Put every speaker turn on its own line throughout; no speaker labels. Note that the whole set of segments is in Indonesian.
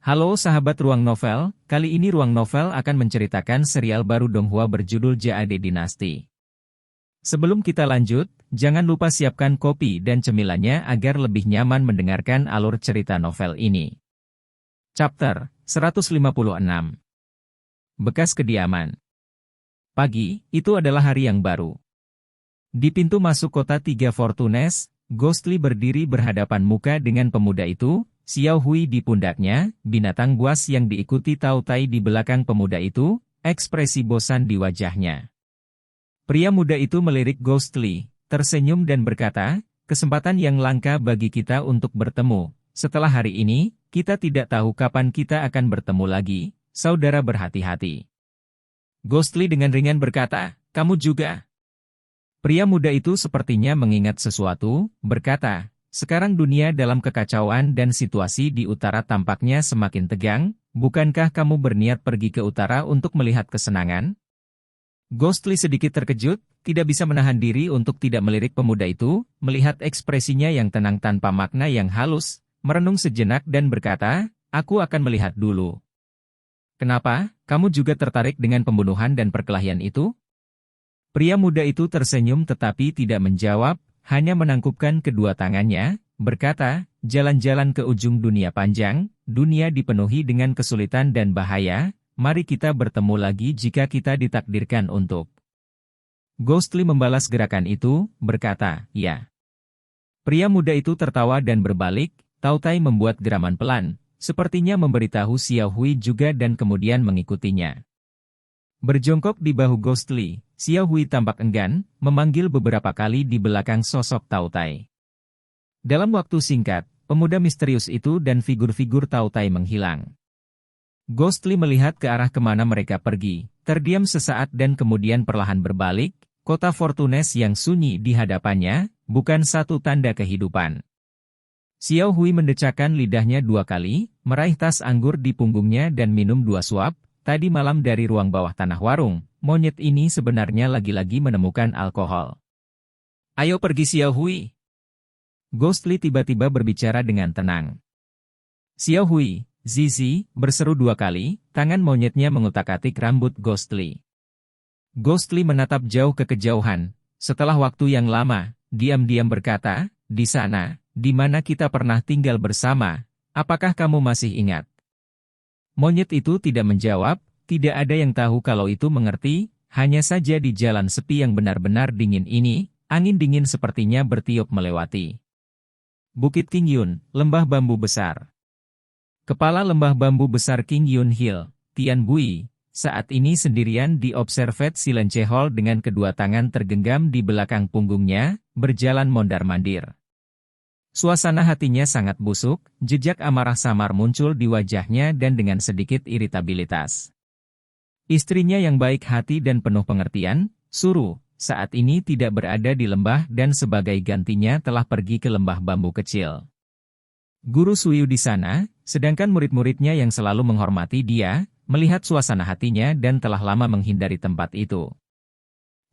Halo sahabat Ruang Novel, kali ini Ruang Novel akan menceritakan serial baru Donghua berjudul Jade Dynasty. Sebelum kita lanjut, jangan lupa siapkan kopi dan cemilannya agar lebih nyaman mendengarkan alur cerita novel ini. Chapter 156. Bekas kediaman. Pagi, itu adalah hari yang baru. Di pintu masuk kota Tiga Fortunes, Ghostly berdiri berhadapan muka dengan pemuda itu, Xiao Hui di pundaknya, binatang buas yang diikuti Tao Tai di belakang pemuda itu, ekspresi bosan di wajahnya. Pria muda itu melirik Ghostly, tersenyum dan berkata, kesempatan yang langka bagi kita untuk bertemu. Setelah hari ini, kita tidak tahu kapan kita akan bertemu lagi, saudara berhati-hati. Ghostly dengan ringan berkata, kamu juga. Pria muda itu sepertinya mengingat sesuatu, berkata, sekarang dunia dalam kekacauan dan situasi di utara tampaknya semakin tegang, bukankah kamu berniat pergi ke utara untuk melihat kesenangan? Ghostly sedikit terkejut, tidak bisa menahan diri untuk tidak melirik pemuda itu, melihat ekspresinya yang tenang tanpa makna yang halus, merenung sejenak dan berkata, aku akan melihat dulu. Kenapa, kamu juga tertarik dengan pembunuhan dan perkelahian itu? Pria muda itu tersenyum tetapi tidak menjawab, hanya menangkupkan kedua tangannya, berkata, jalan-jalan ke ujung dunia panjang, dunia dipenuhi dengan kesulitan dan bahaya, mari kita bertemu lagi jika kita ditakdirkan untuk. Ghostly membalas gerakan itu, berkata, ya. Pria muda itu tertawa dan berbalik, Tao Tai membuat geraman pelan, sepertinya memberitahu Xiao Hui juga dan kemudian mengikutinya. Berjongkok di bahu Ghostly, Xiao Hui tampak enggan, memanggil beberapa kali di belakang sosok Tao Tai. Dalam waktu singkat, pemuda misterius itu dan figur-figur Tao Tai menghilang. Ghostly melihat ke arah kemana mereka pergi, terdiam sesaat dan kemudian perlahan berbalik, kota Fortunes yang sunyi di hadapannya, bukan satu tanda kehidupan. Xiao Hui mendecakkan lidahnya 2 kali, meraih tas anggur di punggungnya dan minum 2 suap. Tadi malam dari ruang bawah tanah warung, monyet ini sebenarnya lagi-lagi menemukan alkohol. Ayo pergi Xiao Hui. Ghostly tiba-tiba berbicara dengan tenang. Xiao Hui, Zizi, berseru 2 kali, tangan monyetnya mengutak-atik rambut Ghostly. Ghostly menatap jauh ke kejauhan, setelah waktu yang lama, diam-diam berkata, di sana, di mana kita pernah tinggal bersama, apakah kamu masih ingat? Monyet itu tidak menjawab, tidak ada yang tahu kalau itu mengerti, hanya saja di jalan sepi yang benar-benar dingin ini, angin dingin sepertinya bertiup melewati Bukit King Yun, lembah bambu besar. Kepala lembah bambu besar King Yun Hill, Tian Bui, saat ini sendirian di Observate Silence Hall dengan kedua tangan tergenggam di belakang punggungnya, berjalan mondar-mandir. Suasana hatinya sangat busuk, jejak amarah samar muncul di wajahnya dan dengan sedikit iritabilitas. Istrinya yang baik hati dan penuh pengertian, Suru, saat ini tidak berada di lembah dan sebagai gantinya telah pergi ke lembah bambu kecil. Guru Suyu di sana, sedangkan murid-muridnya yang selalu menghormati dia, melihat suasana hatinya dan telah lama menghindari tempat itu.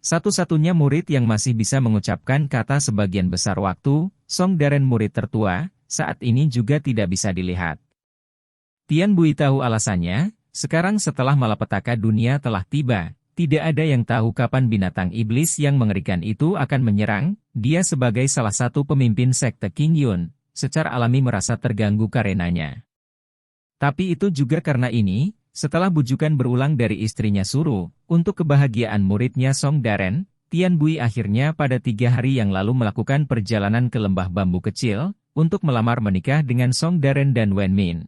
Satu-satunya murid yang masih bisa mengucapkan kata sebagian besar waktu, Song Daren murid tertua, saat ini juga tidak bisa dilihat. Tian Bui tahu alasannya, sekarang setelah malapetaka dunia telah tiba, tidak ada yang tahu kapan binatang iblis yang mengerikan itu akan menyerang, dia sebagai salah satu pemimpin sekte King Yun, secara alami merasa terganggu karenanya. Tapi itu juga karena ini, setelah bujukan berulang dari istrinya Suru, untuk kebahagiaan muridnya Song Daren, Tian Bui akhirnya pada 3 hari yang lalu melakukan perjalanan ke lembah bambu kecil, untuk melamar menikah dengan Song Daren dan Wen Min.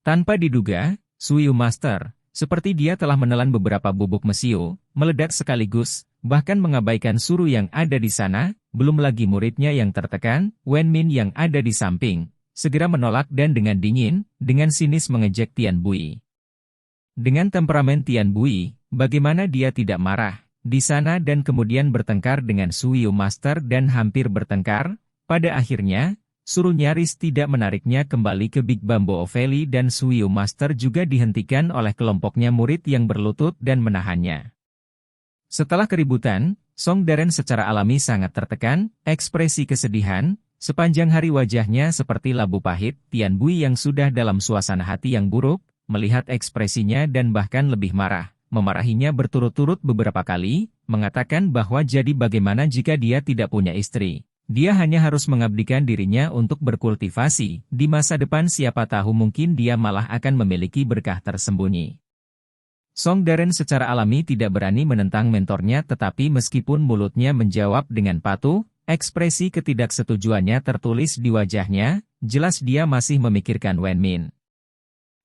Tanpa diduga, Suyu Master, seperti dia telah menelan beberapa bubuk mesiu, meledak sekaligus, bahkan mengabaikan Suru yang ada di sana, belum lagi muridnya yang tertekan, Wen Min yang ada di samping, segera menolak dan dengan dingin, dengan sinis mengejek Tian Bui. Dengan temperamen Tian Bui, bagaimana dia tidak marah, di sana dan kemudian bertengkar dengan Suyu Master dan hampir bertengkar, pada akhirnya, Suru nyaris tidak menariknya kembali ke Big Bamboo Valley dan Suyu Master juga dihentikan oleh kelompoknya murid yang berlutut dan menahannya. Setelah keributan, Song Daren secara alami sangat tertekan, ekspresi kesedihan, Sepanjang hari wajahnya seperti labu pahit. Tian Bui yang sudah dalam suasana hati yang buruk, melihat ekspresinya dan bahkan lebih marah, memarahinya berturut-turut beberapa kali, mengatakan bahwa jadi bagaimana jika dia tidak punya istri. Dia hanya harus mengabdikan dirinya untuk berkultivasi. Di masa depan siapa tahu mungkin dia malah akan memiliki berkah tersembunyi. Song Darren secara alami tidak berani menentang mentornya, tetapi meskipun mulutnya menjawab dengan patuh, ekspresi ketidaksetujuannya tertulis di wajahnya, jelas dia masih memikirkan Wen Min.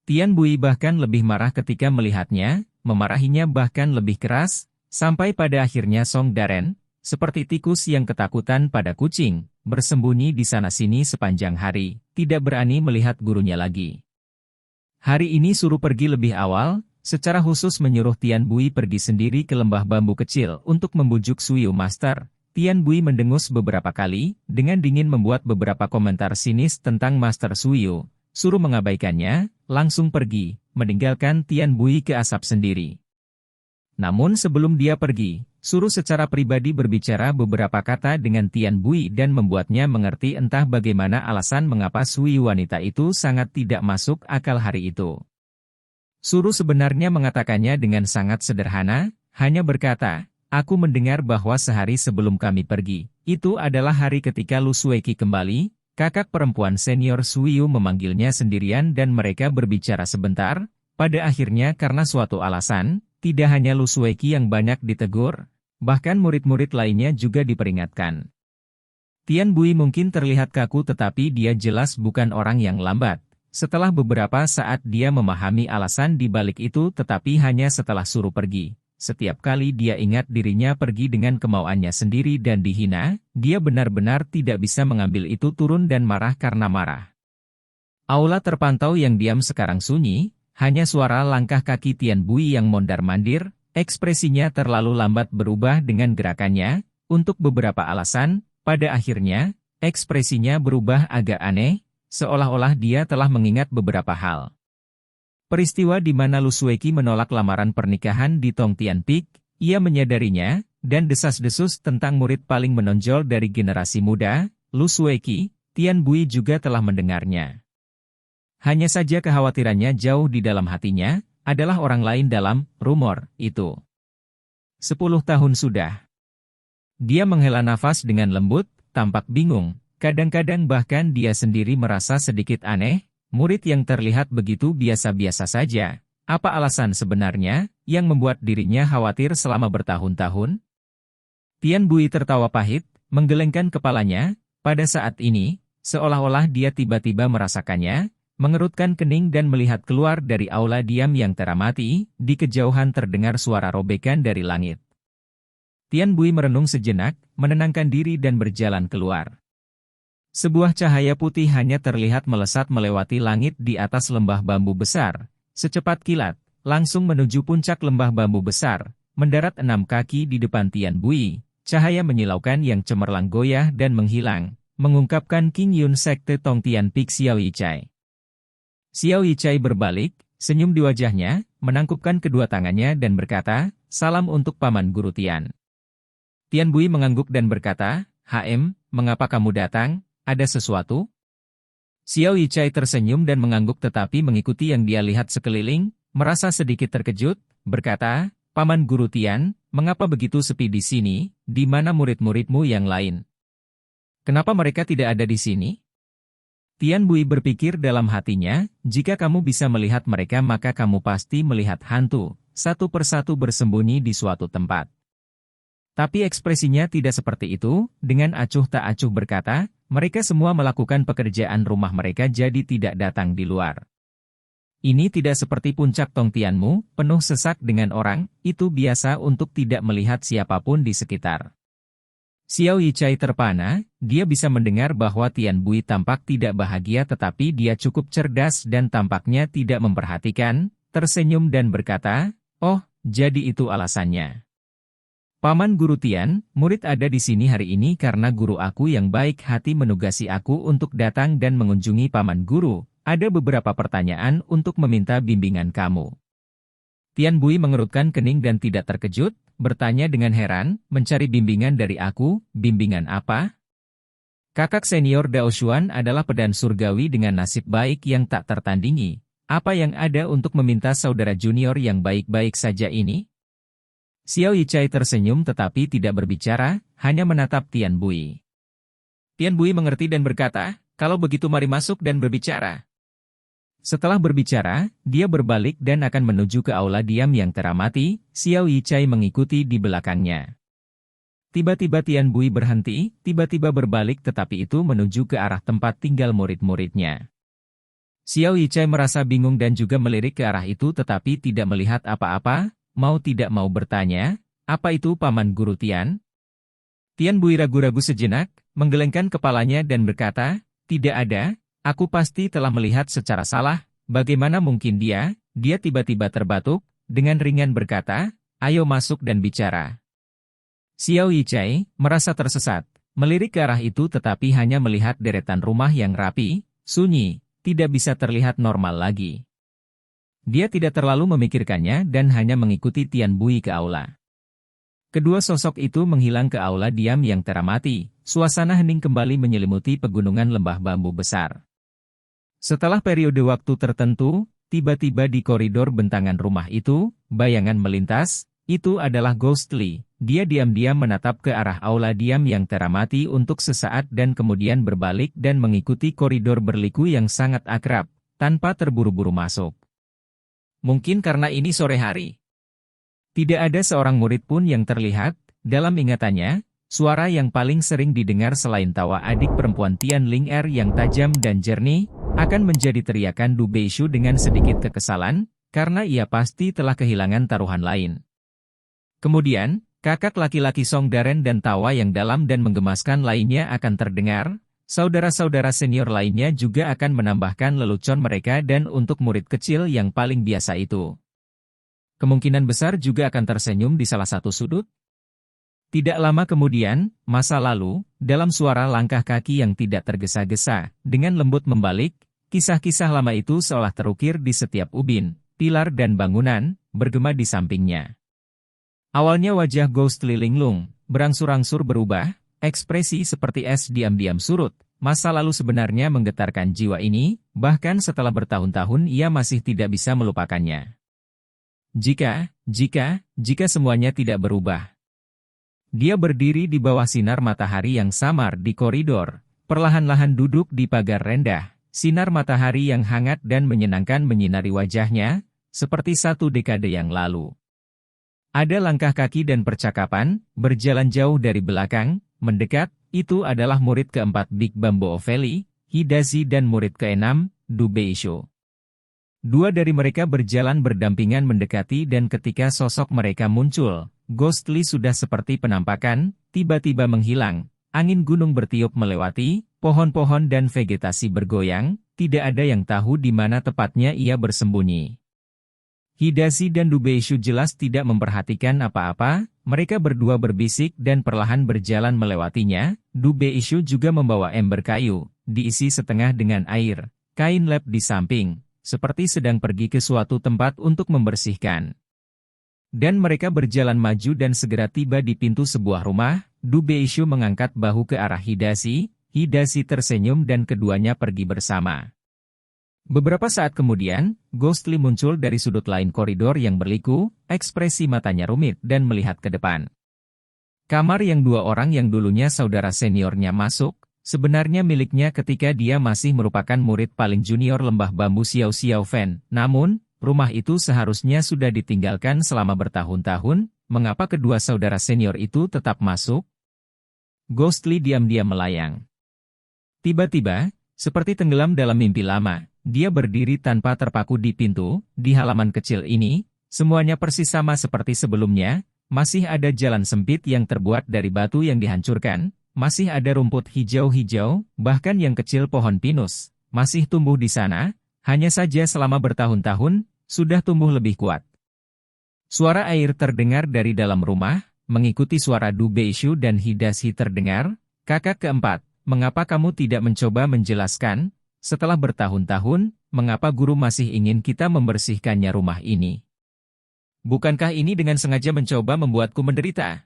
Tian Bui bahkan lebih marah ketika melihatnya, memarahinya bahkan lebih keras, sampai pada akhirnya Song Darren, seperti tikus yang ketakutan pada kucing, bersembunyi di sana-sini sepanjang hari, tidak berani melihat gurunya lagi. Hari ini suruh pergi lebih awal, secara khusus menyuruh Tian Bui pergi sendiri ke lembah bambu kecil untuk membujuk Suyu Master. Tian Bui mendengus beberapa kali, dengan dingin membuat beberapa komentar sinis tentang Master Suyu, suruh mengabaikannya, langsung pergi, meninggalkan Tian Bui ke asap sendiri. Namun sebelum dia pergi, suruh secara pribadi berbicara beberapa kata dengan Tian Bui dan membuatnya mengerti entah bagaimana alasan mengapa Suyu wanita itu sangat tidak masuk akal hari itu. Suruh sebenarnya mengatakannya dengan sangat sederhana, hanya berkata, "Aku mendengar bahwa sehari sebelum kami pergi, itu adalah hari ketika Lu Sueki kembali." Kakak perempuan senior Suyu memanggilnya sendirian dan mereka berbicara sebentar. Pada akhirnya karena suatu alasan, tidak hanya Lu Sueki yang banyak ditegur, bahkan murid-murid lainnya juga diperingatkan. Tian Bui mungkin terlihat kaku tetapi dia jelas bukan orang yang lambat. Setelah beberapa saat dia memahami alasan di balik itu, tetapi hanya setelah suruh pergi. Setiap kali dia ingat dirinya pergi dengan kemauannya sendiri dan dihina, dia benar-benar tidak bisa mengambil itu turun dan marah karena marah. Aula terpantau yang diam sekarang sunyi, hanya suara langkah kaki Tian Bui yang mondar-mandir, ekspresinya terlalu lambat berubah dengan gerakannya, untuk beberapa alasan, pada akhirnya, ekspresinya berubah agak aneh, seolah-olah dia telah mengingat beberapa hal. Peristiwa di mana Lu Sueki menolak lamaran pernikahan di Tongtian Peak, ia menyadarinya, dan desas-desus tentang murid paling menonjol dari generasi muda, Lu Sueki, Tian Bui juga telah mendengarnya. Hanya saja kekhawatirannya jauh di dalam hatinya, adalah orang lain dalam rumor itu. 10 tahun sudah. Dia menghela nafas dengan lembut, tampak bingung, kadang-kadang bahkan dia sendiri merasa sedikit aneh. Murid yang terlihat begitu biasa-biasa saja, apa alasan sebenarnya yang membuat dirinya khawatir selama bertahun-tahun? Tian Bui tertawa pahit, menggelengkan kepalanya, pada saat ini, seolah-olah dia tiba-tiba merasakannya, mengerutkan kening dan melihat keluar dari aula diam yang teramati, di kejauhan terdengar suara robekan dari langit. Tian Bui merenung sejenak, menenangkan diri dan berjalan keluar. Sebuah cahaya putih hanya terlihat melesat melewati langit di atas lembah bambu besar. Secepat kilat, langsung menuju puncak lembah bambu besar, mendarat 6 kaki di depan Tian Bui. Cahaya menyilaukan yang cemerlang goyah dan menghilang, mengungkapkan King Yun Sekte Tongtian Peak Xiao Yichai. Xiao Yichai berbalik, senyum di wajahnya, menangkupkan kedua tangannya dan berkata, "Salam untuk Paman Guru Tian." Tian Bui mengangguk dan berkata, "HM, mengapa kamu datang? Ada sesuatu?" Xiao Yichai tersenyum dan mengangguk tetapi mengikuti yang dia lihat sekeliling, merasa sedikit terkejut, berkata, "Paman Guru Tian, mengapa begitu sepi di sini, di mana murid-muridmu yang lain? Kenapa mereka tidak ada di sini?" Tian Bui berpikir dalam hatinya, jika kamu bisa melihat mereka maka kamu pasti melihat hantu, satu persatu bersembunyi di suatu tempat. Tapi ekspresinya tidak seperti itu, dengan acuh tak acuh berkata, mereka semua melakukan pekerjaan rumah mereka jadi tidak datang di luar. Ini tidak seperti puncak Tongtianmu, penuh sesak dengan orang, itu biasa untuk tidak melihat siapapun di sekitar. Xiao Yichai terpana, dia bisa mendengar bahwa Tian Bui tampak tidak bahagia tetapi dia cukup cerdas dan tampaknya tidak memperhatikan, tersenyum dan berkata, "Oh, jadi itu alasannya. Paman Guru Tian, murid ada di sini hari ini karena guru aku yang baik hati menugasi aku untuk datang dan mengunjungi Paman Guru. Ada beberapa pertanyaan untuk meminta bimbingan kamu." Tian Bui mengerutkan kening dan tidak terkejut, bertanya dengan heran, "Mencari bimbingan dari aku, bimbingan apa?" Kakak senior Dao Xuan adalah pedan surgawi dengan nasib baik yang tak tertandingi. Apa yang ada untuk meminta saudara junior yang baik-baik saja ini? Xiao Yichai tersenyum tetapi tidak berbicara, hanya menatap Tian Bui. Tian Bui mengerti dan berkata, kalau begitu mari masuk dan berbicara. Setelah berbicara, dia berbalik dan akan menuju ke aula diam yang teramati, Xiao Yichai mengikuti di belakangnya. Tiba-tiba Tian Bui berhenti, tiba-tiba berbalik tetapi itu menuju ke arah tempat tinggal murid-muridnya. Xiao Yichai merasa bingung dan juga melirik ke arah itu tetapi tidak melihat apa-apa, mau tidak mau bertanya, apa itu Paman Guru Tian? Tian Bui ragu-ragu sejenak, menggelengkan kepalanya dan berkata, tidak ada, aku pasti telah melihat secara salah, bagaimana mungkin dia tiba-tiba terbatuk, dengan ringan berkata, ayo masuk dan bicara. Xiao Yichai merasa tersesat, melirik ke arah itu tetapi hanya melihat deretan rumah yang rapi, sunyi, tidak bisa terlihat normal lagi. Dia tidak terlalu memikirkannya dan hanya mengikuti Tian Bui ke aula. Kedua sosok itu menghilang ke aula diam yang teramati, suasana hening kembali menyelimuti pegunungan lembah bambu besar. Setelah periode waktu tertentu, tiba-tiba di koridor bentangan rumah itu, bayangan melintas, itu adalah Ghostly. Dia diam-diam menatap ke arah aula diam yang teramati untuk sesaat dan kemudian berbalik dan mengikuti koridor berliku yang sangat akrab, tanpa terburu-buru masuk. Mungkin karena ini sore hari. Tidak ada seorang murid pun yang terlihat, dalam ingatannya, suara yang paling sering didengar selain tawa adik perempuan Tian Ling Er yang tajam dan jernih, akan menjadi teriakan Du Beishu dengan sedikit kekesalan, karena ia pasti telah kehilangan taruhan lain. Kemudian, kakak laki-laki Song Daren dan tawa yang dalam dan menggemaskan lainnya akan terdengar, saudara-saudara senior lainnya juga akan menambahkan lelucon mereka dan untuk murid kecil yang paling biasa itu. Kemungkinan besar juga akan tersenyum di salah satu sudut. Tidak lama kemudian, masa lalu, dalam suara langkah kaki yang tidak tergesa-gesa, dengan lembut membalik, kisah-kisah lama itu seolah terukir di setiap ubin, pilar dan bangunan, bergema di sampingnya. Awalnya wajah Ghostly linglung, berangsur-angsur berubah, ekspresi seperti es diam-diam surut. Masa lalu sebenarnya menggetarkan jiwa ini, bahkan setelah bertahun-tahun ia masih tidak bisa melupakannya. Jika semuanya tidak berubah. Dia berdiri di bawah sinar matahari yang samar di koridor, perlahan-lahan duduk di pagar rendah, sinar matahari yang hangat dan menyenangkan menyinari wajahnya, seperti satu dekade yang lalu. Ada langkah kaki dan percakapan, berjalan jauh dari belakang, mendekat, itu adalah murid keempat Big Bamboo Oveli, Hidazi dan murid keenam, Du Beishu. Dua dari mereka berjalan berdampingan mendekati dan ketika sosok mereka muncul, Ghostly sudah seperti penampakan, tiba-tiba menghilang, angin gunung bertiup melewati, pohon-pohon dan vegetasi bergoyang, tidak ada yang tahu di mana tepatnya ia bersembunyi. Hidazi dan Du Beishu jelas tidak memperhatikan apa-apa, mereka berdua berbisik dan perlahan berjalan melewatinya. Du Beishu juga membawa ember kayu, diisi setengah dengan air, kain lap di samping, seperti sedang pergi ke suatu tempat untuk membersihkan. Dan mereka berjalan maju dan segera tiba di pintu sebuah rumah. Du Beishu mengangkat bahu ke arah Hidazi, Hidazi tersenyum dan keduanya pergi bersama. Beberapa saat kemudian, Ghostly muncul dari sudut lain koridor yang berliku, ekspresi matanya rumit dan melihat ke depan. Kamar yang dua orang yang dulunya saudara seniornya masuk, sebenarnya miliknya ketika dia masih merupakan murid paling junior lembah bambu Xiao Xiao Fen. Namun, rumah itu seharusnya sudah ditinggalkan selama bertahun-tahun, mengapa kedua saudara senior itu tetap masuk? Ghostly diam-diam melayang. Tiba-tiba, seperti tenggelam dalam mimpi lama, dia berdiri tanpa terpaku di pintu, di halaman kecil ini, semuanya persis sama seperti sebelumnya, masih ada jalan sempit yang terbuat dari batu yang dihancurkan, masih ada rumput hijau-hijau, bahkan yang kecil pohon pinus, masih tumbuh di sana, hanya saja selama bertahun-tahun, sudah tumbuh lebih kuat. Suara air terdengar dari dalam rumah, mengikuti suara Du Beishu dan Hidazi terdengar, kakak keempat, mengapa kamu tidak mencoba menjelaskan? Setelah bertahun-tahun, mengapa guru masih ingin kita membersihkannya rumah ini? Bukankah ini dengan sengaja mencoba membuatku menderita?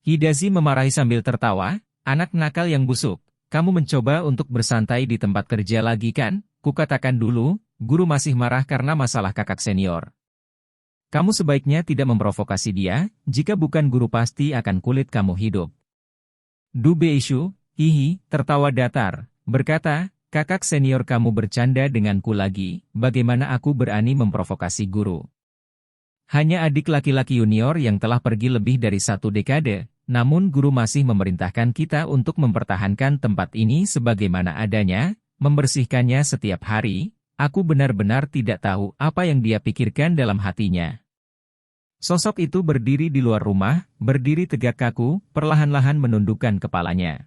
Hidazi memarahi sambil tertawa, anak nakal yang busuk. kamu mencoba untuk bersantai di tempat kerja lagi kan? Kukatakan dulu, guru masih marah karena masalah kakak senior. Kamu sebaiknya tidak memprovokasi dia, jika bukan guru pasti akan kulit kamu hidup. Du Beishu, hihi, tertawa datar, berkata, kakak senior kamu bercanda denganku lagi, bagaimana aku berani memprovokasi guru? Hanya adik laki-laki junior yang telah pergi lebih dari 1 dekade, namun guru masih memerintahkan kita untuk mempertahankan tempat ini sebagaimana adanya, membersihkannya setiap hari. Aku benar-benar tidak tahu apa yang dia pikirkan dalam hatinya. Sosok itu berdiri di luar rumah, berdiri tegak kaku, perlahan-lahan menundukkan kepalanya.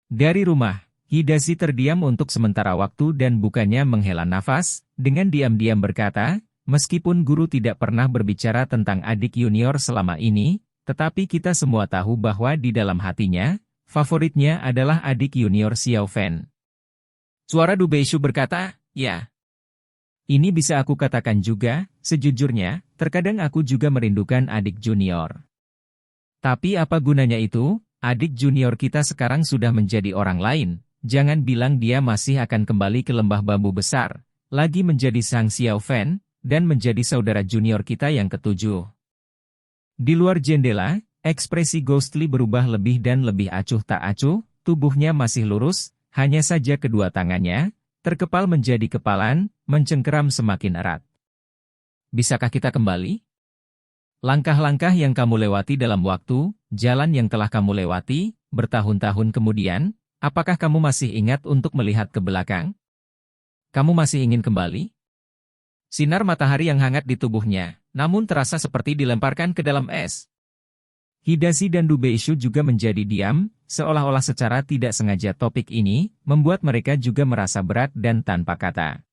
Dari rumah, Hidashi terdiam untuk sementara waktu dan bukannya menghela nafas, dengan diam-diam berkata, meskipun guru tidak pernah berbicara tentang adik junior selama ini, tetapi kita semua tahu bahwa di dalam hatinya, favoritnya adalah adik junior Xiao Fan. Suara Du Beishu berkata, ya. Ini bisa aku katakan juga, sejujurnya, terkadang aku juga merindukan adik junior. Tapi apa gunanya itu? Adik junior kita sekarang sudah menjadi orang lain, jangan bilang dia masih akan kembali ke lembah bambu besar, lagi menjadi sang Xiao Fan, dan menjadi saudara junior kita yang ke-7. Di luar jendela, ekspresi Ghostly berubah lebih dan lebih acuh tak acuh, tubuhnya masih lurus, hanya saja kedua tangannya, terkepal menjadi kepalan, mencengkeram semakin erat. Bisakah kita kembali? Langkah-langkah yang kamu lewati dalam waktu, jalan yang telah kamu lewati, bertahun-tahun kemudian, apakah kamu masih ingat untuk melihat ke belakang? Kamu masih ingin kembali? Sinar matahari yang hangat di tubuhnya, namun terasa seperti dilemparkan ke dalam es. Hidashi dan Du Beishu juga menjadi diam, seolah-olah secara tidak sengaja topik ini, membuat mereka juga merasa berat dan tanpa kata.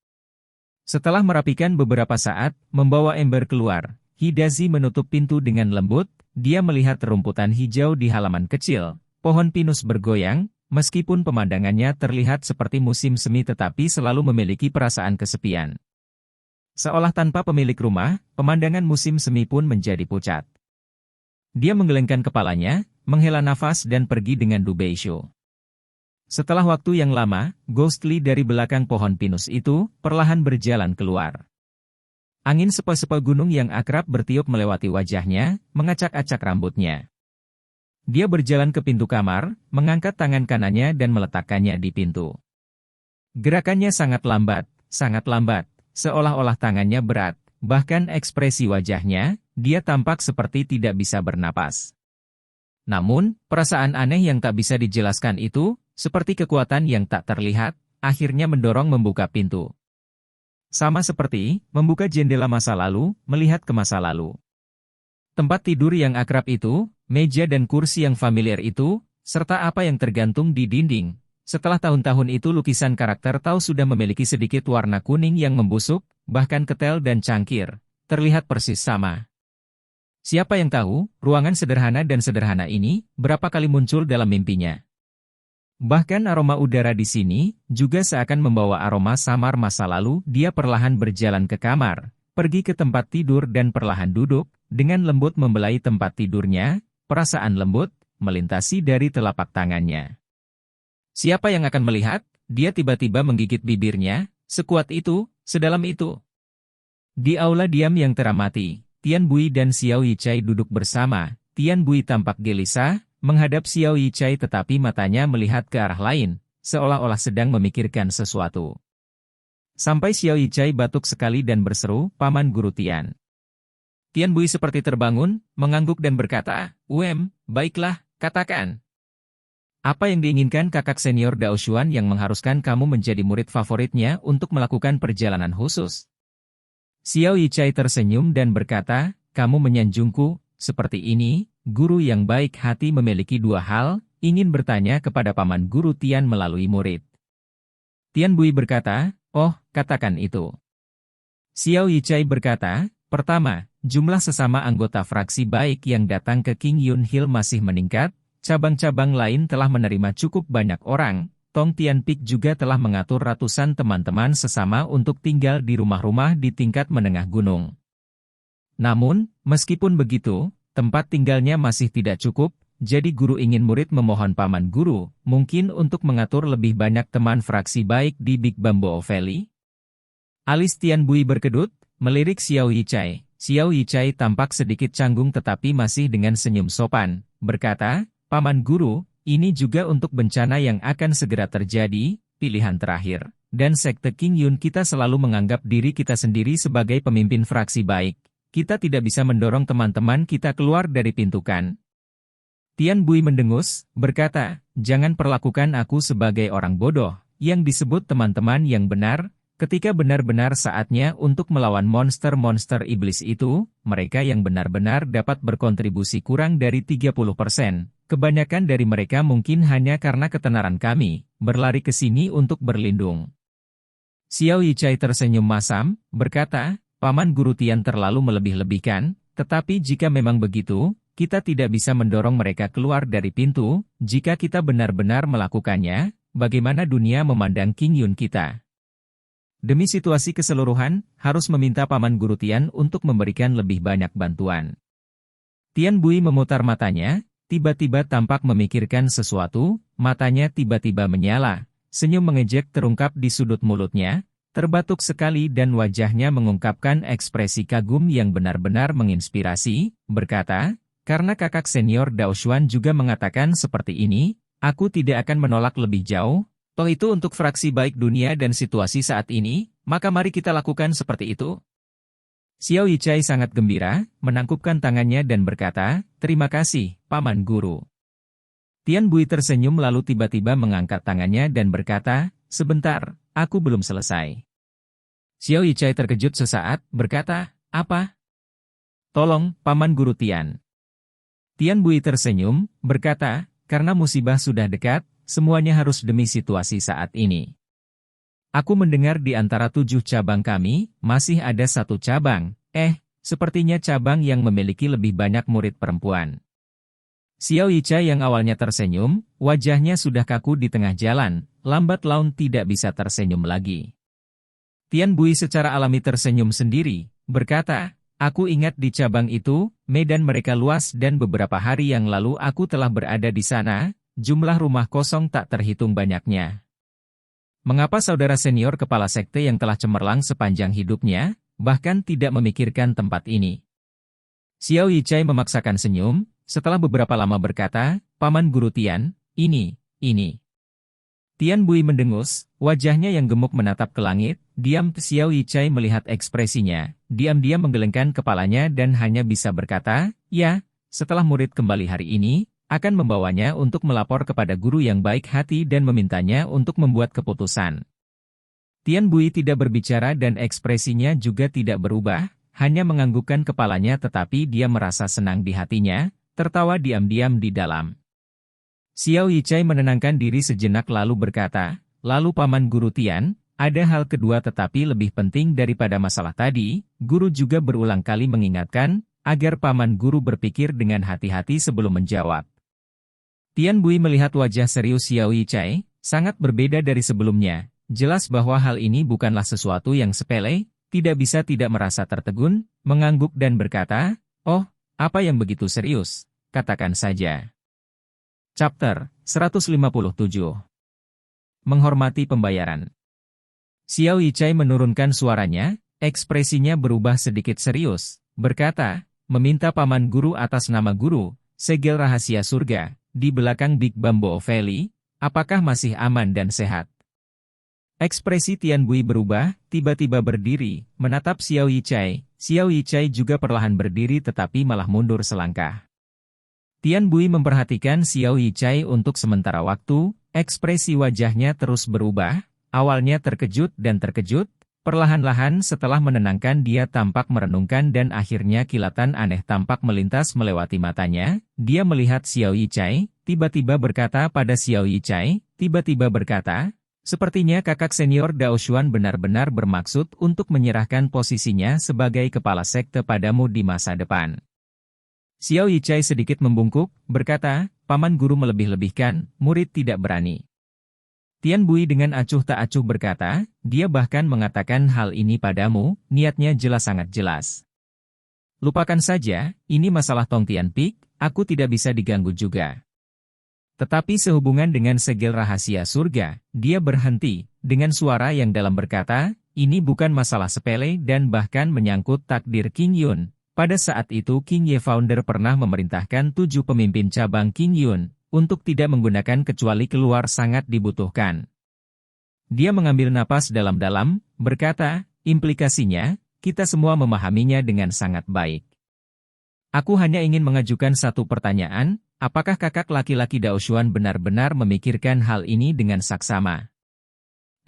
Setelah merapikan beberapa saat, membawa ember keluar, Hidashi menutup pintu dengan lembut, dia melihat rumputan hijau di halaman kecil, pohon pinus bergoyang, meskipun pemandangannya terlihat seperti musim semi tetapi selalu memiliki perasaan kesepian. Seolah tanpa pemilik rumah, pemandangan musim semi pun menjadi pucat. Dia menggelengkan kepalanya, menghela nafas dan pergi dengan Du Beishu. Setelah waktu yang lama, Ghostly dari belakang pohon pinus itu, perlahan berjalan keluar. Angin sepa-sepa gunung yang akrab bertiup melewati wajahnya, mengacak-acak rambutnya. Dia berjalan ke pintu kamar, mengangkat tangan kanannya dan meletakkannya di pintu. Gerakannya sangat lambat, seolah-olah tangannya berat, bahkan ekspresi wajahnya, dia tampak seperti tidak bisa bernapas. Namun, perasaan aneh yang tak bisa dijelaskan itu, seperti kekuatan yang tak terlihat, akhirnya mendorong membuka pintu. Sama seperti membuka jendela masa lalu, melihat ke masa lalu. Tempat tidur yang akrab itu, meja dan kursi yang familiar itu, serta apa yang tergantung di dinding. Setelah tahun-tahun itu lukisan karakter Tao sudah memiliki sedikit warna kuning yang membusuk, bahkan ketel dan cangkir, terlihat persis sama. Siapa yang tahu, ruangan sederhana ini, berapa kali muncul dalam mimpinya. Bahkan aroma udara di sini, juga seakan membawa aroma samar masa lalu. Dia perlahan berjalan ke kamar, pergi ke tempat tidur dan perlahan duduk, dengan lembut membelai tempat tidurnya, perasaan lembut, melintasi dari telapak tangannya. Siapa yang akan melihat? Dia tiba-tiba menggigit bibirnya, sekuat itu, sedalam itu. Di aula diam yang teramati, Tian Bui dan Xiao Yichai duduk bersama. Tian Bui tampak gelisah, menghadap Xiao Yichai tetapi matanya melihat ke arah lain, seolah-olah sedang memikirkan sesuatu. Sampai Xiao Yichai batuk sekali dan berseru, "Paman Guru Tian." Tian Bui seperti terbangun, mengangguk dan berkata, baiklah, katakan. Apa yang diinginkan kakak senior Dao Xuan yang mengharuskan kamu menjadi murid favoritnya untuk melakukan perjalanan khusus?" Xiao Yichai tersenyum dan berkata, "Kamu menyanjungku, seperti ini, guru yang baik hati memiliki dua hal, ingin bertanya kepada Paman Guru Tian melalui murid." Tian Bui berkata, "Oh, katakan itu." Xiao Yichai berkata, "Pertama, jumlah sesama anggota fraksi baik yang datang ke King Yun Hill masih meningkat, cabang-cabang lain telah menerima cukup banyak orang, Tong Tian Pik juga telah mengatur ratusan teman-teman sesama untuk tinggal di rumah-rumah di tingkat menengah gunung. Namun, meskipun begitu, tempat tinggalnya masih tidak cukup, jadi guru ingin murid memohon paman guru, mungkin untuk mengatur lebih banyak teman fraksi baik di Big Bamboo Valley? Alis Tian Bui berkedut, melirik Xiao Yichai. Xiao Yichai tampak sedikit canggung tetapi masih dengan senyum sopan, berkata, paman guru, ini juga untuk bencana yang akan segera terjadi, pilihan terakhir. Dan sekte King Yun kita selalu menganggap diri kita sendiri sebagai pemimpin fraksi baik. Kita tidak bisa mendorong teman-teman kita keluar dari pintu kan? Tian Bui mendengus, berkata, jangan perlakukan aku sebagai orang bodoh, yang disebut teman-teman yang benar, ketika benar-benar saatnya untuk melawan monster-monster iblis itu, mereka yang benar-benar dapat berkontribusi kurang dari 30%. Kebanyakan dari mereka mungkin hanya karena ketenaran kami, berlari ke sini untuk berlindung. Xiao Yichai tersenyum masam, berkata, paman guru Tian terlalu melebih-lebihkan, tetapi jika memang begitu, kita tidak bisa mendorong mereka keluar dari pintu. Jika kita benar-benar melakukannya, bagaimana dunia memandang King Yun kita? Demi situasi keseluruhan, harus meminta paman guru Tian untuk memberikan lebih banyak bantuan. Tian Bui memutar matanya, tiba-tiba tampak memikirkan sesuatu, matanya tiba-tiba menyala, senyum mengejek terungkap di sudut mulutnya, terbatuk sekali dan wajahnya mengungkapkan ekspresi kagum yang benar-benar menginspirasi, berkata, karena kakak senior Dao Xuan juga mengatakan seperti ini, aku tidak akan menolak lebih jauh, toh itu untuk fraksi baik dunia dan situasi saat ini, maka mari kita lakukan seperti itu. Xiao Yichai sangat gembira, menangkupkan tangannya dan berkata, terima kasih, paman guru. Tian Bui tersenyum lalu tiba-tiba mengangkat tangannya dan berkata, sebentar, aku belum selesai. Xiao Yichai terkejut sesaat, berkata, apa? Tolong, paman guru Tian. Tian Bui tersenyum, berkata, karena musibah sudah dekat, semuanya harus demi situasi saat ini. Aku mendengar di antara 7 cabang kami, masih ada 1 cabang, sepertinya cabang yang memiliki lebih banyak murid perempuan. Xiao Yichai yang awalnya tersenyum, wajahnya sudah kaku di tengah jalan, lambat laun tidak bisa tersenyum lagi. Tian Bui secara alami tersenyum sendiri, berkata, aku ingat di cabang itu, medan mereka luas dan beberapa hari yang lalu aku telah berada di sana, jumlah rumah kosong tak terhitung banyaknya. Mengapa saudara senior kepala sekte yang telah cemerlang sepanjang hidupnya, bahkan tidak memikirkan tempat ini? Xiao Yichai memaksakan senyum, setelah beberapa lama berkata, paman guru Tian, ini. Tian Bui mendengus, wajahnya yang gemuk menatap ke langit, diam. Xiao Yichai melihat ekspresinya, diam-diam menggelengkan kepalanya dan hanya bisa berkata, ya, setelah murid kembali hari ini, akan membawanya untuk melapor kepada guru yang baik hati dan memintanya untuk membuat keputusan. Tian Bui tidak berbicara dan ekspresinya juga tidak berubah, hanya menganggukkan kepalanya tetapi dia merasa senang di hatinya, tertawa diam-diam di dalam. Xiao Yichai menenangkan diri sejenak lalu berkata, lalu paman guru Tian, ada hal kedua tetapi lebih penting daripada masalah tadi, guru juga berulang kali mengingatkan, agar paman guru berpikir dengan hati-hati sebelum menjawab. Tian Bui melihat wajah serius Xiao Yichai, sangat berbeda dari sebelumnya, jelas bahwa hal ini bukanlah sesuatu yang sepele, tidak bisa tidak merasa tertegun, mengangguk dan berkata, oh, apa yang begitu serius, katakan saja. Chapter 157. Menghormati pembayaran. Xiao Yichai menurunkan suaranya, ekspresinya berubah sedikit serius, berkata, meminta paman guru atas nama guru, segel rahasia surga, di belakang Big Bamboo Valley, apakah masih aman dan sehat? Ekspresi Tian Bui berubah, tiba-tiba berdiri, menatap Xiao Yichai. Xiao Yichai juga perlahan berdiri tetapi malah mundur selangkah. Tian Bui memperhatikan Xiao Yichai untuk sementara waktu, ekspresi wajahnya terus berubah, awalnya terkejut dan terkejut, perlahan-lahan setelah menenangkan dia tampak merenungkan dan akhirnya kilatan aneh tampak melintas melewati matanya, dia melihat Xiao Yichai, tiba-tiba berkata pada Xiao Yichai, sepertinya kakak senior Dao Xuan benar-benar bermaksud untuk menyerahkan posisinya sebagai kepala sekte padamu di masa depan. Xiao Yichai sedikit membungkuk, berkata, paman guru melebih-lebihkan, murid tidak berani. Tian Bui dengan acuh tak acuh berkata, dia bahkan mengatakan hal ini padamu, niatnya jelas sangat jelas. Lupakan saja, ini masalah Tong Tian Peak, aku tidak bisa diganggu juga. Tetapi sehubungan dengan segel rahasia surga, dia berhenti, dengan suara yang dalam berkata, ini bukan masalah sepele dan bahkan menyangkut takdir King Yun. Pada saat itu King Ye Founder pernah memerintahkan 7 pemimpin cabang King Yun, untuk tidak menggunakan kecuali keluar sangat dibutuhkan. Dia mengambil napas dalam-dalam, berkata, implikasinya, kita semua memahaminya dengan sangat baik. Aku hanya ingin mengajukan satu pertanyaan, apakah kakak laki-laki Daoshuan benar-benar memikirkan hal ini dengan saksama?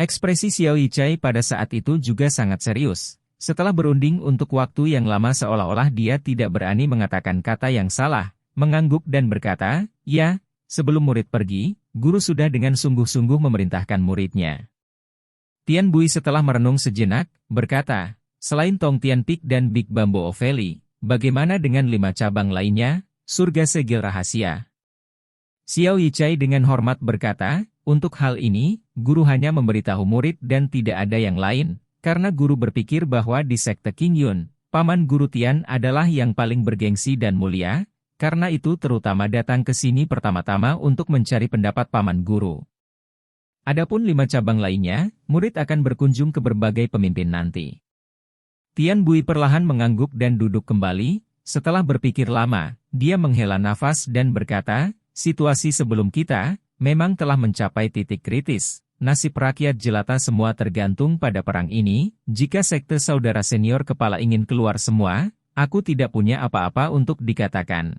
Ekspresi Xiao Yichai pada saat itu juga sangat serius. Setelah berunding untuk waktu yang lama seolah-olah dia tidak berani mengatakan kata yang salah, mengangguk dan berkata, ya, sebelum murid pergi, guru sudah dengan sungguh-sungguh memerintahkan muridnya. Tian Bui setelah merenung sejenak, berkata, selain Tong Tian Peak dan Big Bamboo Valley, bagaimana dengan 5 cabang lainnya, surga segel rahasia? Xiao Yichai dengan hormat berkata, untuk hal ini, guru hanya memberitahu murid dan tidak ada yang lain, karena guru berpikir bahwa di sekte King Yun, paman guru Tian adalah yang paling bergengsi dan mulia, karena itu terutama datang ke sini pertama-tama untuk mencari pendapat paman guru. Adapun 5 cabang lainnya, murid akan berkunjung ke berbagai pemimpin nanti. Tian Bui perlahan mengangguk dan duduk kembali, setelah berpikir lama, dia menghela nafas dan berkata, situasi sebelum kita, memang telah mencapai titik kritis. Nasib rakyat jelata semua tergantung pada perang ini, jika sekte saudara senior kepala ingin keluar semua, aku tidak punya apa-apa untuk dikatakan.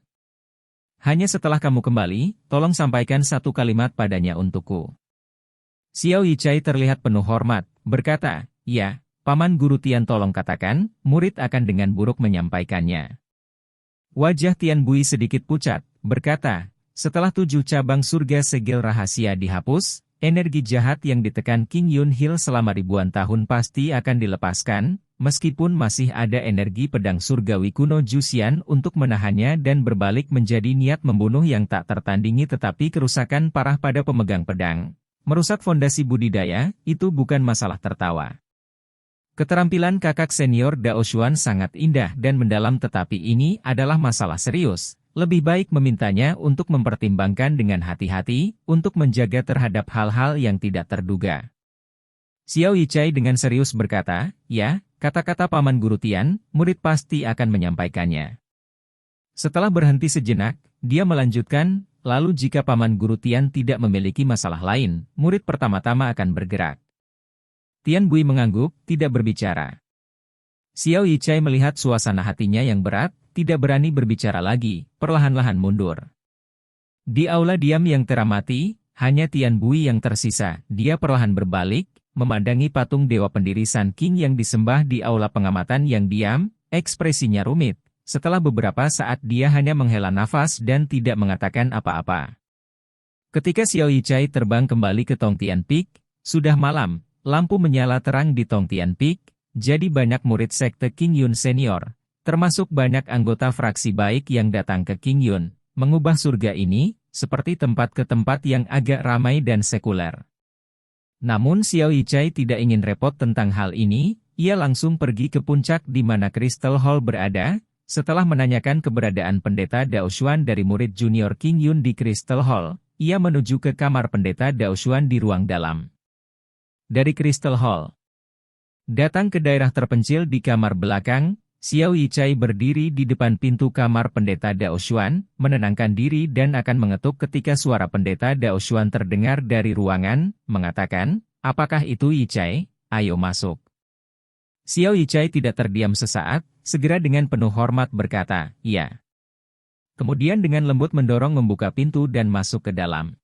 Hanya setelah kamu kembali, tolong sampaikan satu kalimat padanya untukku. Xiao Yichai terlihat penuh hormat, berkata, ya, paman guru Tian tolong katakan, murid akan dengan buruk menyampaikannya. Wajah Tian Bui sedikit pucat, berkata, setelah 7 cabang surga segel rahasia dihapus, energi jahat yang ditekan King Yun Hill selama ribuan tahun pasti akan dilepaskan, meskipun masih ada energi pedang surgawi kuno Juxian untuk menahannya dan berbalik menjadi niat membunuh yang tak tertandingi tetapi kerusakan parah pada pemegang pedang. Merusak fondasi budidaya, itu bukan masalah tertawa. Keterampilan kakak senior Daoshuan sangat indah dan mendalam tetapi ini adalah masalah serius. Lebih baik memintanya untuk mempertimbangkan dengan hati-hati, untuk menjaga terhadap hal-hal yang tidak terduga. Xiao Yichai dengan serius berkata, ya, kata-kata paman guru Tian, murid pasti akan menyampaikannya. Setelah berhenti sejenak, dia melanjutkan, lalu jika paman guru Tian tidak memiliki masalah lain, murid pertama-tama akan bergerak. Tian Bui mengangguk, tidak berbicara. Xiao Yichai melihat suasana hatinya yang berat, tidak berani berbicara lagi, perlahan-lahan mundur. Di aula diam yang teramati, hanya Tian Bui yang tersisa, dia perlahan berbalik, memandangi patung dewa pendiri Sun King yang disembah di aula pengamatan yang diam, ekspresinya rumit. Setelah beberapa saat dia hanya menghela nafas dan tidak mengatakan apa-apa. Ketika Xiao Yichai terbang kembali ke Tong Tian Peak, sudah malam, lampu menyala terang di Tong Tian Peak, jadi banyak murid sekte King Yun senior, termasuk banyak anggota fraksi baik yang datang ke King Yun, mengubah surga ini, seperti tempat ke tempat yang agak ramai dan sekuler. Namun Xiao Yichai tidak ingin repot tentang hal ini, ia langsung pergi ke puncak di mana Crystal Hall berada. Setelah menanyakan keberadaan pendeta Daoshuan dari murid junior King Yun di Crystal Hall, ia menuju ke kamar pendeta Daoshuan di ruang dalam. Dari Crystal Hall, datang ke daerah terpencil di kamar belakang, Xiao Yichai berdiri di depan pintu kamar pendeta Daoshuan, menenangkan diri dan akan mengetuk ketika suara pendeta Daoshuan terdengar dari ruangan, mengatakan, apakah itu Yichai? Ayo masuk. Xiao Yichai tidak terdiam sesaat, segera dengan penuh hormat berkata, iya. Kemudian dengan lembut mendorong membuka pintu dan masuk ke dalam.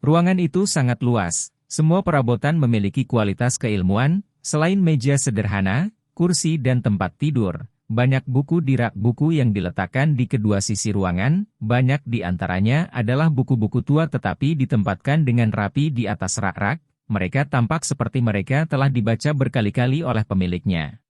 Ruangan itu sangat luas, semua perabotan memiliki kualitas keilmuan, selain meja sederhana, kursi dan tempat tidur. Banyak buku di rak buku yang diletakkan di kedua sisi ruangan, banyak di antaranya adalah buku-buku tua tetapi ditempatkan dengan rapi di atas rak-rak. Mereka tampak seperti mereka telah dibaca berkali-kali oleh pemiliknya.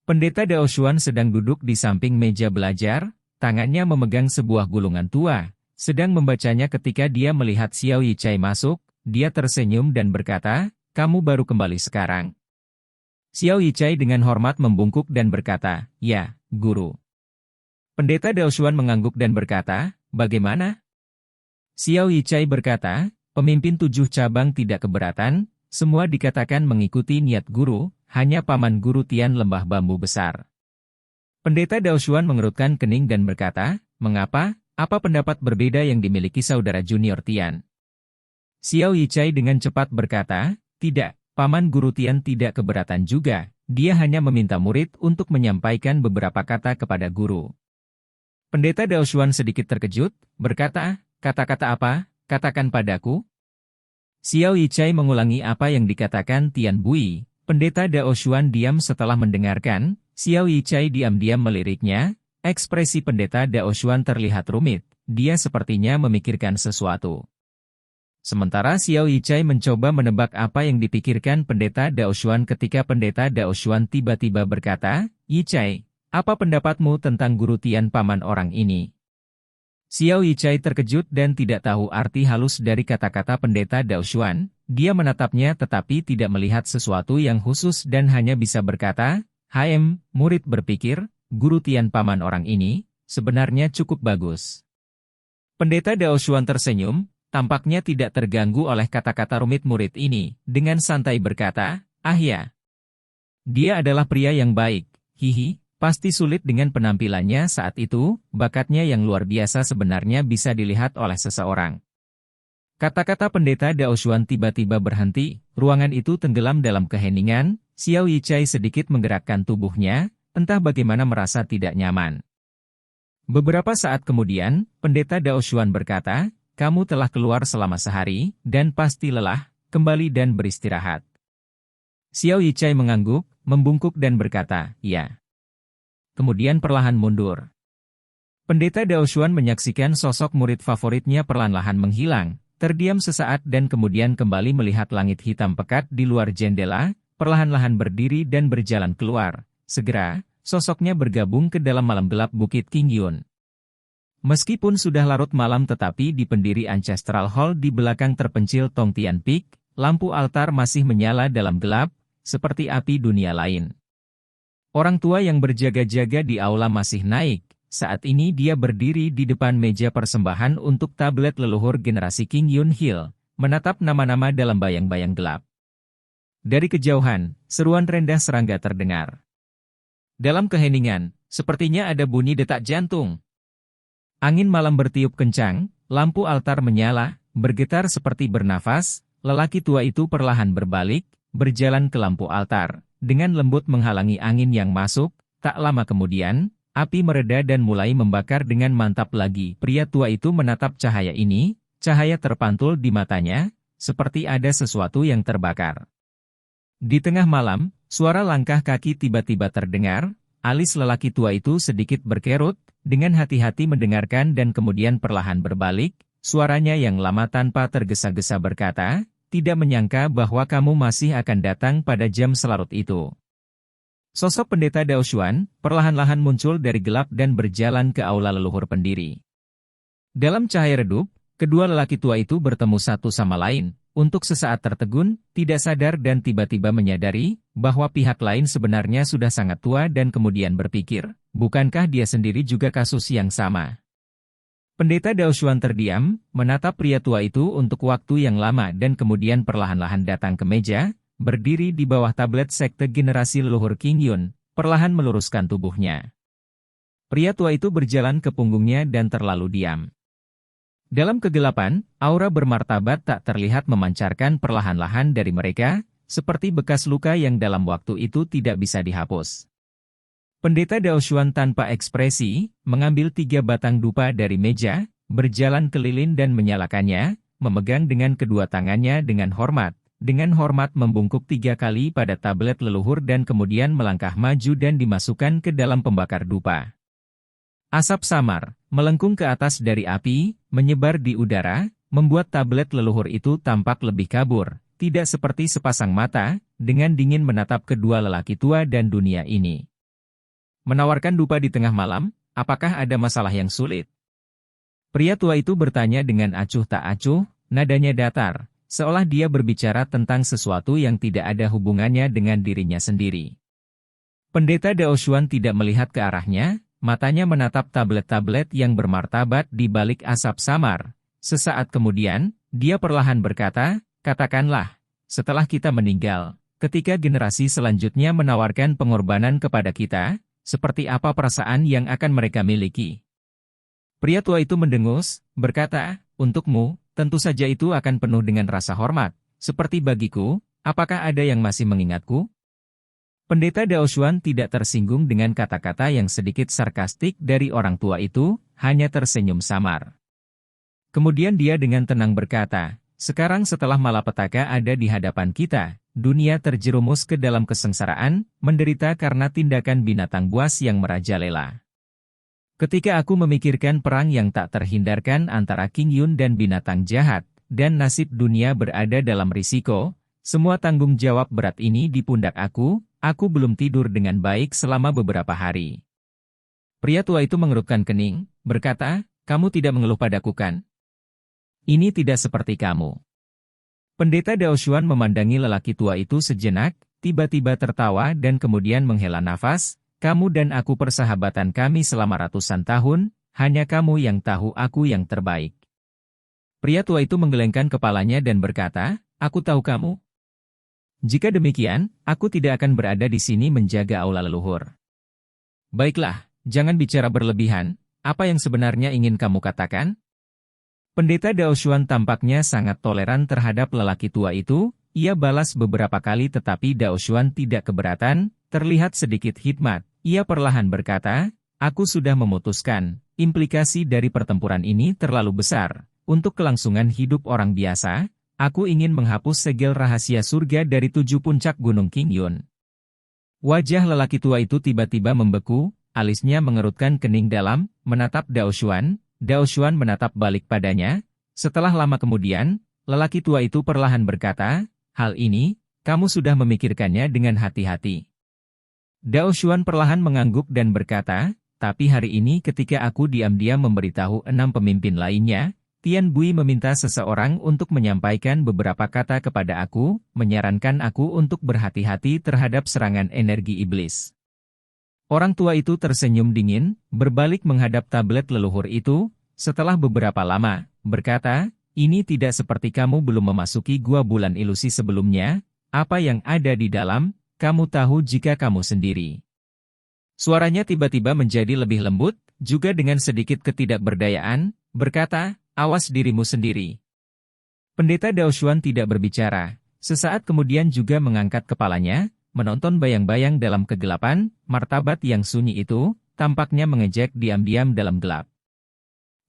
Pendeta Daoshuan sedang duduk di samping meja belajar, tangannya memegang sebuah gulungan tua, sedang membacanya ketika dia melihat Xiao Yichai masuk, dia tersenyum dan berkata, kamu baru kembali sekarang. Xiao Yichai dengan hormat membungkuk dan berkata, ya, guru. Pendeta Daoshuan mengangguk dan berkata, "Bagaimana?" Xiao Yichai berkata, "Pemimpin 7 cabang tidak keberatan, semua dikatakan mengikuti niat guru, hanya paman guru Tian lembah bambu besar." Pendeta Daoshuan mengerutkan kening dan berkata, "Mengapa? Apa pendapat berbeda yang dimiliki saudara junior Tian?" Xiao Yichai dengan cepat berkata, "Tidak, paman guru Tian tidak keberatan juga, dia hanya meminta murid untuk menyampaikan beberapa kata kepada guru." Pendeta Daoshuan sedikit terkejut, berkata, "Kata-kata apa? Katakan padaku." Xiao Yichai mengulangi apa yang dikatakan Tian Bui. Pendeta Daoshuan diam setelah mendengarkan. Xiao Yichai diam-diam meliriknya. Ekspresi pendeta Daoshuan terlihat rumit, dia sepertinya memikirkan sesuatu. Sementara Xiao Yichai mencoba menebak apa yang dipikirkan pendeta Daoshuan ketika pendeta Daoshuan tiba-tiba berkata, "Yichai, apa pendapatmu tentang guru Tian paman orang ini?" Xiao Yichai terkejut dan tidak tahu arti halus dari kata-kata pendeta Daoshuan. Dia menatapnya tetapi tidak melihat sesuatu yang khusus dan hanya bisa berkata, murid berpikir, guru Tian paman orang ini, sebenarnya cukup bagus." Pendeta Daoshuan tersenyum, tampaknya tidak terganggu oleh kata-kata rumit murid ini, dengan santai berkata, ya. Dia adalah pria yang baik, hihi. Pasti sulit dengan penampilannya saat itu, bakatnya yang luar biasa sebenarnya bisa dilihat oleh seseorang. Kata-kata pendeta Daoshuan tiba-tiba berhenti, ruangan itu tenggelam dalam keheningan. Xiao Yichai sedikit menggerakkan tubuhnya, entah bagaimana merasa tidak nyaman. Beberapa saat kemudian, pendeta Daoshuan berkata, "Kamu telah keluar selama sehari, dan pasti lelah, kembali dan beristirahat." Xiao Yichai mengangguk, membungkuk dan berkata, "Ya." Kemudian perlahan mundur. Pendeta Daoshuan menyaksikan sosok murid favoritnya perlahan-lahan menghilang, terdiam sesaat dan kemudian kembali melihat langit hitam pekat di luar jendela, perlahan-lahan berdiri dan berjalan keluar. Segera, sosoknya bergabung ke dalam malam gelap Bukit Qingyun. Meskipun sudah larut malam tetapi di pendiri Ancestral Hall di belakang terpencil Tongtian Peak, lampu altar masih menyala dalam gelap, seperti api dunia lain. Orang tua yang berjaga-jaga di aula masih naik, saat ini dia berdiri di depan meja persembahan untuk tablet leluhur generasi Qingyun Hill, menatap nama-nama dalam bayang-bayang gelap. Dari kejauhan, seruan rendah serangga terdengar. Dalam keheningan, sepertinya ada bunyi detak jantung. Angin malam bertiup kencang, lampu altar menyala, bergetar seperti bernafas, lelaki tua itu perlahan berbalik, berjalan ke lampu altar. Dengan lembut menghalangi angin yang masuk, tak lama kemudian, api mereda dan mulai membakar dengan mantap lagi. Pria tua itu menatap cahaya ini, cahaya terpantul di matanya, seperti ada sesuatu yang terbakar. Di tengah malam, suara langkah kaki tiba-tiba terdengar, alis lelaki tua itu sedikit berkerut, dengan hati-hati mendengarkan dan kemudian perlahan berbalik, suaranya yang lama tanpa tergesa-gesa berkata, "Tidak menyangka bahwa kamu masih akan datang pada jam selarut itu." Sosok pendeta Daoshuan perlahan-lahan muncul dari gelap dan berjalan ke aula leluhur pendiri. Dalam cahaya redup, kedua lelaki tua itu bertemu satu sama lain, untuk sesaat tertegun, tidak sadar dan tiba-tiba menyadari bahwa pihak lain sebenarnya sudah sangat tua dan kemudian berpikir, bukankah dia sendiri juga kasus yang sama? Pendeta Daoshuan terdiam, menatap pria tua itu untuk waktu yang lama dan kemudian perlahan-lahan datang ke meja, berdiri di bawah tablet sekte generasi leluhur Qingyun, perlahan meluruskan tubuhnya. Pria tua itu berjalan ke punggungnya dan terlalu diam. Dalam kegelapan, aura bermartabat tak terlihat memancarkan perlahan-lahan dari mereka, seperti bekas luka yang dalam waktu itu tidak bisa dihapus. Pendeta Daoshuan tanpa ekspresi, mengambil 3 batang dupa dari meja, berjalan keliling dan menyalakannya, memegang dengan kedua tangannya dengan hormat membungkuk 3 kali pada tablet leluhur dan kemudian melangkah maju dan dimasukkan ke dalam pembakar dupa. Asap samar, melengkung ke atas dari api, menyebar di udara, membuat tablet leluhur itu tampak lebih kabur, tidak seperti sepasang mata, dengan dingin menatap kedua lelaki tua dan dunia ini. Menawarkan dupa di tengah malam, apakah ada masalah yang sulit? Pria tua itu bertanya dengan acuh tak acuh, nadanya datar, seolah dia berbicara tentang sesuatu yang tidak ada hubungannya dengan dirinya sendiri. Pendeta Daoshuan tidak melihat ke arahnya, matanya menatap tablet-tablet yang bermartabat di balik asap samar. Sesaat kemudian, dia perlahan berkata, katakanlah, setelah kita meninggal, ketika generasi selanjutnya menawarkan pengorbanan kepada kita, seperti apa perasaan yang akan mereka miliki? Pria tua itu mendengus, berkata, untukmu, tentu saja itu akan penuh dengan rasa hormat. Seperti bagiku, apakah ada yang masih mengingatku? Pendeta Daoshuan tidak tersinggung dengan kata-kata yang sedikit sarkastik dari orang tua itu, hanya tersenyum samar. Kemudian dia dengan tenang berkata, sekarang setelah malapetaka ada di hadapan kita, dunia terjerumus ke dalam kesengsaraan, menderita karena tindakan binatang buas yang merajalela. Ketika aku memikirkan perang yang tak terhindarkan antara King Yun dan binatang jahat, dan nasib dunia berada dalam risiko, semua tanggung jawab berat ini di pundak aku belum tidur dengan baik selama beberapa hari. Pria tua itu mengerutkan kening, berkata, kamu tidak mengeluh padaku kan? Ini tidak seperti kamu. Pendeta Daoshuan memandangi lelaki tua itu sejenak, tiba-tiba tertawa dan kemudian menghela nafas, kamu dan aku persahabatan kami selama ratusan tahun, hanya kamu yang tahu aku yang terbaik. Pria tua itu menggelengkan kepalanya dan berkata, aku tahu kamu. Jika demikian, aku tidak akan berada di sini menjaga aula leluhur. Baiklah, jangan bicara berlebihan, apa yang sebenarnya ingin kamu katakan? Pendeta Daoshuan tampaknya sangat toleran terhadap lelaki tua itu, ia balas beberapa kali tetapi Daoshuan tidak keberatan, terlihat sedikit hikmat, ia perlahan berkata, aku sudah memutuskan, implikasi dari pertempuran ini terlalu besar, untuk kelangsungan hidup orang biasa, aku ingin menghapus segel rahasia surga dari 7 puncak gunung King Yun. Wajah lelaki tua itu tiba-tiba membeku, alisnya mengerutkan kening dalam, menatap Daoshuan. Daoshuan menatap balik padanya. Setelah lama kemudian, lelaki tua itu perlahan berkata, hal ini, kamu sudah memikirkannya dengan hati-hati. Daoshuan perlahan mengangguk dan berkata, tapi hari ini ketika aku diam-diam memberitahu 6 pemimpin lainnya, Tian Bui meminta seseorang untuk menyampaikan beberapa kata kepada aku, menyarankan aku untuk berhati-hati terhadap serangan energi iblis. Orang tua itu tersenyum dingin, berbalik menghadap tablet leluhur itu, setelah beberapa lama, berkata, ini tidak seperti kamu belum memasuki gua bulan ilusi sebelumnya, apa yang ada di dalam, kamu tahu jika kamu sendiri. Suaranya tiba-tiba menjadi lebih lembut, juga dengan sedikit ketidakberdayaan, berkata, awas dirimu sendiri. Pendeta Daoshuan tidak berbicara, sesaat kemudian juga mengangkat kepalanya, menonton bayang-bayang dalam kegelapan, martabat yang sunyi itu, tampaknya mengejek diam-diam dalam gelap.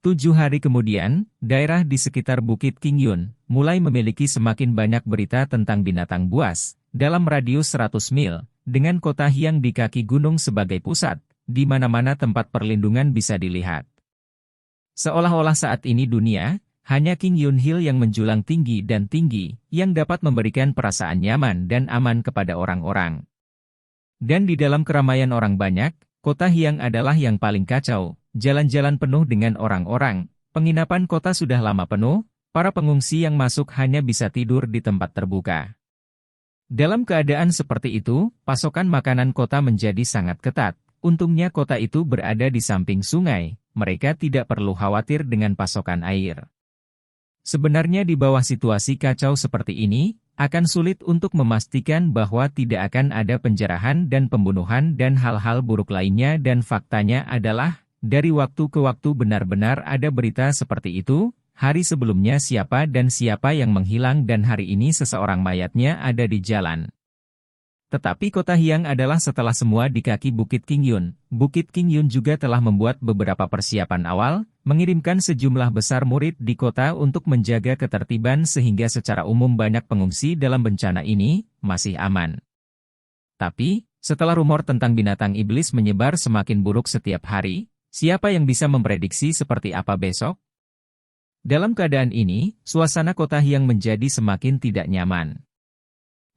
7 hari kemudian, daerah di sekitar Bukit King Yun, mulai memiliki semakin banyak berita tentang binatang buas, dalam radius 100 mil, dengan kota Hyang di kaki gunung sebagai pusat, di mana-mana tempat perlindungan bisa dilihat. Seolah-olah saat ini dunia, hanya King Yun Hill yang menjulang tinggi dan tinggi, yang dapat memberikan perasaan nyaman dan aman kepada orang-orang. Dan di dalam keramaian orang banyak, kota Hyang adalah yang paling kacau, jalan-jalan penuh dengan orang-orang, penginapan kota sudah lama penuh, para pengungsi yang masuk hanya bisa tidur di tempat terbuka. Dalam keadaan seperti itu, pasokan makanan kota menjadi sangat ketat, untungnya kota itu berada di samping sungai. Mereka tidak perlu khawatir dengan pasokan air. Sebenarnya di bawah situasi kacau seperti ini, akan sulit untuk memastikan bahwa tidak akan ada penjarahan dan pembunuhan dan hal-hal buruk lainnya dan faktanya adalah, dari waktu ke waktu benar-benar ada berita seperti itu, hari sebelumnya siapa dan siapa yang menghilang dan hari ini seseorang mayatnya ada di jalan. Tetapi kota Hyang adalah setelah semua di kaki Bukit King Yun. Bukit King Yun juga telah membuat beberapa persiapan awal, mengirimkan sejumlah besar murid di kota untuk menjaga ketertiban sehingga secara umum banyak pengungsi dalam bencana ini, masih aman. Tapi, setelah rumor tentang binatang iblis menyebar semakin buruk setiap hari, siapa yang bisa memprediksi seperti apa besok? Dalam keadaan ini, suasana kota Hyang menjadi semakin tidak nyaman.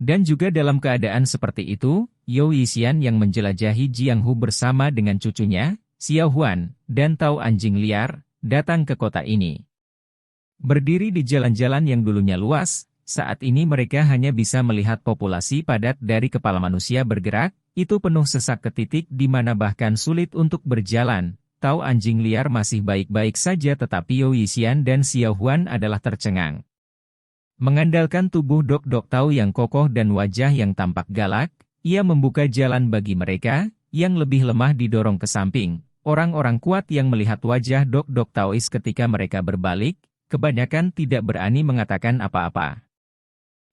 Dan juga dalam keadaan seperti itu, You Yixian yang menjelajahi Jianghu bersama dengan cucunya, Xiao Huan, dan Tao Anjing Liar, datang ke kota ini. Berdiri di jalan-jalan yang dulunya luas, saat ini mereka hanya bisa melihat populasi padat dari kepala manusia bergerak, itu penuh sesak ke titik di mana bahkan sulit untuk berjalan. Tahu anjing liar masih baik-baik saja tetapi Yo Yixian dan Xiao Huan adalah tercengang. Mengandalkan tubuh Dok Tau yang kokoh dan wajah yang tampak galak, ia membuka jalan bagi mereka, yang lebih lemah didorong ke samping. Orang-orang kuat yang melihat wajah Dok Taois ketika mereka berbalik, kebanyakan tidak berani mengatakan apa-apa.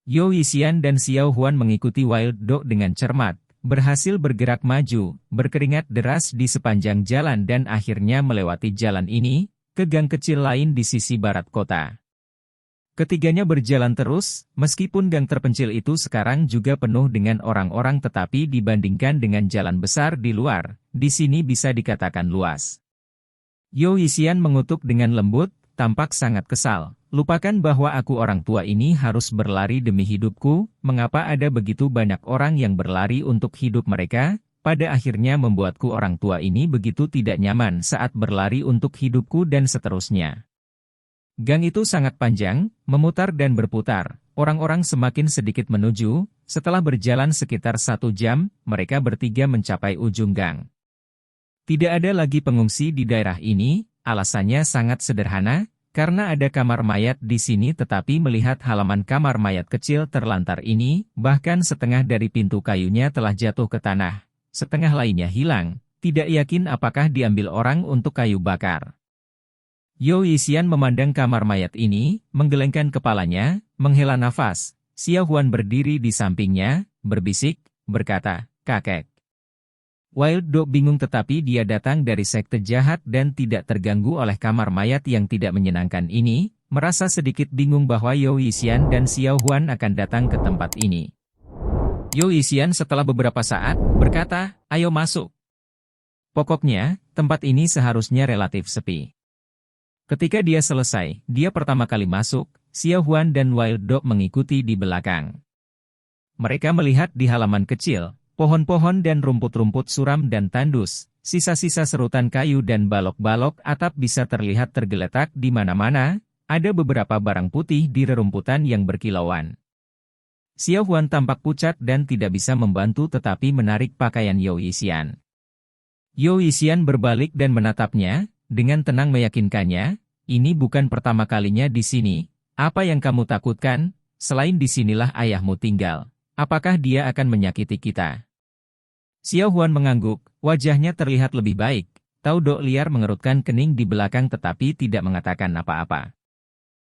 Yo Yixian dan Xiao Huan mengikuti Wild Dog dengan cermat, berhasil bergerak maju, berkeringat deras di sepanjang jalan dan akhirnya melewati jalan ini, ke gang kecil lain di sisi barat kota. Ketiganya berjalan terus, meskipun gang terpencil itu sekarang juga penuh dengan orang-orang tetapi dibandingkan dengan jalan besar di luar, di sini bisa dikatakan luas. Yo Yixian mengutuk dengan lembut, tampak sangat kesal. Lupakan bahwa aku orang tua ini harus berlari demi hidupku, mengapa ada begitu banyak orang yang berlari untuk hidup mereka, pada akhirnya membuatku orang tua ini begitu tidak nyaman saat berlari untuk hidupku dan seterusnya. Gang itu sangat panjang, memutar dan berputar, orang-orang semakin sedikit menuju, setelah berjalan sekitar 1 jam, mereka bertiga mencapai ujung gang. Tidak ada lagi pengungsi di daerah ini, alasannya sangat sederhana, karena ada kamar mayat di sini tetapi melihat halaman kamar mayat kecil terlantar ini, bahkan setengah dari pintu kayunya telah jatuh ke tanah, setengah lainnya hilang, tidak yakin apakah diambil orang untuk kayu bakar. Yo Yixian memandang kamar mayat ini, menggelengkan kepalanya, menghela nafas. Xiao Huan berdiri di sampingnya, berbisik, berkata, "Kakek." Wild Dog bingung tetapi dia datang dari sekte jahat dan tidak terganggu oleh kamar mayat yang tidak menyenangkan ini, merasa sedikit bingung bahwa Yo Yixian dan Xiao Huan akan datang ke tempat ini. Yo Yixian setelah beberapa saat, berkata, "Ayo masuk." Pokoknya, tempat ini seharusnya relatif sepi. Ketika dia selesai, dia pertama kali masuk, Xiao Huan dan Wild Dog mengikuti di belakang. Mereka melihat di halaman kecil, pohon-pohon dan rumput-rumput suram dan tandus, sisa-sisa serutan kayu dan balok-balok atap bisa terlihat tergeletak di mana-mana, ada beberapa barang putih di rerumputan yang berkilauan. Xiao Huan tampak pucat dan tidak bisa membantu tetapi menarik pakaian Yo Yixian. Yo Yixian berbalik dan menatapnya, dengan tenang meyakinkannya, "Ini bukan pertama kalinya di sini. Apa yang kamu takutkan? Selain di sinilah ayahmu tinggal. Apakah dia akan menyakiti kita?" Xiao Huan mengangguk, wajahnya terlihat lebih baik. Tahu Dok liar mengerutkan kening di belakang tetapi tidak mengatakan apa-apa.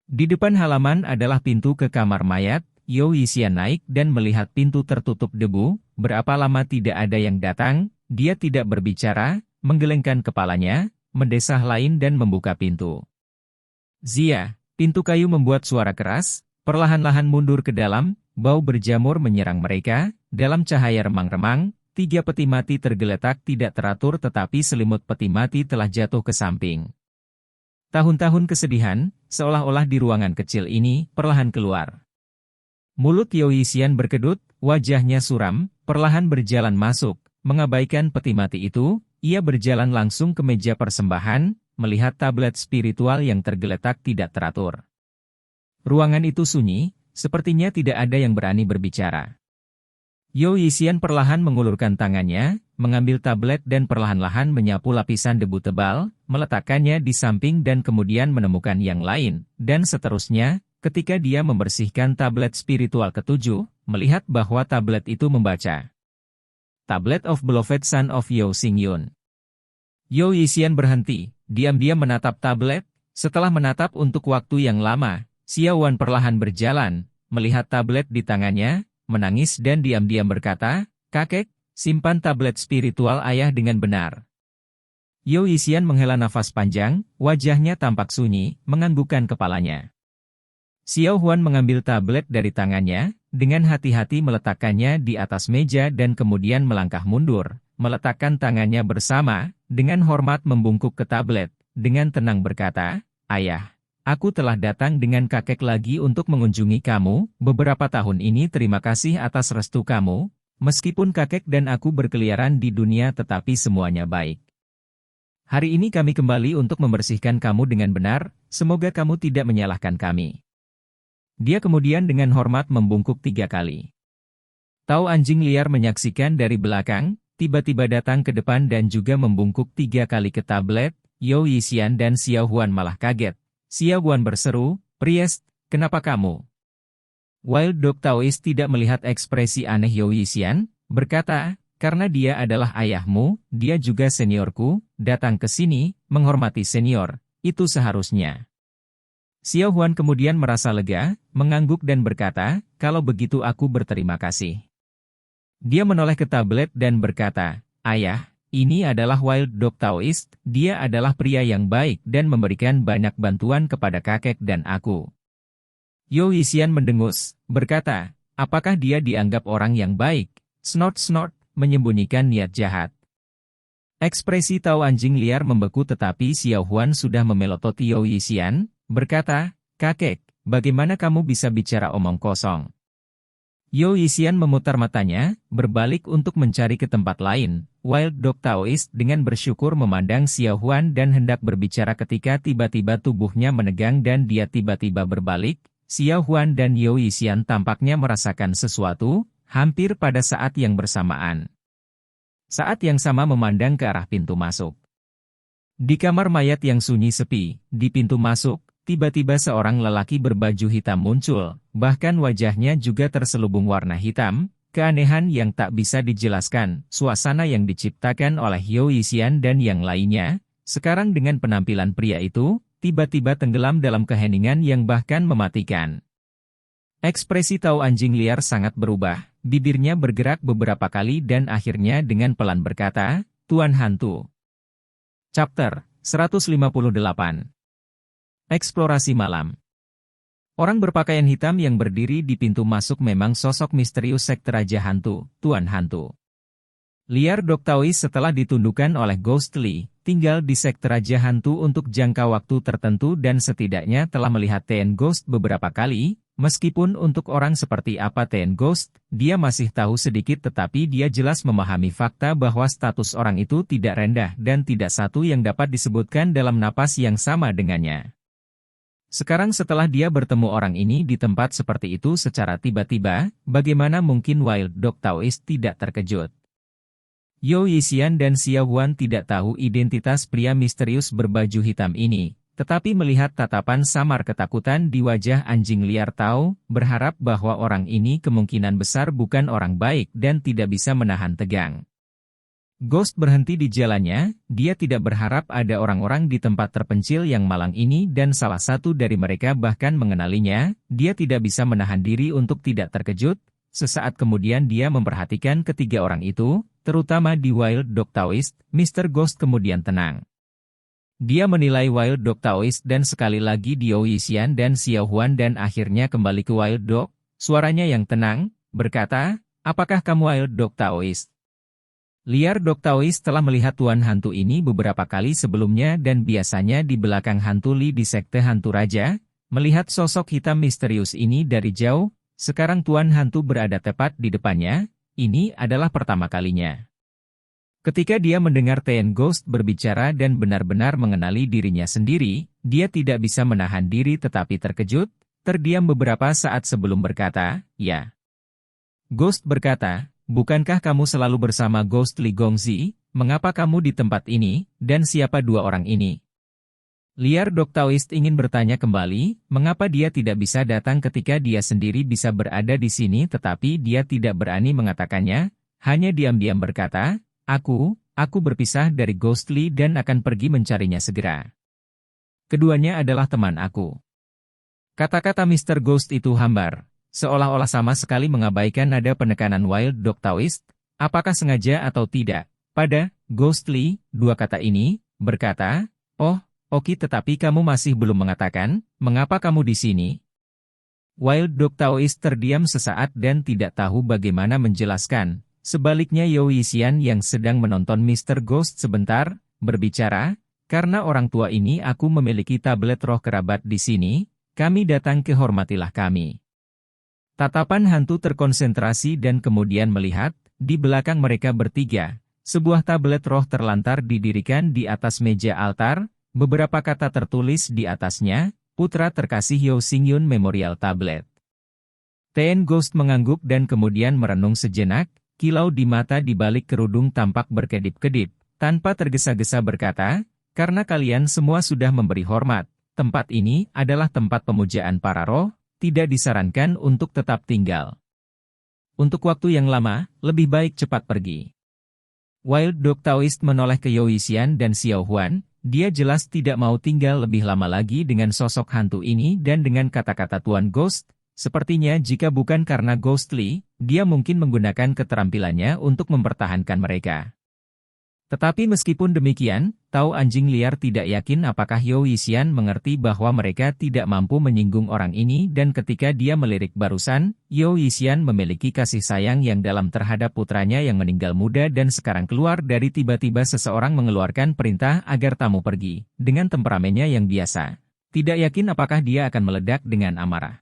Di depan halaman adalah pintu ke kamar mayat. Yo Yixian naik dan melihat pintu tertutup debu. Berapa lama tidak ada yang datang, dia tidak berbicara, menggelengkan kepalanya, mendesah lain dan membuka pintu. "Zia." Pintu kayu membuat suara keras, perlahan-lahan mundur ke dalam, bau berjamur menyerang mereka, dalam cahaya remang-remang, 3 peti mati tergeletak tidak teratur tetapi selimut peti mati telah jatuh ke samping. Tahun-tahun kesedihan, seolah-olah di ruangan kecil ini, perlahan keluar. Mulut Yo Yixian berkedut, wajahnya suram, perlahan berjalan masuk, mengabaikan peti mati itu. Ia berjalan langsung ke meja persembahan, melihat tablet spiritual yang tergeletak tidak teratur. Ruangan itu sunyi, sepertinya tidak ada yang berani berbicara. Yo Yixian perlahan mengulurkan tangannya, mengambil tablet dan perlahan-lahan menyapu lapisan debu tebal, meletakkannya di samping dan kemudian menemukan yang lain, dan seterusnya, ketika dia membersihkan tablet spiritual ketujuh, melihat bahwa tablet itu membaca. Tablet of Beloved Son of Yo Xingyun. Yo Yixian berhenti, diam-diam menatap tablet. Setelah menatap untuk waktu yang lama, Xiao Huan perlahan berjalan, melihat tablet di tangannya, menangis dan diam-diam berkata, "Kakek, simpan tablet spiritual ayah dengan benar." Yo Yixian menghela nafas panjang, wajahnya tampak sunyi, menganggukkan kepalanya. Xiao Huan mengambil tablet dari tangannya, dengan hati-hati meletakkannya di atas meja dan kemudian melangkah mundur, meletakkan tangannya bersama, dengan hormat membungkuk ke tablet, dengan tenang berkata, "Ayah, aku telah datang dengan kakek lagi untuk mengunjungi kamu, beberapa tahun ini terima kasih atas restu kamu, meskipun kakek dan aku berkeliaran di dunia tetapi semuanya baik. Hari ini kami kembali untuk membersihkan kamu dengan benar, semoga kamu tidak menyalahkan kami." Dia kemudian dengan hormat membungkuk 3 kali. Tao anjing liar menyaksikan dari belakang, tiba-tiba datang ke depan dan juga membungkuk 3 kali ke tablet. Yao Yixian dan Xiao Huan malah kaget. Xiao Huan berseru, "Priest, kenapa kamu?" Wild Dog Taoist tidak melihat ekspresi aneh Yao Yixian, berkata, "Karena dia adalah ayahmu, dia juga seniorku, datang ke sini, menghormati senior, itu seharusnya." Xiao Huan kemudian merasa lega, mengangguk dan berkata, "Kalau begitu aku berterima kasih." Dia menoleh ke tablet dan berkata, "Ayah, ini adalah Wild Dog Taoist, dia adalah pria yang baik dan memberikan banyak bantuan kepada kakek dan aku." Yao Yixian mendengus, berkata, "Apakah dia dianggap orang yang baik?" Snort-snort, menyembunyikan niat jahat. Ekspresi Tao anjing liar membeku tetapi Xiao Huan sudah memelototi Yao Yixian, berkata, "Kakek, bagaimana kamu bisa bicara omong kosong?" Yao Yixian memutar matanya, berbalik untuk mencari ke tempat lain. Wild Dog Taoist dengan bersyukur memandang Xiao Huan dan hendak berbicara ketika tiba-tiba tubuhnya menegang dan dia tiba-tiba berbalik. Xiao Huan dan Yao Yixian tampaknya merasakan sesuatu, hampir pada saat yang bersamaan. Saat yang sama memandang ke arah pintu masuk. Di kamar mayat yang sunyi sepi, di pintu masuk, tiba-tiba seorang lelaki berbaju hitam muncul, bahkan wajahnya juga terselubung warna hitam, keanehan yang tak bisa dijelaskan, suasana yang diciptakan oleh Yao Yixian dan yang lainnya, sekarang dengan penampilan pria itu, tiba-tiba tenggelam dalam keheningan yang bahkan mematikan. Ekspresi Tao anjing liar sangat berubah, bibirnya bergerak beberapa kali dan akhirnya dengan pelan berkata, "Tuan Hantu." Chapter 158. Eksplorasi malam. Orang berpakaian hitam yang berdiri di pintu masuk memang sosok misterius sekte Raja Hantu, Tuan Hantu. Liar Dog Taoist setelah ditundukkan oleh Ghostly, tinggal di sekte Raja Hantu untuk jangka waktu tertentu dan setidaknya telah melihat Ten Ghost beberapa kali, meskipun untuk orang seperti apa Ten Ghost, dia masih tahu sedikit tetapi dia jelas memahami fakta bahwa status orang itu tidak rendah dan tidak satu yang dapat disebutkan dalam napas yang sama dengannya. Sekarang setelah dia bertemu orang ini di tempat seperti itu secara tiba-tiba, bagaimana mungkin Wild Dog Taoist tidak terkejut? Yao Yixian dan Xiao Huan tidak tahu identitas pria misterius berbaju hitam ini, tetapi melihat tatapan samar ketakutan di wajah anjing liar Tao, berharap bahwa orang ini kemungkinan besar bukan orang baik dan tidak bisa menahan tegang. Ghost berhenti di jalannya, dia tidak berharap ada orang-orang di tempat terpencil yang malang ini dan salah satu dari mereka bahkan mengenalinya, dia tidak bisa menahan diri untuk tidak terkejut. Sesaat kemudian dia memperhatikan ketiga orang itu, terutama di Wild Dog Taoist, Mr. Ghost kemudian tenang. Dia menilai Wild Dog Taoist dan sekali lagi di Yao Yixian dan Xiao Huan dan akhirnya kembali ke Wild Dog, suaranya yang tenang, berkata, "Apakah kamu Wild Dog Taoist?" Liar Dog Taoist telah melihat Tuan Hantu ini beberapa kali sebelumnya dan biasanya di belakang Hantu Li di Sekte Hantu Raja, melihat sosok hitam misterius ini dari jauh, sekarang Tuan Hantu berada tepat di depannya, ini adalah pertama kalinya. Ketika dia mendengar Ten Ghost berbicara dan benar-benar mengenali dirinya sendiri, dia tidak bisa menahan diri tetapi terkejut, terdiam beberapa saat sebelum berkata, "Ya." Ghost berkata, "Bukankah kamu selalu bersama Ghostly Gongzi? Mengapa kamu di tempat ini, dan siapa dua orang ini?" Liar Dog Taoist ingin bertanya kembali, mengapa dia tidak bisa datang ketika dia sendiri bisa berada di sini tetapi dia tidak berani mengatakannya, hanya diam-diam berkata, Aku berpisah dari Ghostly dan akan pergi mencarinya segera. Keduanya adalah teman aku." Kata-kata Mr. Ghost itu hambar, seolah-olah sama sekali mengabaikan nada penekanan Wild Dog Taoist, apakah sengaja atau tidak. Pada Ghostly, dua kata ini, berkata, "Oh, oke tetapi kamu masih belum mengatakan, mengapa kamu di sini?" Wild Dog Taoist terdiam sesaat dan tidak tahu bagaimana menjelaskan. Sebaliknya Yao Yixian yang sedang menonton Mr. Ghost sebentar, berbicara, "Karena orang tua ini aku memiliki tablet roh kerabat di sini, kami datang ke hormatilah kami." Tatapan hantu terkonsentrasi dan kemudian melihat, di belakang mereka bertiga, sebuah tablet roh terlantar didirikan di atas meja altar, beberapa kata tertulis di atasnya, Putra terkasih Yeo Xingyun Memorial Tablet. TN Ghost mengangguk dan kemudian merenung sejenak, kilau di mata di balik kerudung tampak berkedip-kedip, tanpa tergesa-gesa berkata, karena kalian semua sudah memberi hormat, tempat ini adalah tempat pemujaan para roh, tidak disarankan untuk tetap tinggal. Untuk waktu yang lama, lebih baik cepat pergi. Wild Dog Taoist menoleh ke Yeo Yixian dan Xiao Huan, dia jelas tidak mau tinggal lebih lama lagi dengan sosok hantu ini dan dengan kata-kata Tuan Ghost. Sepertinya jika bukan karena Ghostly, dia mungkin menggunakan keterampilannya untuk mempertahankan mereka. Tetapi meskipun demikian, Tao anjing liar tidak yakin apakah Yeo Yixian mengerti bahwa mereka tidak mampu menyinggung orang ini dan ketika dia melirik barusan, Yeo Yixian memiliki kasih sayang yang dalam terhadap putranya yang meninggal muda dan sekarang keluar dari tiba-tiba seseorang mengeluarkan perintah agar tamu pergi, dengan temperamennya yang biasa. Tidak yakin apakah dia akan meledak dengan amarah.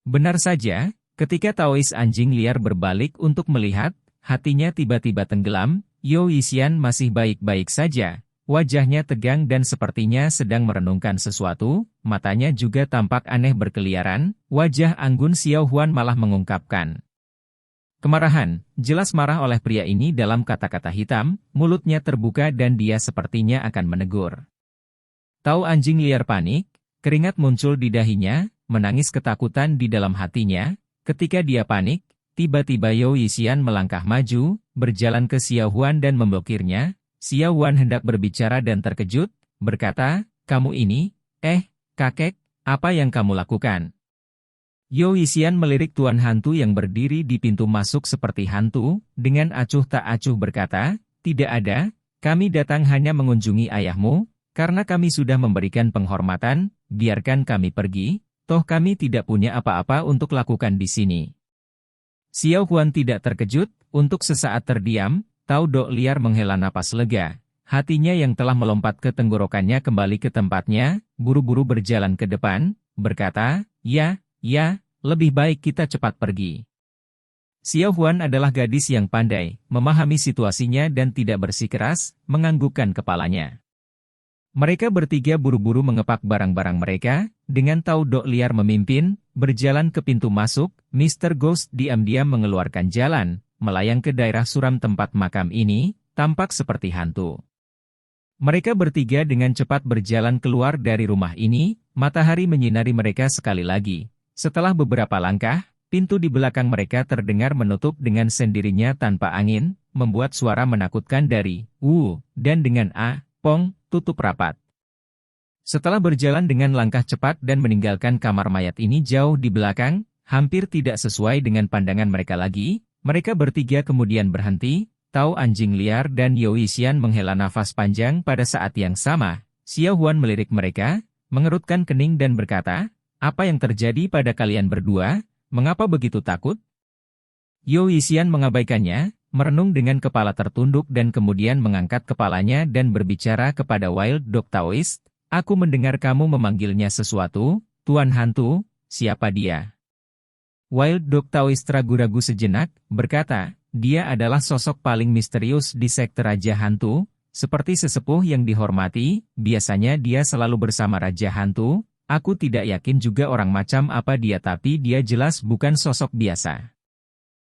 Benar saja, ketika Taois anjing liar berbalik untuk melihat, hatinya tiba-tiba tenggelam, Yeo Yixian masih baik-baik saja, wajahnya tegang dan sepertinya sedang merenungkan sesuatu, matanya juga tampak aneh berkeliaran, wajah anggun Xiao Huan malah mengungkapkan kemarahan, jelas marah oleh pria ini dalam kata-kata hitam, mulutnya terbuka dan dia sepertinya akan menegur. Tao anjing liar panik, keringat muncul di dahinya, menangis ketakutan di dalam hatinya. Ketika dia panik, tiba-tiba Yeo Yixian melangkah maju, berjalan ke Xiao Huan dan memblokirnya. Xiao Huan hendak berbicara dan terkejut, berkata, kamu ini, kakek, apa yang kamu lakukan? Yeo Yixian melirik tuan hantu yang berdiri di pintu masuk seperti hantu, dengan acuh tak acuh berkata, tidak ada, kami datang hanya mengunjungi ayahmu, karena kami sudah memberikan penghormatan, biarkan kami pergi. Toh kami tidak punya apa-apa untuk lakukan di sini. Xiao Huan tidak terkejut, untuk sesaat terdiam, Tao Dok liar menghela napas lega. Hatinya yang telah melompat ke tenggorokannya kembali ke tempatnya, buru-buru berjalan ke depan, berkata, ya, lebih baik kita cepat pergi. Xiao Huan adalah gadis yang pandai, memahami situasinya dan tidak bersikeras, menganggukkan kepalanya. Mereka bertiga buru-buru mengepak barang-barang mereka, dengan Tao Dok liar memimpin, berjalan ke pintu masuk, Mr. Ghost diam-diam mengeluarkan jalan, melayang ke daerah suram tempat makam ini, tampak seperti hantu. Mereka bertiga dengan cepat berjalan keluar dari rumah ini, matahari menyinari mereka sekali lagi. Setelah beberapa langkah, pintu di belakang mereka terdengar menutup dengan sendirinya tanpa angin, membuat suara menakutkan dari dan dengan pong, tutup rapat. Setelah berjalan dengan langkah cepat dan meninggalkan kamar mayat ini jauh di belakang, hampir tidak sesuai dengan pandangan mereka lagi, mereka bertiga kemudian berhenti, Tao anjing liar dan Yeo Yixian menghela nafas panjang pada saat yang sama. Xiao Huan melirik mereka, mengerutkan kening dan berkata, apa yang terjadi pada kalian berdua, mengapa begitu takut? Yeo Yixian mengabaikannya, merenung dengan kepala tertunduk dan kemudian mengangkat kepalanya dan berbicara kepada Wild Dog Taoist, aku mendengar kamu memanggilnya sesuatu, Tuan Hantu, siapa dia? Wild Dog Taoist ragu-ragu sejenak, berkata, dia adalah sosok paling misterius di sekte Raja Hantu, seperti sesepuh yang dihormati, biasanya dia selalu bersama Raja Hantu, aku tidak yakin juga orang macam apa dia tapi dia jelas bukan sosok biasa.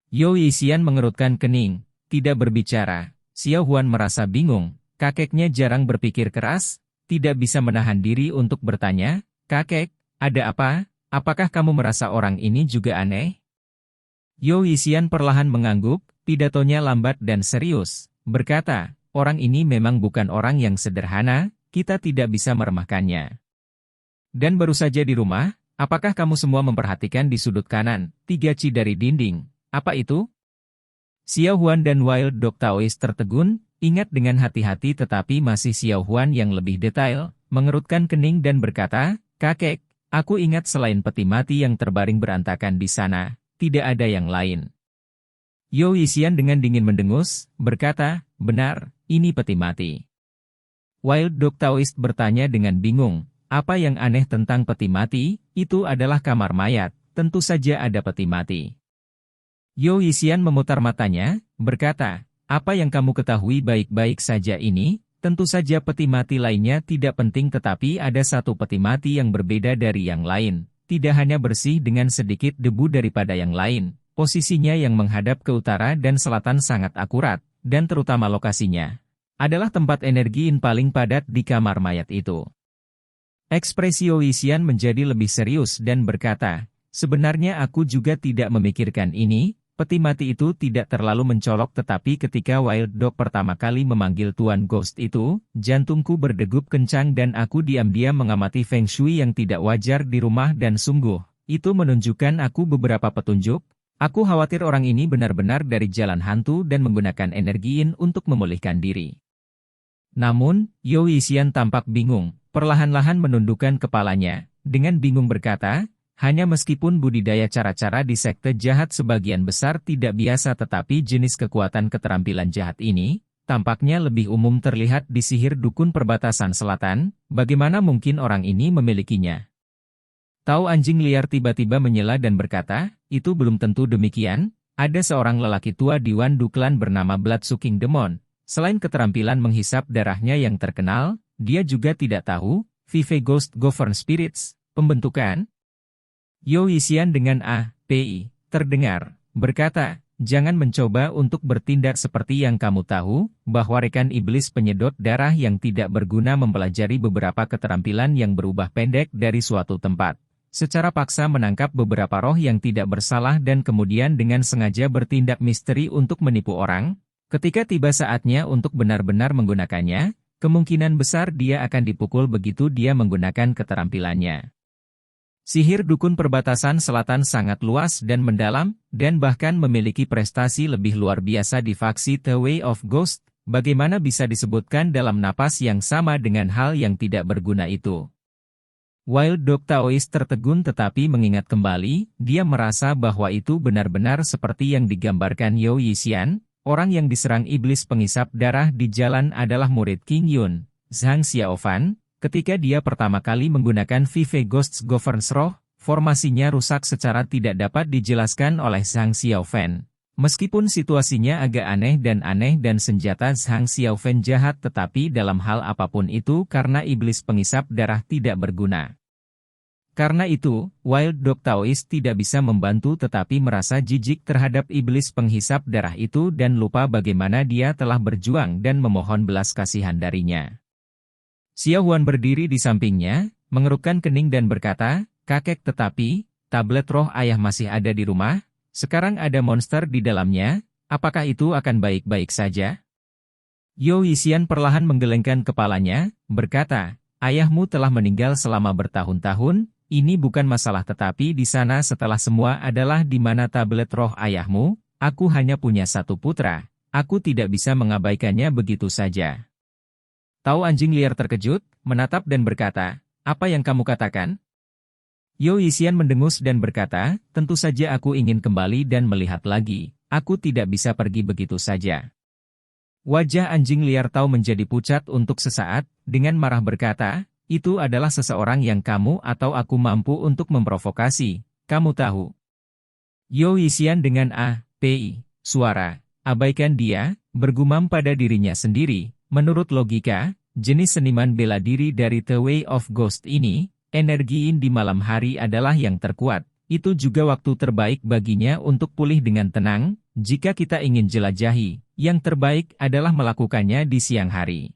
Yeo Yixian mengerutkan kening, tidak berbicara. Xiao Huan merasa bingung, kakeknya jarang berpikir keras, tidak bisa menahan diri untuk bertanya, kakek, ada apa? Apakah kamu merasa orang ini juga aneh? Yeo Yixian perlahan mengangguk, pidatonya lambat dan serius, berkata, orang ini memang bukan orang yang sederhana, kita tidak bisa meremehkannya. Dan baru saja di rumah, apakah kamu semua memperhatikan di sudut kanan, 3 ci dari dinding? Apa itu? Xiao Huan dan Wild Dog Taoist tertegun, ingat dengan hati-hati tetapi masih Xiao Huan yang lebih detail, mengerutkan kening dan berkata, kakek, aku ingat selain peti mati yang terbaring berantakan di sana, tidak ada yang lain. Yeo Yixian dengan dingin mendengus, berkata, benar, ini peti mati. Wild Dog Taoist bertanya dengan bingung, apa yang aneh tentang peti mati? Itu adalah kamar mayat, tentu saja ada peti mati. Yeo Yixian memutar matanya, berkata, apa yang kamu ketahui baik-baik saja ini? Tentu saja peti mati lainnya tidak penting, tetapi ada satu peti mati yang berbeda dari yang lain. Tidak hanya bersih dengan sedikit debu daripada yang lain, posisinya yang menghadap ke utara dan selatan sangat akurat, dan terutama lokasinya adalah tempat energi yin paling padat di kamar mayat itu. Ekspresi Yoisian menjadi lebih serius dan berkata, sebenarnya aku juga tidak memikirkan ini. Peti mati itu tidak terlalu mencolok, tetapi ketika Wild Dog pertama kali memanggil Tuan Ghost itu, jantungku berdegup kencang dan aku diam-diam mengamati Feng Shui yang tidak wajar di rumah dan sungguh, itu menunjukkan aku beberapa petunjuk. Aku khawatir orang ini benar-benar dari jalan hantu dan menggunakan energi yin untuk memulihkan diri. Namun, Yoisian tampak bingung, perlahan-lahan menundukkan kepalanya, dengan bingung berkata, hanya meskipun budidaya cara-cara di sekte jahat sebagian besar tidak biasa, tetapi jenis kekuatan keterampilan jahat ini, tampaknya lebih umum terlihat di sihir dukun perbatasan selatan, bagaimana mungkin orang ini memilikinya? Tahu anjing liar tiba-tiba menyela dan berkata, itu belum tentu demikian, ada seorang lelaki tua di Wan Duklan bernama Blood Sucking Demon, selain keterampilan menghisap darahnya yang terkenal, dia juga tidak tahu, Vive Ghost Govern Spirits, pembentukan? Yoisian dengan A.P.I. terdengar, berkata, jangan mencoba untuk bertindak seperti yang kamu tahu, bahwa rekan iblis penyedot darah yang tidak berguna mempelajari beberapa keterampilan yang berubah pendek dari suatu tempat. Secara paksa menangkap beberapa roh yang tidak bersalah dan kemudian dengan sengaja bertindak misteri untuk menipu orang. Ketika tiba saatnya untuk benar-benar menggunakannya, kemungkinan besar dia akan dipukul begitu dia menggunakan keterampilannya. Sihir dukun perbatasan selatan sangat luas dan mendalam, dan bahkan memiliki prestasi lebih luar biasa di faksi The Way of Ghost, bagaimana bisa disebutkan dalam napas yang sama dengan hal yang tidak berguna itu. Wild Dog Taois tertegun tetapi mengingat kembali, dia merasa bahwa itu benar-benar seperti yang digambarkan Yoisian, orang yang diserang iblis penghisap darah di jalan adalah murid King Yun, Zhang Xiaofan. Ketika dia pertama kali menggunakan Vive Ghosts Governs Roh, formasinya rusak secara tidak dapat dijelaskan oleh Zhang Xiaofan. Meskipun situasinya agak aneh dan senjata Zhang Xiaofan jahat, tetapi dalam hal apapun itu karena iblis penghisap darah tidak berguna. Karena itu, Wild Dog Taois tidak bisa membantu tetapi merasa jijik terhadap iblis penghisap darah itu dan lupa bagaimana dia telah berjuang dan memohon belas kasihan darinya. Xiao Huan berdiri di sampingnya, mengerutkan kening dan berkata, kakek, tetapi, tablet roh ayah masih ada di rumah, sekarang ada monster di dalamnya, apakah itu akan baik-baik saja? Yoisian perlahan menggelengkan kepalanya, berkata, ayahmu telah meninggal selama bertahun-tahun, ini bukan masalah, tetapi di sana setelah semua adalah di mana tablet roh ayahmu, aku hanya punya satu putra, aku tidak bisa mengabaikannya begitu saja. Tahu anjing liar terkejut, menatap dan berkata, apa yang kamu katakan? Yoisian mendengus dan berkata, tentu saja aku ingin kembali dan melihat lagi, aku tidak bisa pergi begitu saja. Wajah anjing liar tahu menjadi pucat untuk sesaat, dengan marah berkata, itu adalah seseorang yang kamu atau aku mampu untuk memprovokasi, kamu tahu. Yoisian dengan A.P.I. suara, abaikan dia, bergumam pada dirinya sendiri. Menurut logika, jenis seniman bela diri dari The Way of Ghost ini, energi yin di malam hari adalah yang terkuat. Itu juga waktu terbaik baginya untuk pulih dengan tenang. Jika kita ingin jelajahi, yang terbaik adalah melakukannya di siang hari.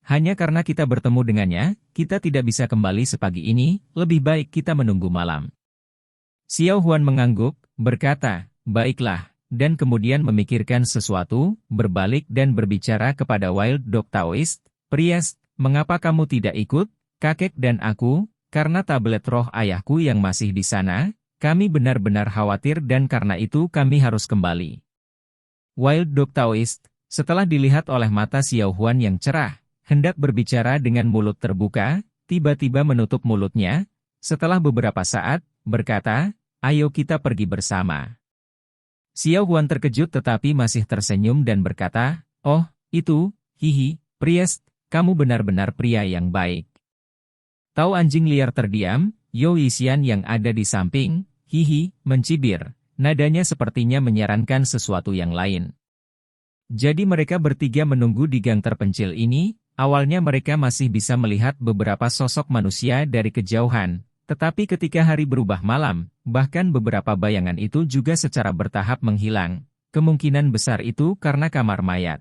Hanya karena kita bertemu dengannya, kita tidak bisa kembali sepagi ini, lebih baik kita menunggu malam. Xiao Huan mengangguk, berkata, baiklah. Dan kemudian memikirkan sesuatu, berbalik dan berbicara kepada Wild Dog Taoist, Priest, mengapa kamu tidak ikut, kakek dan aku, karena tablet roh ayahku yang masih di sana, kami benar-benar khawatir dan karena itu kami harus kembali. Wild Dog Taoist, setelah dilihat oleh mata Xiao Huan yang cerah, hendak berbicara dengan mulut terbuka, tiba-tiba menutup mulutnya, setelah beberapa saat, berkata, ayo kita pergi bersama. Xiao Huan terkejut tetapi masih tersenyum dan berkata, oh, itu, hihi, Priest, kamu benar-benar pria yang baik. Tahu anjing liar terdiam, Yoisian yang ada di samping, hihi, mencibir, nadanya sepertinya menyarankan sesuatu yang lain. Jadi mereka bertiga menunggu di gang terpencil ini. Awalnya mereka masih bisa melihat beberapa sosok manusia dari kejauhan, tetapi ketika hari berubah malam, bahkan beberapa bayangan itu juga secara bertahap menghilang. Kemungkinan besar itu karena kamar mayat.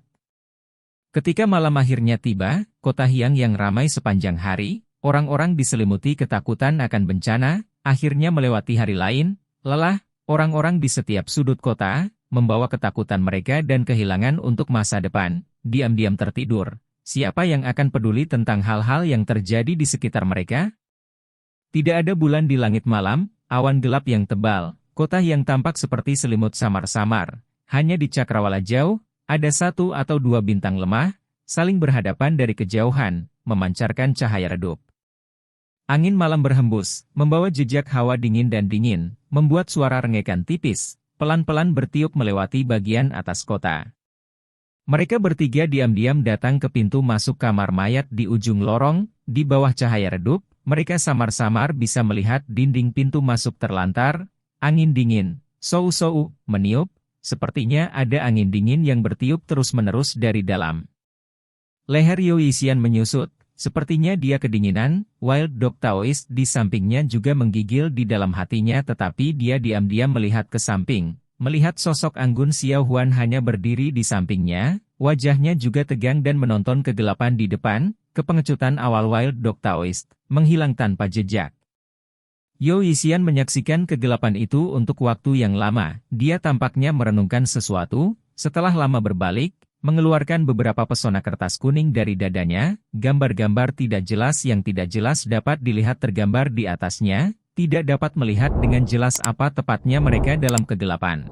Ketika malam akhirnya tiba, kota Hyang yang ramai sepanjang hari, orang-orang diselimuti ketakutan akan bencana, akhirnya melewati hari lain, lelah, orang-orang di setiap sudut kota, membawa ketakutan mereka dan kehilangan untuk masa depan, diam-diam tertidur. Siapa yang akan peduli tentang hal-hal yang terjadi di sekitar mereka? Tidak ada bulan di langit malam, awan gelap yang tebal, kota yang tampak seperti selimut samar-samar. Hanya di cakrawala jauh, ada satu atau dua bintang lemah, saling berhadapan dari kejauhan, memancarkan cahaya redup. Angin malam berhembus, membawa jejak hawa dingin dan dingin, membuat suara rengekan tipis, pelan-pelan bertiup melewati bagian atas kota. Mereka bertiga diam-diam datang ke pintu masuk kamar mayat di ujung lorong, di bawah cahaya redup, mereka samar-samar bisa melihat dinding pintu masuk terlantar, angin dingin, sou-sou, meniup, sepertinya ada angin dingin yang bertiup terus-menerus dari dalam. Leher Yo Yisian menyusut, sepertinya dia kedinginan, Wild Dog Taoist di sampingnya juga menggigil di dalam hatinya tetapi dia diam-diam melihat ke samping. Melihat sosok Anggun Xiao Huan hanya berdiri di sampingnya, wajahnya juga tegang dan menonton kegelapan di depan, kepengecutan awal Wild Dog Taoist, menghilang tanpa jejak. Yo Yisian menyaksikan kegelapan itu untuk waktu yang lama, dia tampaknya merenungkan sesuatu, setelah lama berbalik, mengeluarkan beberapa pesona kertas kuning dari dadanya, gambar-gambar tidak jelas yang tidak jelas dapat dilihat tergambar di atasnya, tidak dapat melihat dengan jelas apa tepatnya mereka dalam kegelapan.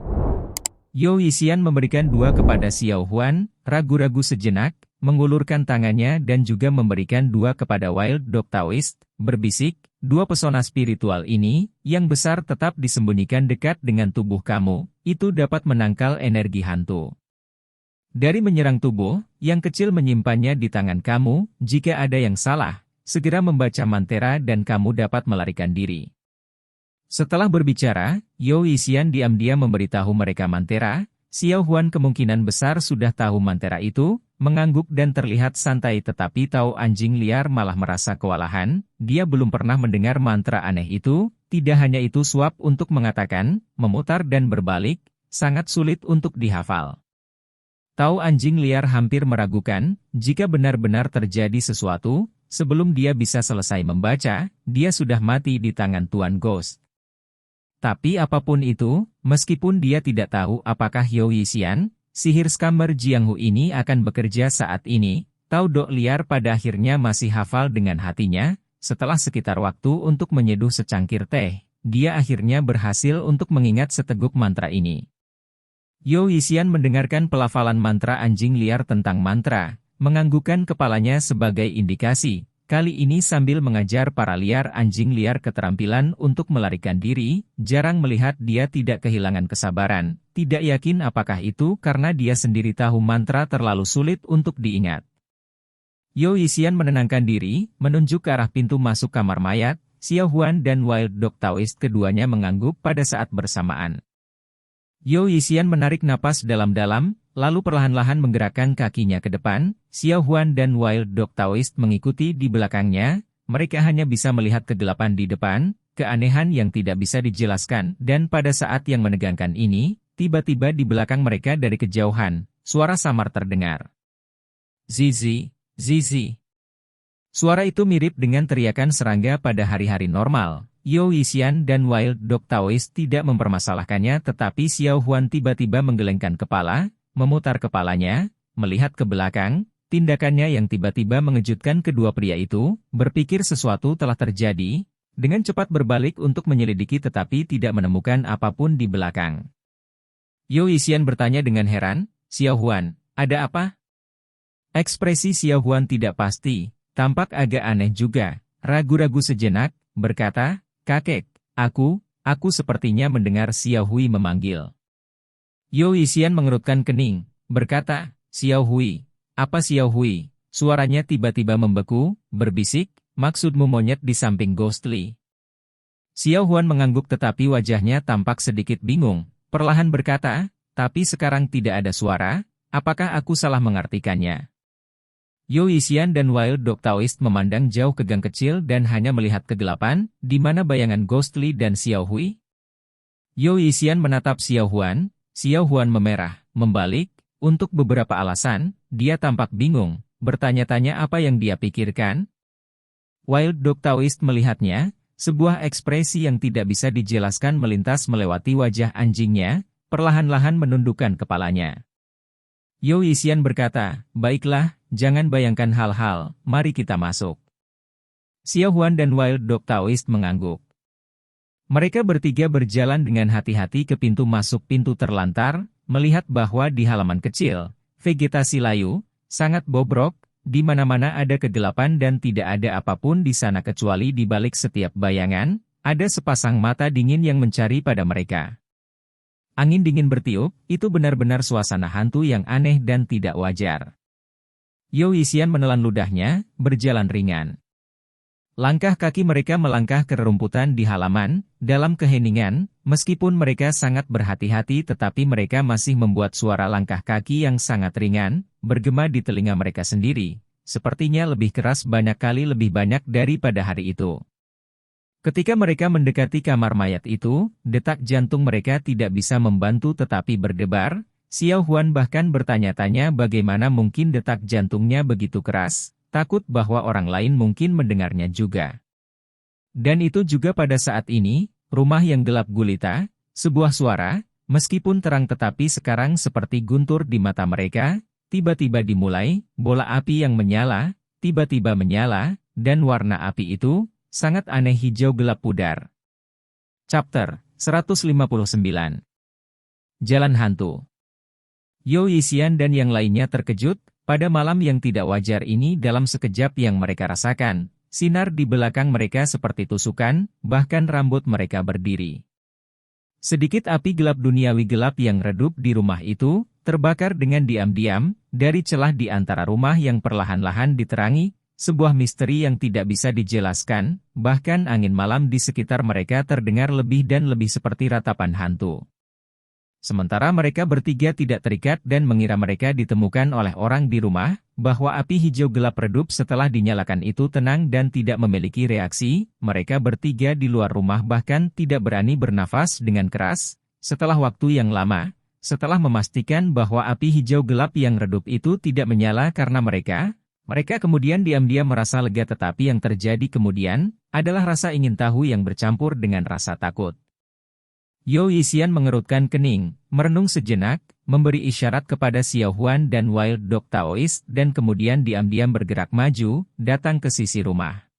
Yo Yisian memberikan dua kepada Xiao Huan, ragu-ragu sejenak, mengulurkan tangannya dan juga memberikan dua kepada Wild Dog Taoist, berbisik, dua pesona spiritual ini, yang besar tetap disembunyikan dekat dengan tubuh kamu, itu dapat menangkal energi hantu. Dari menyerang tubuh, yang kecil menyimpannya di tangan kamu, jika ada yang salah, segera membaca mantra dan kamu dapat melarikan diri. Setelah berbicara, Yo Yisian diam-diam memberitahu mereka mantra. Xiao Huan kemungkinan besar sudah tahu mantra itu, mengangguk dan terlihat santai tetapi tahu anjing liar malah merasa kewalahan, dia belum pernah mendengar mantra aneh itu, tidak hanya itu suap untuk mengatakan, memutar dan berbalik, sangat sulit untuk dihafal. Tahu anjing liar hampir meragukan, jika benar-benar terjadi sesuatu, sebelum dia bisa selesai membaca, dia sudah mati di tangan Tuan Ghost. Tapi apapun itu, meskipun dia tidak tahu apakah Yo Yisian, sihir Scammer Jianghu ini akan bekerja saat ini, tahu dok liar pada akhirnya masih hafal dengan hatinya, setelah sekitar waktu untuk menyeduh secangkir teh, dia akhirnya berhasil untuk mengingat seteguk mantra ini. Yo Yisian mendengarkan pelafalan mantra anjing liar tentang mantra, menganggukkan kepalanya sebagai indikasi. Kali ini sambil mengajar para liar anjing liar keterampilan untuk melarikan diri, jarang melihat dia tidak kehilangan kesabaran, tidak yakin apakah itu karena dia sendiri tahu mantra terlalu sulit untuk diingat. Yo Yisian menenangkan diri, menunjuk ke arah pintu masuk kamar mayat, Xiao Huan dan Wild Dog Taoist keduanya mengangguk pada saat bersamaan. Yo Yisian menarik napas dalam-dalam, lalu perlahan-lahan menggerakkan kakinya ke depan, Xiao Huan dan Wild Dog Taoist mengikuti di belakangnya, mereka hanya bisa melihat kegelapan di depan, keanehan yang tidak bisa dijelaskan, dan pada saat yang menegangkan ini, tiba-tiba di belakang mereka dari kejauhan, suara samar terdengar. Zizi, Zizi. Suara itu mirip dengan teriakan serangga pada hari-hari normal. Yo Yisian dan Wild Dog Taoist tidak mempermasalahkannya tetapi Xiao Huan tiba-tiba menggelengkan kepala, memutar kepalanya, melihat ke belakang, tindakannya yang tiba-tiba mengejutkan kedua pria itu, berpikir sesuatu telah terjadi, dengan cepat berbalik untuk menyelidiki tetapi tidak menemukan apapun di belakang. Yo Yisian bertanya dengan heran, Xiao Huan, ada apa? Ekspresi Xiao Huan tidak pasti, tampak agak aneh juga, ragu-ragu sejenak, berkata, kakek, aku sepertinya mendengar Xiao Hui memanggil. Yo Yisian mengerutkan kening, berkata, Xiao Hui, apa Xiao Hui? Suaranya tiba-tiba membeku, berbisik, maksudmu monyet di samping Ghostly. Xiao Huan mengangguk tetapi wajahnya tampak sedikit bingung, perlahan berkata, tapi sekarang tidak ada suara, apakah aku salah mengartikannya? Yu Yixian dan Wild Dog Taoist memandang jauh ke gang kecil dan hanya melihat kegelapan, di mana bayangan Ghostly dan Xiao Hui. Yu Yixian menatap Xiao Huan memerah, membalik, untuk beberapa alasan, dia tampak bingung, bertanya-tanya apa yang dia pikirkan. Wild Dog Taoist melihatnya, sebuah ekspresi yang tidak bisa dijelaskan melintas melewati wajah anjingnya, perlahan-lahan menundukkan kepalanya. Yu Yixian berkata, baiklah, jangan bayangkan hal-hal, mari kita masuk. Xiao Huan dan Wild Dog Taoist mengangguk. Mereka bertiga berjalan dengan hati-hati ke pintu masuk pintu terlantar, melihat bahwa di halaman kecil, vegetasi layu, sangat bobrok, di mana-mana ada kegelapan dan tidak ada apapun di sana kecuali di balik setiap bayangan, ada sepasang mata dingin yang mencari pada mereka. Angin dingin bertiup, itu benar-benar suasana hantu yang aneh dan tidak wajar. Yu Yixian menelan ludahnya, berjalan ringan. Langkah kaki mereka melangkah ke rerumputan di halaman, dalam keheningan, meskipun mereka sangat berhati-hati tetapi mereka masih membuat suara langkah kaki yang sangat ringan, bergema di telinga mereka sendiri, sepertinya lebih keras banyak kali lebih banyak daripada hari itu. Ketika mereka mendekati kamar mayat itu, detak jantung mereka tidak bisa membantu tetapi berdebar. Xiao Huan bahkan bertanya-tanya bagaimana mungkin detak jantungnya begitu keras, takut bahwa orang lain mungkin mendengarnya juga. Dan itu juga pada saat ini, rumah yang gelap gulita, sebuah suara, meskipun terang tetapi sekarang seperti guntur di mata mereka, tiba-tiba dimulai, bola api yang menyala, tiba-tiba menyala, dan warna api itu, sangat aneh hijau gelap pudar. Chapter 159. Jalan Hantu. Yu Yixian dan yang lainnya terkejut, pada malam yang tidak wajar ini dalam sekejap yang mereka rasakan, sinar di belakang mereka seperti tusukan, bahkan rambut mereka berdiri. Sedikit api gelap duniawi gelap yang redup di rumah itu, terbakar dengan diam-diam, dari celah di antara rumah yang perlahan-lahan diterangi, sebuah misteri yang tidak bisa dijelaskan, bahkan angin malam di sekitar mereka terdengar lebih dan lebih seperti ratapan hantu. Sementara mereka bertiga tidak terikat dan mengira mereka ditemukan oleh orang di rumah, bahwa api hijau gelap redup setelah dinyalakan itu tenang dan tidak memiliki reaksi, mereka bertiga di luar rumah bahkan tidak berani bernafas dengan keras, setelah waktu yang lama, setelah memastikan bahwa api hijau gelap yang redup itu tidak menyala karena mereka kemudian diam-diam merasa lega tetapi yang terjadi kemudian, adalah rasa ingin tahu yang bercampur dengan rasa takut. Yu Yixian mengerutkan kening, merenung sejenak, memberi isyarat kepada Xiao Huan dan Wild Dog Taoist dan kemudian diam-diam bergerak maju, datang ke sisi rumah.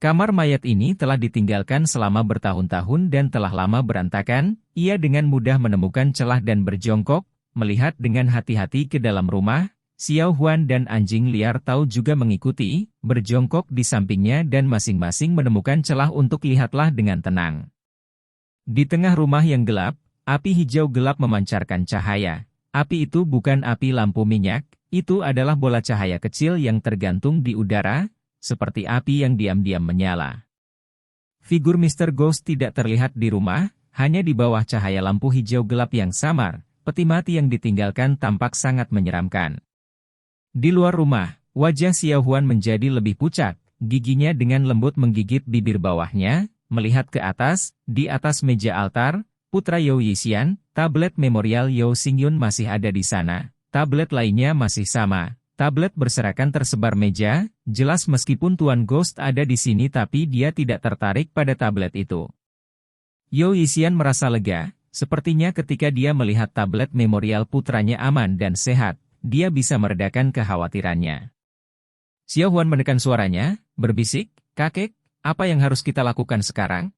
Kamar mayat ini telah ditinggalkan selama bertahun-tahun dan telah lama berantakan, ia dengan mudah menemukan celah dan berjongkok, melihat dengan hati-hati ke dalam rumah. Xiao Huan dan anjing liar tahu juga mengikuti, berjongkok di sampingnya dan masing-masing menemukan celah untuk lihatlah dengan tenang. Di tengah rumah yang gelap, api hijau gelap memancarkan cahaya. Api itu bukan api lampu minyak, itu adalah bola cahaya kecil yang tergantung di udara, seperti api yang diam-diam menyala. Figur Mr. Ghost tidak terlihat di rumah, hanya di bawah cahaya lampu hijau gelap yang samar, peti mati yang ditinggalkan tampak sangat menyeramkan. Di luar rumah, wajah Xiao Huan menjadi lebih pucat, giginya dengan lembut menggigit bibir bawahnya, melihat ke atas, di atas meja altar, putra Yu Yixian, tablet memorial Yu Xingyun masih ada di sana, tablet lainnya masih sama, tablet berserakan tersebar meja, jelas meskipun Tuan Ghost ada di sini tapi dia tidak tertarik pada tablet itu. Yu Yixian merasa lega, sepertinya ketika dia melihat tablet memorial putranya aman dan sehat, dia bisa meredakan kekhawatirannya. Xiao Huan menekan suaranya, berbisik, "Kakek, apa yang harus kita lakukan sekarang?"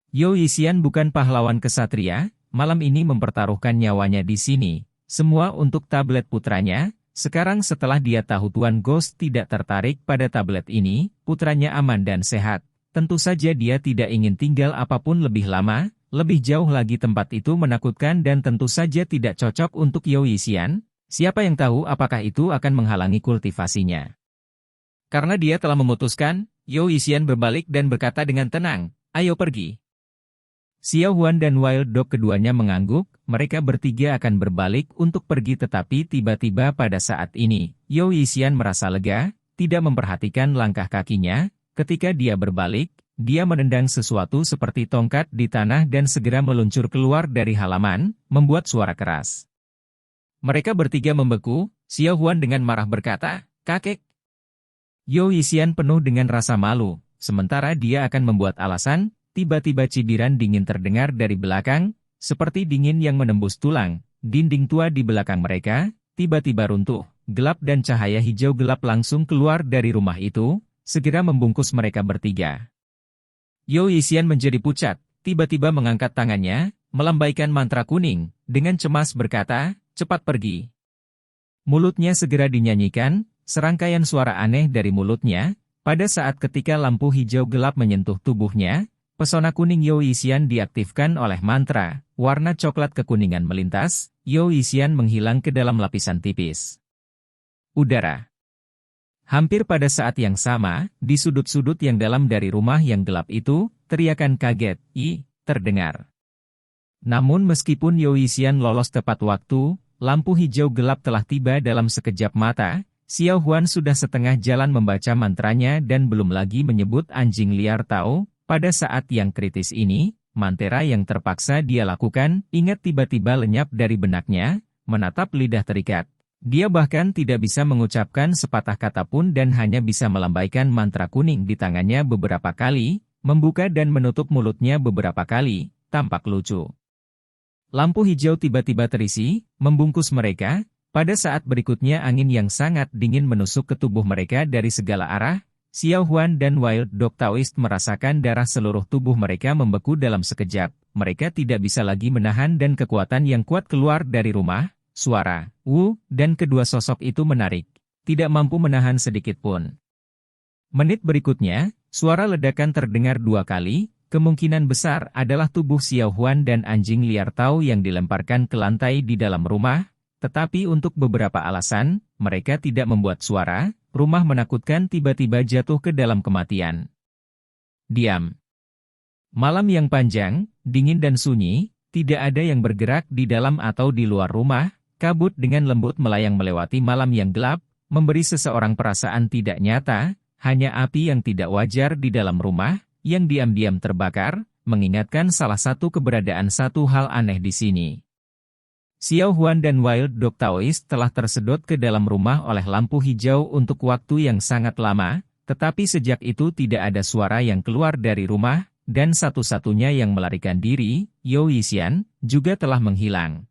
Yu Yixian bukan pahlawan kesatria, malam ini mempertaruhkan nyawanya di sini, semua untuk tablet putranya. Sekarang setelah dia tahu Tuan Ghost tidak tertarik pada tablet ini, putranya aman dan sehat, tentu saja dia tidak ingin tinggal apapun lebih lama, lebih jauh lagi tempat itu menakutkan dan tentu saja tidak cocok untuk Yu Yixian. Siapa yang tahu apakah itu akan menghalangi kultivasinya. Karena dia telah memutuskan, Yu Yixian berbalik dan berkata dengan tenang, "Ayo pergi." Xiao Huan dan Wild Dog keduanya mengangguk, mereka bertiga akan berbalik untuk pergi tetapi tiba-tiba pada saat ini, Yao Yixian merasa lega, tidak memperhatikan langkah kakinya, ketika dia berbalik, dia menendang sesuatu seperti tongkat di tanah dan segera meluncur keluar dari halaman, membuat suara keras. Mereka bertiga membeku, Xiao Huan dengan marah berkata, "Kakek." Yao Yixian penuh dengan rasa malu, sementara dia akan membuat alasan. Tiba-tiba cibiran dingin terdengar dari belakang, seperti dingin yang menembus tulang. Dinding tua di belakang mereka, tiba-tiba runtuh. Gelap dan cahaya hijau gelap langsung keluar dari rumah itu, segera membungkus mereka bertiga. Yao Yixian menjadi pucat, tiba-tiba mengangkat tangannya, melambaikan mantra kuning, dengan cemas berkata, "Cepat pergi." Mulutnya segera dinyanyikan, serangkaian suara aneh dari mulutnya, pada saat ketika lampu hijau gelap menyentuh tubuhnya, pesona kuning Yao Yixian diaktifkan oleh mantra, warna coklat kekuningan melintas, Yao Yixian menghilang ke dalam lapisan tipis udara. Hampir pada saat yang sama, di sudut-sudut yang dalam dari rumah yang gelap itu, teriakan kaget, terdengar. Namun meskipun Yao Yixian lolos tepat waktu, lampu hijau gelap telah tiba dalam sekejap mata, Xiao Huan sudah setengah jalan membaca mantranya dan belum lagi menyebut anjing liar Tao. Pada saat yang kritis ini, mantra yang terpaksa dia lakukan, ingat tiba-tiba lenyap dari benaknya, menatap lidah terikat. Dia bahkan tidak bisa mengucapkan sepatah kata pun dan hanya bisa melambaikan mantra kuning di tangannya beberapa kali, membuka dan menutup mulutnya beberapa kali, tampak lucu. Lampu hijau tiba-tiba terisi, membungkus mereka, pada saat berikutnya angin yang sangat dingin menusuk ke tubuh mereka dari segala arah. Xiao Huan dan Wild Dog Taoist merasakan darah seluruh tubuh mereka membeku dalam sekejap. Mereka tidak bisa lagi menahan dan kekuatan yang kuat keluar dari rumah, suara, dan kedua sosok itu menarik. Tidak mampu menahan sedikit pun. Menit berikutnya, suara ledakan terdengar 2 kali, kemungkinan besar adalah tubuh Xiao Huan dan anjing liar Tao yang dilemparkan ke lantai di dalam rumah, tetapi untuk beberapa alasan, mereka tidak membuat suara. Rumah menakutkan tiba-tiba jatuh ke dalam kematian. Diam. Malam yang panjang, dingin dan sunyi, tidak ada yang bergerak di dalam atau di luar rumah, kabut dengan lembut melayang melewati malam yang gelap, memberi seseorang perasaan tidak nyata, hanya api yang tidak wajar di dalam rumah, yang diam-diam terbakar, mengingatkan salah satu keberadaan satu hal aneh di sini. Xiao Huan dan Wild Dog Taoist telah tersedot ke dalam rumah oleh lampu hijau untuk waktu yang sangat lama, tetapi sejak itu tidak ada suara yang keluar dari rumah, dan satu-satunya yang melarikan diri, Yao Yixian, juga telah menghilang.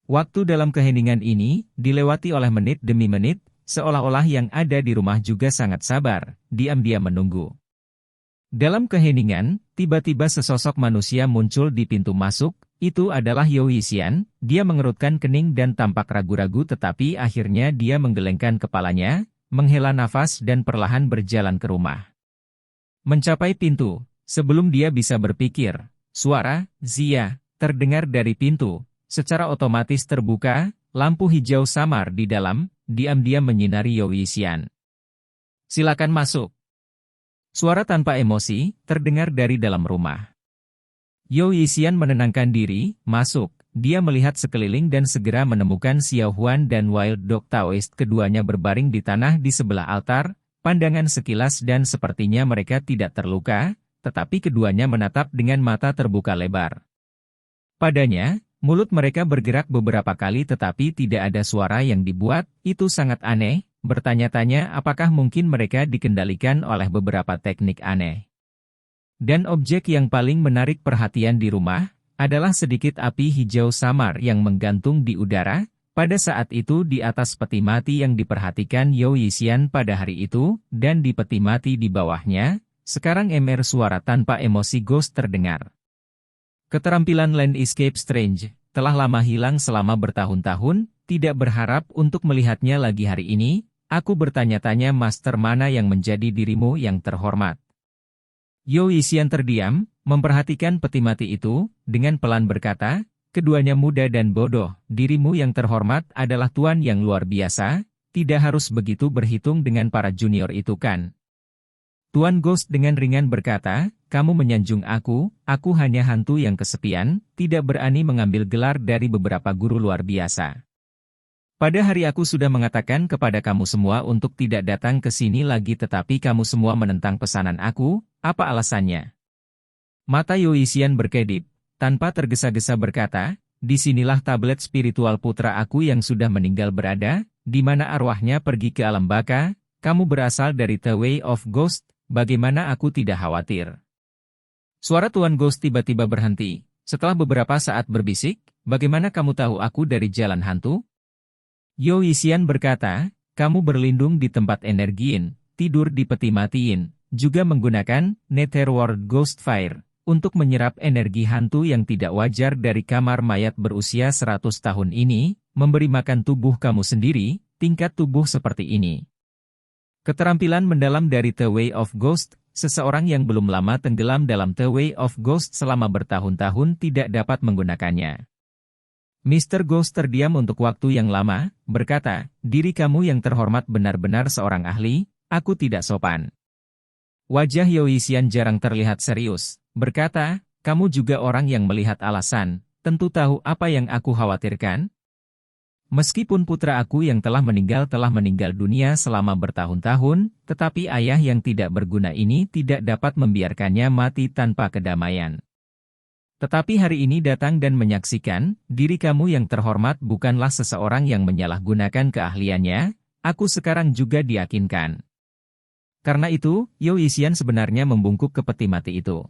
Waktu dalam keheningan ini, dilewati oleh menit demi menit, seolah-olah yang ada di rumah juga sangat sabar, diam-diam menunggu. Dalam keheningan, tiba-tiba sesosok manusia muncul di pintu masuk. Itu adalah Yao Yixian, dia mengerutkan kening dan tampak ragu-ragu tetapi akhirnya dia menggelengkan kepalanya, menghela nafas dan perlahan berjalan ke rumah. Mencapai pintu, sebelum dia bisa berpikir, suara, "Zia," terdengar dari pintu, secara otomatis terbuka, lampu hijau samar di dalam, diam-diam menyinari Yao Yixian. "Silakan masuk." Suara tanpa emosi, terdengar dari dalam rumah. Yao Yixian menenangkan diri, masuk, dia melihat sekeliling dan segera menemukan Xiao Huan dan Wild Dog Taoist keduanya berbaring di tanah di sebelah altar, pandangan sekilas dan sepertinya mereka tidak terluka, tetapi keduanya menatap dengan mata terbuka lebar. Padanya, mulut mereka bergerak beberapa kali tetapi tidak ada suara yang dibuat, itu sangat aneh, bertanya-tanya apakah mungkin mereka dikendalikan oleh beberapa teknik aneh. Dan objek yang paling menarik perhatian di rumah, adalah sedikit api hijau samar yang menggantung di udara, pada saat itu di atas peti mati yang diperhatikan Yao Yixian pada hari itu, dan di peti mati di bawahnya, sekarang suara tanpa emosi ghost terdengar. Keterampilan Land Escape Strange, telah lama hilang selama bertahun-tahun, tidak berharap untuk melihatnya lagi hari ini, aku bertanya-tanya master mana yang menjadi dirimu yang terhormat. Yao Yixian terdiam, memperhatikan peti mati itu, dengan pelan berkata, keduanya muda dan bodoh, dirimu yang terhormat adalah tuan yang luar biasa, tidak harus begitu berhitung dengan para junior itu kan. Tuan Ghost dengan ringan berkata, kamu menyanjung aku hanya hantu yang kesepian, tidak berani mengambil gelar dari beberapa guru luar biasa. Pada hari aku sudah mengatakan kepada kamu semua untuk tidak datang ke sini lagi tetapi kamu semua menentang pesanan aku, apa alasannya? Mata Yoisian berkedip, tanpa tergesa-gesa berkata, disinilah tablet spiritual putra aku yang sudah meninggal berada, di mana arwahnya pergi ke alam baka, kamu berasal dari The Way of Ghost, bagaimana aku tidak khawatir? Suara Tuan Ghost tiba-tiba berhenti, setelah beberapa saat berbisik, bagaimana kamu tahu aku dari jalan hantu? Yoisian berkata, kamu berlindung di tempat energiin, tidur di peti matiin, juga menggunakan Netherworld Ghost Fire untuk menyerap energi hantu yang tidak wajar dari kamar mayat berusia 100 tahun ini, memberi makan tubuh kamu sendiri, tingkat tubuh seperti ini. Keterampilan mendalam dari The Way of Ghost, seseorang yang belum lama tenggelam dalam The Way of Ghost selama bertahun-tahun tidak dapat menggunakannya. Mr. Ghost terdiam untuk waktu yang lama, berkata, diri kamu yang terhormat benar-benar seorang ahli, aku tidak sopan. Wajah Yoisian jarang terlihat serius, berkata, kamu juga orang yang melihat alasan, tentu tahu apa yang aku khawatirkan? Meskipun putra aku yang telah meninggal dunia selama bertahun-tahun, tetapi ayah yang tidak berguna ini tidak dapat membiarkannya mati tanpa kedamaian. Tetapi hari ini datang dan menyaksikan, diri kamu yang terhormat bukanlah seseorang yang menyalahgunakan keahliannya, aku sekarang juga diyakinkan. Karena itu, Yoisian sebenarnya membungkuk ke peti mati itu.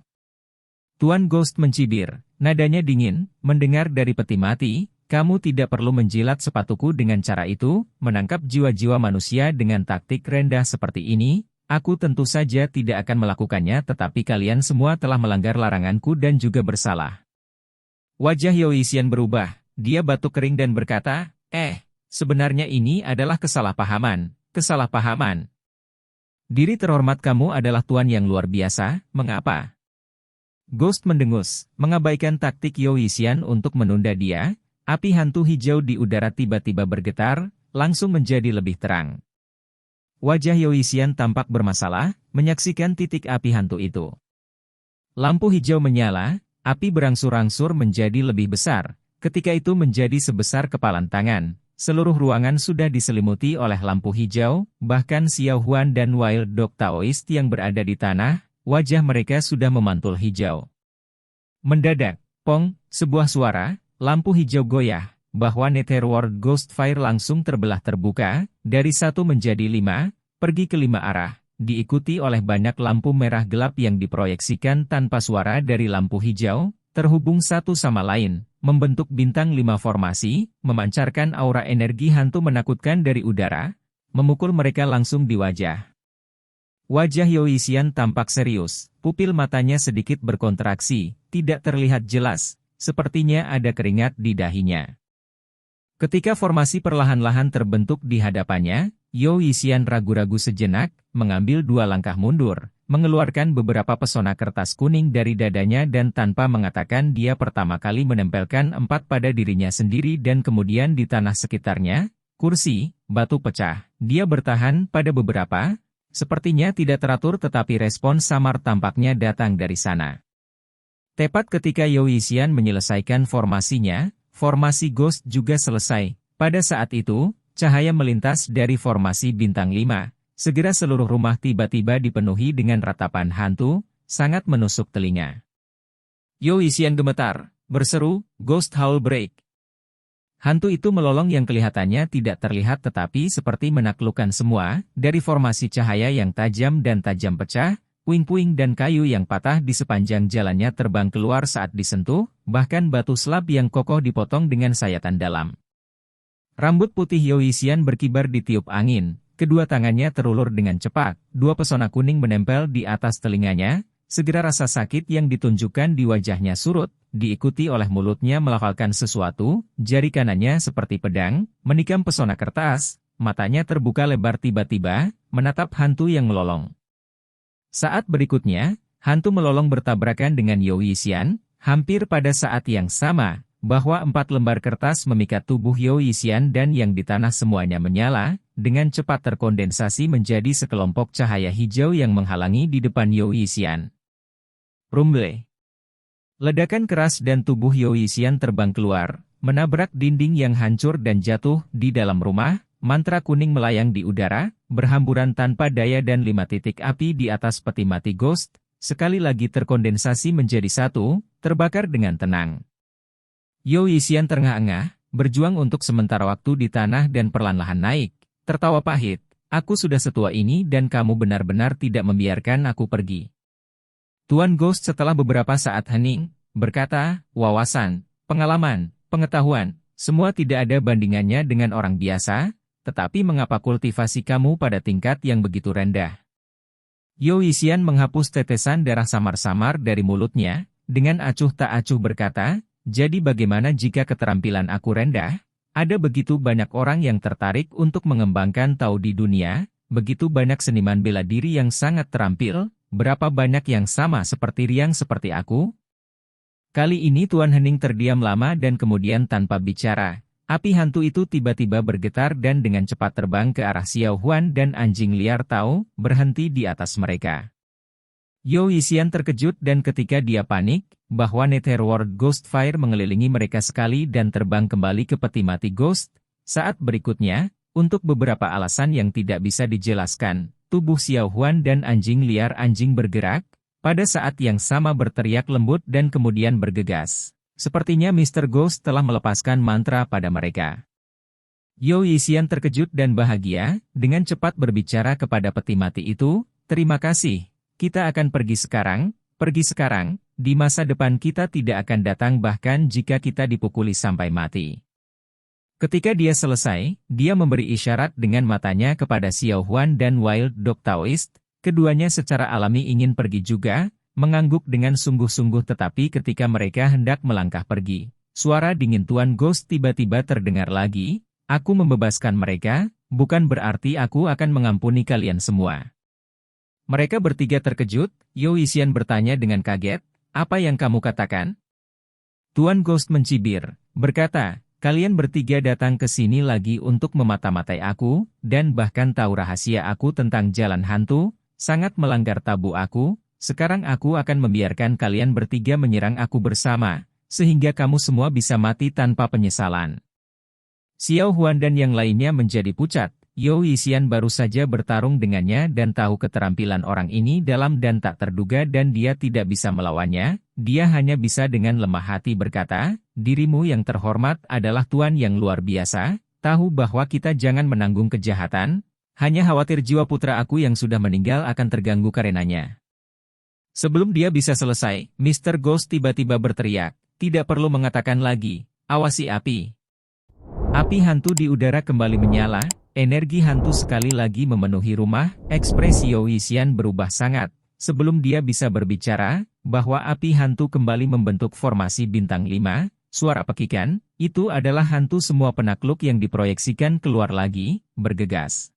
Tuan Ghost mencibir, nadanya dingin, mendengar dari peti mati, kamu tidak perlu menjilat sepatuku dengan cara itu, menangkap jiwa-jiwa manusia dengan taktik rendah seperti ini. Aku tentu saja tidak akan melakukannya tetapi kalian semua telah melanggar laranganku dan juga bersalah. Wajah Yoisian berubah, dia batuk kering dan berkata, sebenarnya ini adalah kesalahpahaman. Diri terhormat kamu adalah tuan yang luar biasa, mengapa? Ghost mendengus, mengabaikan taktik Yoisian untuk menunda dia, api hantu hijau di udara tiba-tiba bergetar, langsung menjadi lebih terang. Wajah Yoisian tampak bermasalah, menyaksikan titik api hantu itu. Lampu hijau menyala, api berangsur-angsur menjadi lebih besar, ketika itu menjadi sebesar kepalan tangan. Seluruh ruangan sudah diselimuti oleh lampu hijau, bahkan Xiao Huan dan Wild Dog Taoist yang berada di tanah, wajah mereka sudah memantul hijau. Mendadak, pong, sebuah suara, lampu hijau goyah. Bahwa Netherworld Ghost Fire langsung terbuka, dari 1 menjadi 5, pergi ke 5 arah, diikuti oleh banyak lampu merah gelap yang diproyeksikan tanpa suara dari lampu hijau, terhubung satu sama lain, membentuk bintang 5 formasi, memancarkan aura energi hantu menakutkan dari udara, memukul mereka langsung di wajah. Wajah Yoisian tampak serius, pupil matanya sedikit berkontraksi, tidak terlihat jelas, sepertinya ada keringat di dahinya. Ketika formasi perlahan-lahan terbentuk di hadapannya, Yoisian ragu-ragu sejenak, mengambil 2 langkah mundur, mengeluarkan beberapa pesona kertas kuning dari dadanya dan tanpa mengatakan dia pertama kali menempelkan 4 pada dirinya sendiri dan kemudian di tanah sekitarnya, kursi, batu pecah. Dia bertahan pada beberapa, sepertinya tidak teratur tetapi respon samar tampaknya datang dari sana. Tepat ketika Yoisian menyelesaikan formasinya, formasi Ghost juga selesai. Pada saat itu, cahaya melintas dari formasi bintang 5. Segera seluruh rumah tiba-tiba dipenuhi dengan ratapan hantu, sangat menusuk telinga. Yoisian gemetar, berseru, Ghost Howl Break. Hantu itu melolong yang kelihatannya tidak terlihat tetapi seperti menaklukkan semua, dari formasi cahaya yang tajam dan tajam pecah, puing-puing dan kayu yang patah di sepanjang jalannya terbang keluar saat disentuh, bahkan batu slab yang kokoh dipotong dengan sayatan dalam. Rambut putih Yoisian berkibar ditiup angin, kedua tangannya terulur dengan cepat, 2 pesona kuning menempel di atas telinganya, segera rasa sakit yang ditunjukkan di wajahnya surut, diikuti oleh mulutnya melafalkan sesuatu, jari kanannya seperti pedang, menikam pesona kertas, matanya terbuka lebar tiba-tiba, menatap hantu yang melolong. Saat berikutnya, hantu melolong bertabrakan dengan Yoisian, hampir pada saat yang sama, bahwa 4 lembar kertas memikat tubuh Yoisian dan yang di tanah semuanya menyala, dengan cepat terkondensasi menjadi sekelompok cahaya hijau yang menghalangi di depan Yoisian. Rumble. Ledakan keras dan tubuh Yao Yixian terbang keluar, menabrak dinding yang hancur dan jatuh di dalam rumah. Mantra kuning melayang di udara, berhamburan tanpa daya dan 5 titik api di atas peti mati Ghost, sekali lagi terkondensasi menjadi satu, terbakar dengan tenang. Yao Yixian terengah-engah, berjuang untuk sementara waktu di tanah dan perlahan-lahan naik, tertawa pahit. Aku sudah setua ini dan kamu benar-benar tidak membiarkan aku pergi. Tuan Ghost setelah beberapa saat hening, berkata, wawasan, pengalaman, pengetahuan, semua tidak ada bandingannya dengan orang biasa, tetapi mengapa kultivasi kamu pada tingkat yang begitu rendah? Yao Yixian menghapus tetesan darah samar-samar dari mulutnya, dengan acuh tak acuh berkata, jadi bagaimana jika keterampilan aku rendah? Ada begitu banyak orang yang tertarik untuk mengembangkan Tao di dunia, begitu banyak seniman bela diri yang sangat terampil, berapa banyak yang sama seperti Riang seperti aku? Kali ini Tuan Hening terdiam lama dan kemudian tanpa bicara. Api hantu itu tiba-tiba bergetar dan dengan cepat terbang ke arah Xiao Huan dan anjing liar Tao, berhenti di atas mereka. Yao Yixian terkejut dan ketika dia panik, bahwa Netherworld Ghost Fire mengelilingi mereka sekali dan terbang kembali ke peti mati Ghost, saat berikutnya, untuk beberapa alasan yang tidak bisa dijelaskan, tubuh Xiao Huan dan anjing liar anjing bergerak, pada saat yang sama berteriak lembut dan kemudian bergegas. Sepertinya Mr. Ghost telah melepaskan mantra pada mereka. Yao Yixian terkejut dan bahagia, dengan cepat berbicara kepada peti mati itu, terima kasih, kita akan pergi sekarang, di masa depan kita tidak akan datang bahkan jika kita dipukuli sampai mati. Ketika dia selesai, dia memberi isyarat dengan matanya kepada Xiao Huan dan Wild Dog Taoist, keduanya secara alami ingin pergi juga, mengangguk dengan sungguh-sungguh tetapi ketika mereka hendak melangkah pergi, suara dingin Tuan Ghost tiba-tiba terdengar lagi, aku membebaskan mereka, bukan berarti aku akan mengampuni kalian semua. Mereka bertiga terkejut, Yao Yixian bertanya dengan kaget, apa yang kamu katakan? Tuan Ghost mencibir, berkata, kalian bertiga datang ke sini lagi untuk memata-matai aku, dan bahkan tahu rahasia aku tentang jalan hantu, sangat melanggar tabu aku. Sekarang aku akan membiarkan kalian bertiga menyerang aku bersama, sehingga kamu semua bisa mati tanpa penyesalan. Xiao Huan dan yang lainnya menjadi pucat, Yao Yixian baru saja bertarung dengannya dan tahu keterampilan orang ini dalam dan tak terduga dan dia tidak bisa melawannya, dia hanya bisa dengan lemah hati berkata, dirimu yang terhormat adalah Tuan yang luar biasa, tahu bahwa kita jangan menanggung kejahatan, hanya khawatir jiwa putra aku yang sudah meninggal akan terganggu karenanya. Sebelum dia bisa selesai, Mr. Ghost tiba-tiba berteriak, tidak perlu mengatakan lagi, awasi api. Api hantu di udara kembali menyala, energi hantu sekali lagi memenuhi rumah, ekspresi Yao Yixian berubah sangat. Sebelum dia bisa berbicara, bahwa api hantu kembali membentuk formasi bintang 5, suara pekikan, itu adalah hantu semua penakluk yang diproyeksikan keluar lagi, bergegas.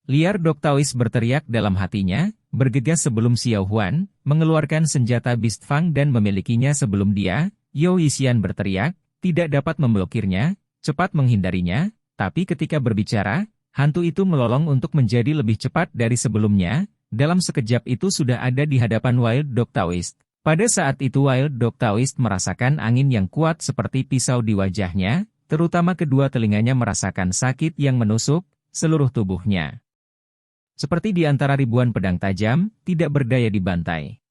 Liar Dog Taoist berteriak dalam hatinya, bergegas sebelum Xiao Huan, mengeluarkan senjata Beast Fang dan memilikinya sebelum dia, Yao Yixian berteriak, tidak dapat memblokirnya, cepat menghindarinya, tapi ketika berbicara, hantu itu melolong untuk menjadi lebih cepat dari sebelumnya, dalam sekejap itu sudah ada di hadapan Wild Dog Taoist. Pada saat itu Wild Dog Taoist merasakan angin yang kuat seperti pisau di wajahnya, terutama kedua telinganya merasakan sakit yang menusuk seluruh tubuhnya. Seperti di antara ribuan pedang tajam, tidak berdaya dibantai.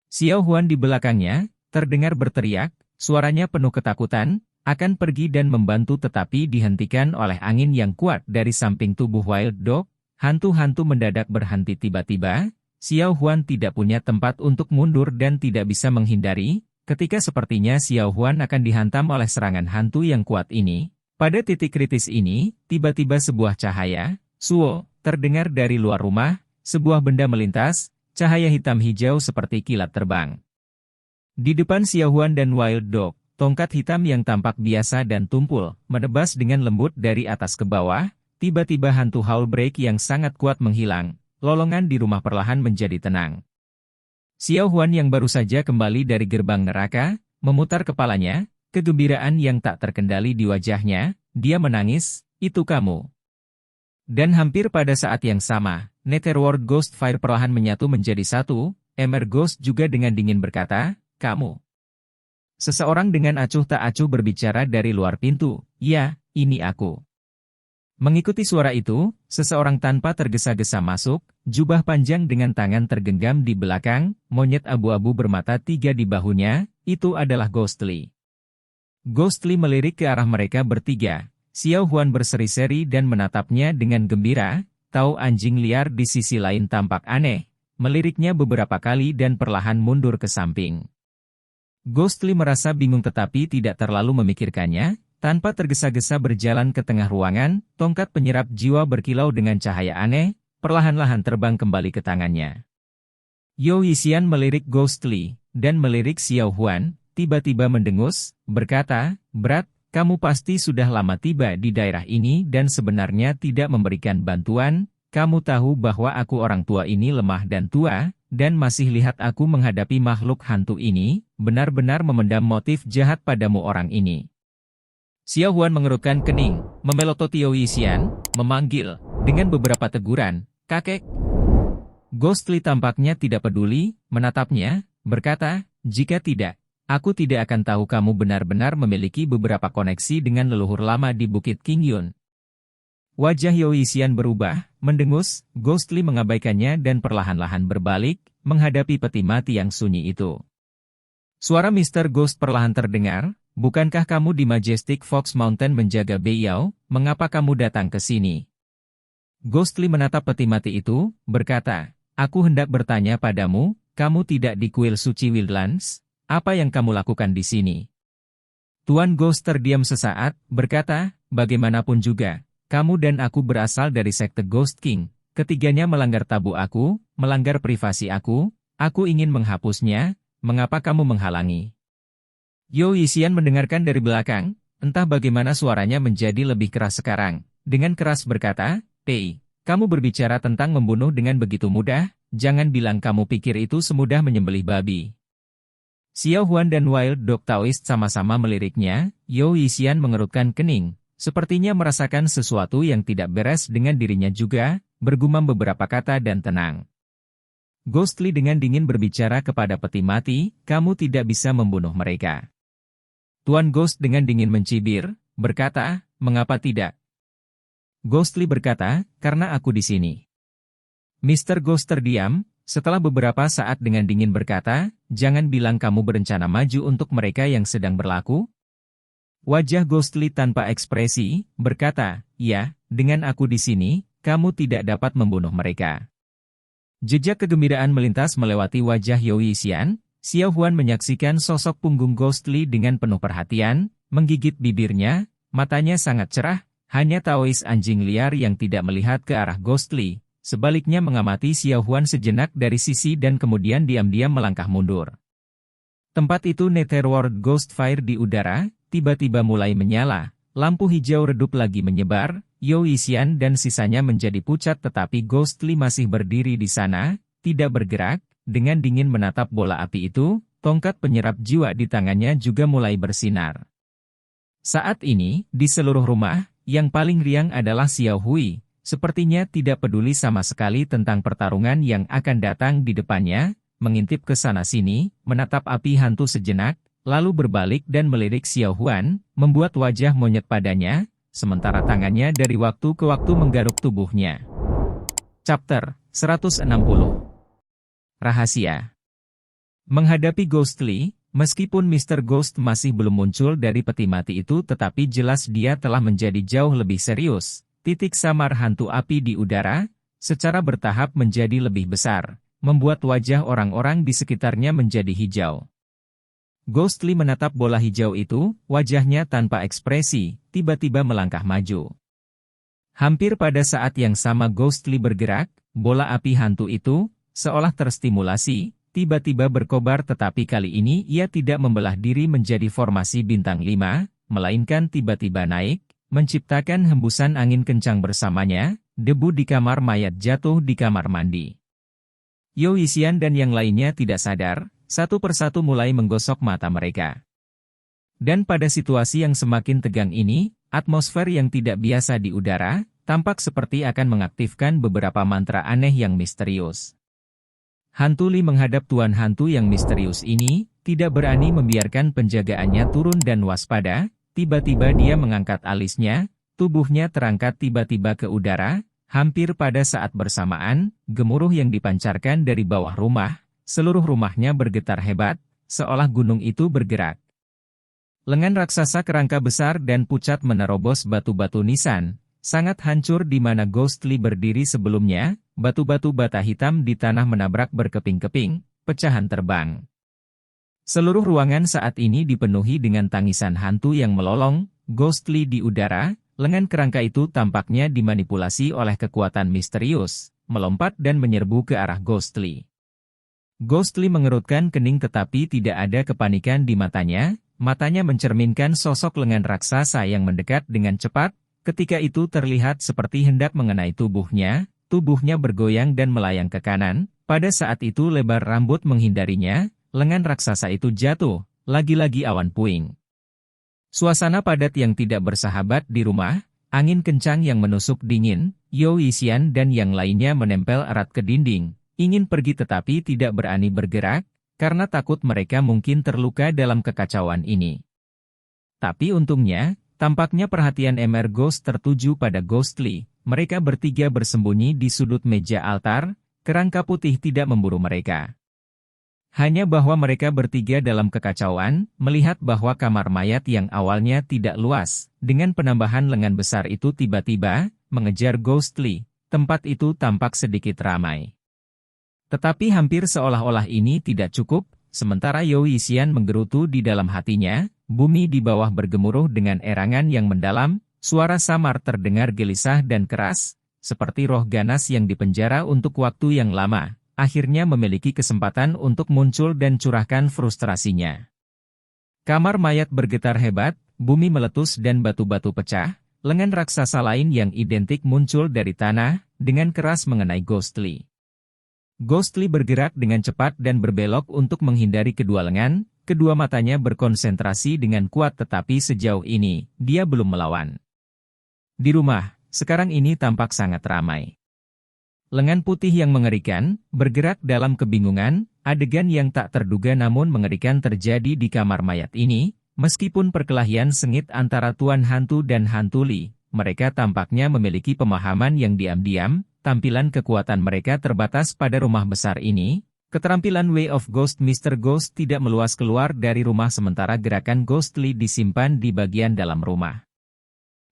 Xiao Huan di belakangnya, terdengar berteriak, suaranya penuh ketakutan, akan pergi dan membantu tetapi dihentikan oleh angin yang kuat dari samping tubuh Wild Dog, hantu-hantu mendadak berhenti tiba-tiba, Xiao Huan tidak punya tempat untuk mundur dan tidak bisa menghindari, ketika sepertinya Xiao Huan akan dihantam oleh serangan hantu yang kuat ini. Pada titik kritis ini, tiba-tiba sebuah cahaya, suo, terdengar dari luar rumah, sebuah benda melintas, cahaya hitam hijau seperti kilat terbang. Di depan Xiao Huan dan Wild Dog, tongkat hitam yang tampak biasa dan tumpul, menebas dengan lembut dari atas ke bawah, tiba-tiba hantu Howl Break yang sangat kuat menghilang, lolongan di rumah perlahan menjadi tenang. Xiao Huan yang baru saja kembali dari gerbang neraka, memutar kepalanya, kegembiraan yang tak terkendali di wajahnya, dia menangis, itu kamu. Dan hampir pada saat yang sama, Netherworld Ghost Fire perlahan menyatu menjadi satu, Emer Ghost juga dengan dingin berkata, "Kamu." Seseorang dengan acuh tak acuh berbicara dari luar pintu, "Ya, ini aku." Mengikuti suara itu, seseorang tanpa tergesa-gesa masuk, jubah panjang dengan tangan tergenggam di belakang, monyet abu-abu bermata 3 di bahunya, itu adalah Ghostly. Ghostly melirik ke arah mereka bertiga. Xiao Huan berseri-seri dan menatapnya dengan gembira, tahu anjing liar di sisi lain tampak aneh, meliriknya beberapa kali dan perlahan mundur ke samping. Ghostly merasa bingung tetapi tidak terlalu memikirkannya. Tanpa tergesa-gesa berjalan ke tengah ruangan, tongkat penyerap jiwa berkilau dengan cahaya aneh, perlahan-lahan terbang kembali ke tangannya. Yo Yixian melirik Ghostly, dan melirik Xiao Huan, tiba-tiba mendengus, berkata, "Berat, kamu pasti sudah lama tiba di daerah ini dan sebenarnya tidak memberikan bantuan, kamu tahu bahwa aku orang tua ini lemah dan tua, dan masih lihat aku menghadapi makhluk hantu ini, benar-benar memendam motif jahat padamu orang ini." Xiao Huan mengerutkan kening, memelototi Yo Yixian, memanggil, dengan beberapa teguran, "Kakek." Ghostly tampaknya tidak peduli, menatapnya, berkata, "Jika tidak, aku tidak akan tahu kamu benar-benar memiliki beberapa koneksi dengan leluhur lama di Bukit Qingyun." Wajah Yo Yixian berubah, mendengus, Ghostly mengabaikannya dan perlahan-lahan berbalik, menghadapi peti mati yang sunyi itu. Suara Mr. Ghost perlahan terdengar, "Bukankah kamu di Majestic Fox Mountain menjaga Beiyao? Mengapa kamu datang ke sini?" Ghostly menatap peti mati itu, berkata, "Aku hendak bertanya padamu, kamu tidak di kuil suci Wildlands? Apa yang kamu lakukan di sini?" Tuan Ghost terdiam sesaat, berkata, "Bagaimanapun juga, kamu dan aku berasal dari sekte Ghost King. Ketiganya melanggar tabu aku, melanggar privasi aku ingin menghapusnya, mengapa kamu menghalangi?" Yo Yixian mendengarkan dari belakang, entah bagaimana suaranya menjadi lebih keras sekarang. Dengan keras berkata, "Pei, kamu berbicara tentang membunuh dengan begitu mudah, jangan bilang kamu pikir itu semudah menyembelih babi." Xiao Huan dan Wild Dog Taoist sama-sama meliriknya, Yo Yixian mengerutkan kening, sepertinya merasakan sesuatu yang tidak beres dengan dirinya juga, bergumam beberapa kata dan tenang. Ghostly dengan dingin berbicara kepada peti mati, "Kamu tidak bisa membunuh mereka." Tuan Ghost dengan dingin mencibir, berkata, "Mengapa tidak?" Ghostly berkata, "Karena aku di sini." Mr. Ghost terdiam, setelah beberapa saat dengan dingin berkata, "Jangan bilang kamu berencana maju untuk mereka yang sedang berlaku." Wajah Ghostly tanpa ekspresi, berkata, "Ya, dengan aku di sini, kamu tidak dapat membunuh mereka." Jejak kegembiraan melintas melewati wajah Yo Yixian. Xiao Huan menyaksikan sosok punggung Ghostly dengan penuh perhatian, menggigit bibirnya, matanya sangat cerah, hanya Taois anjing liar yang tidak melihat ke arah Ghostly, sebaliknya mengamati Xiao Huan sejenak dari sisi dan kemudian diam-diam melangkah mundur. Tempat itu Netherworld Ghost Fire di udara, tiba-tiba mulai menyala, lampu hijau redup lagi menyebar, Yo Yixian dan sisanya menjadi pucat tetapi Ghostly masih berdiri di sana, tidak bergerak. Dengan dingin menatap bola api itu, tongkat penyerap jiwa di tangannya juga mulai bersinar. Saat ini, di seluruh rumah, yang paling riang adalah Xiao Hui, sepertinya tidak peduli sama sekali tentang pertarungan yang akan datang di depannya, mengintip ke sana-sini, menatap api hantu sejenak, lalu berbalik dan melirik Xiao Huan, membuat wajah monyet padanya, sementara tangannya dari waktu ke waktu menggaruk tubuhnya. Chapter 160 Rahasia. Menghadapi Ghostly, meskipun Mr. Ghost masih belum muncul dari peti mati itu tetapi jelas dia telah menjadi jauh lebih serius. Titik samar hantu api di udara, secara bertahap menjadi lebih besar, membuat wajah orang-orang di sekitarnya menjadi hijau. Ghostly menatap bola hijau itu, wajahnya tanpa ekspresi, tiba-tiba melangkah maju. Hampir pada saat yang sama Ghostly bergerak, bola api hantu itu, seolah terstimulasi, tiba-tiba berkobar tetapi kali ini ia tidak membelah diri menjadi formasi bintang 5, melainkan tiba-tiba naik, menciptakan hembusan angin kencang bersamanya, debu di kamar mayat jatuh di kamar mandi. Yo Yixian dan yang lainnya tidak sadar, satu persatu mulai menggosok mata mereka. Dan pada situasi yang semakin tegang ini, atmosfer yang tidak biasa di udara, tampak seperti akan mengaktifkan beberapa mantra aneh yang misterius. Hantu Lee menghadap Tuan Hantu yang misterius ini, tidak berani membiarkan penjagaannya turun dan waspada. Tiba-tiba dia mengangkat alisnya, tubuhnya terangkat tiba-tiba ke udara. Hampir pada saat bersamaan, gemuruh yang dipancarkan dari bawah rumah, seluruh rumahnya bergetar hebat, seolah gunung itu bergerak. Lengan raksasa kerangka besar dan pucat menerobos batu-batu nisan, sangat hancur di mana Ghostly berdiri sebelumnya. Batu-batu bata hitam di tanah menabrak berkeping-keping, pecahan terbang. Seluruh ruangan saat ini dipenuhi dengan tangisan hantu yang melolong. Ghostly di udara, lengan kerangka itu tampaknya dimanipulasi oleh kekuatan misterius, melompat dan menyerbu ke arah Ghostly. Ghostly mengerutkan kening tetapi tidak ada kepanikan di matanya. Matanya mencerminkan sosok lengan raksasa yang mendekat dengan cepat. Ketika itu terlihat seperti hendak mengenai tubuhnya. Tubuhnya bergoyang dan melayang ke kanan. Pada saat itu lebar rambut menghindarinya, lengan raksasa itu jatuh, lagi-lagi awan puing. Suasana padat yang tidak bersahabat di rumah, angin kencang yang menusuk dingin, Yo Yisian dan yang lainnya menempel erat ke dinding, ingin pergi tetapi tidak berani bergerak, karena takut mereka mungkin terluka dalam kekacauan ini. Tapi untungnya, tampaknya perhatian Emer Ghost tertuju pada Ghostly. Mereka bertiga bersembunyi di sudut meja altar, kerangka putih tidak memburu mereka. Hanya bahwa mereka bertiga dalam kekacauan, melihat bahwa kamar mayat yang awalnya tidak luas, dengan penambahan lengan besar itu tiba-tiba, mengejar Ghostly, tempat itu tampak sedikit ramai. Tetapi hampir seolah-olah ini tidak cukup, sementara Yo Yisian menggerutu di dalam hatinya, bumi di bawah bergemuruh dengan erangan yang mendalam. Suara samar terdengar gelisah dan keras, seperti roh ganas yang dipenjara untuk waktu yang lama, akhirnya memiliki kesempatan untuk muncul dan curahkan frustrasinya. Kamar mayat bergetar hebat, bumi meletus dan batu-batu pecah, lengan raksasa lain yang identik muncul dari tanah, dengan keras mengenai Ghostly. Ghostly bergerak dengan cepat dan berbelok untuk menghindari kedua lengan, kedua matanya berkonsentrasi dengan kuat tetapi sejauh ini, dia belum melawan. Di rumah, sekarang ini tampak sangat ramai. Lengan putih yang mengerikan, bergerak dalam kebingungan, adegan yang tak terduga namun mengerikan terjadi di kamar mayat ini, meskipun perkelahian sengit antara Tuan Hantu dan Hantu Lee, mereka tampaknya memiliki pemahaman yang diam-diam, tampilan kekuatan mereka terbatas pada rumah besar ini, keterampilan Way of Ghost Mr. Ghost tidak meluas keluar dari rumah sementara gerakan Ghostly disimpan di bagian dalam rumah.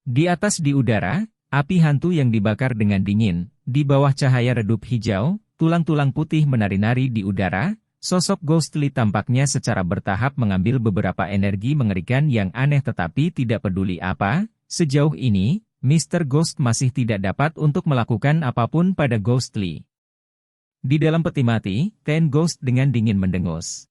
Di atas di udara, api hantu yang dibakar dengan dingin, di bawah cahaya redup hijau, tulang-tulang putih menari-nari di udara, sosok Ghostly tampaknya secara bertahap mengambil beberapa energi mengerikan yang aneh tetapi tidak peduli apa, sejauh ini, Mr. Ghost masih tidak dapat untuk melakukan apapun pada Ghostly. Di dalam peti mati, Ten Ghost dengan dingin mendengus.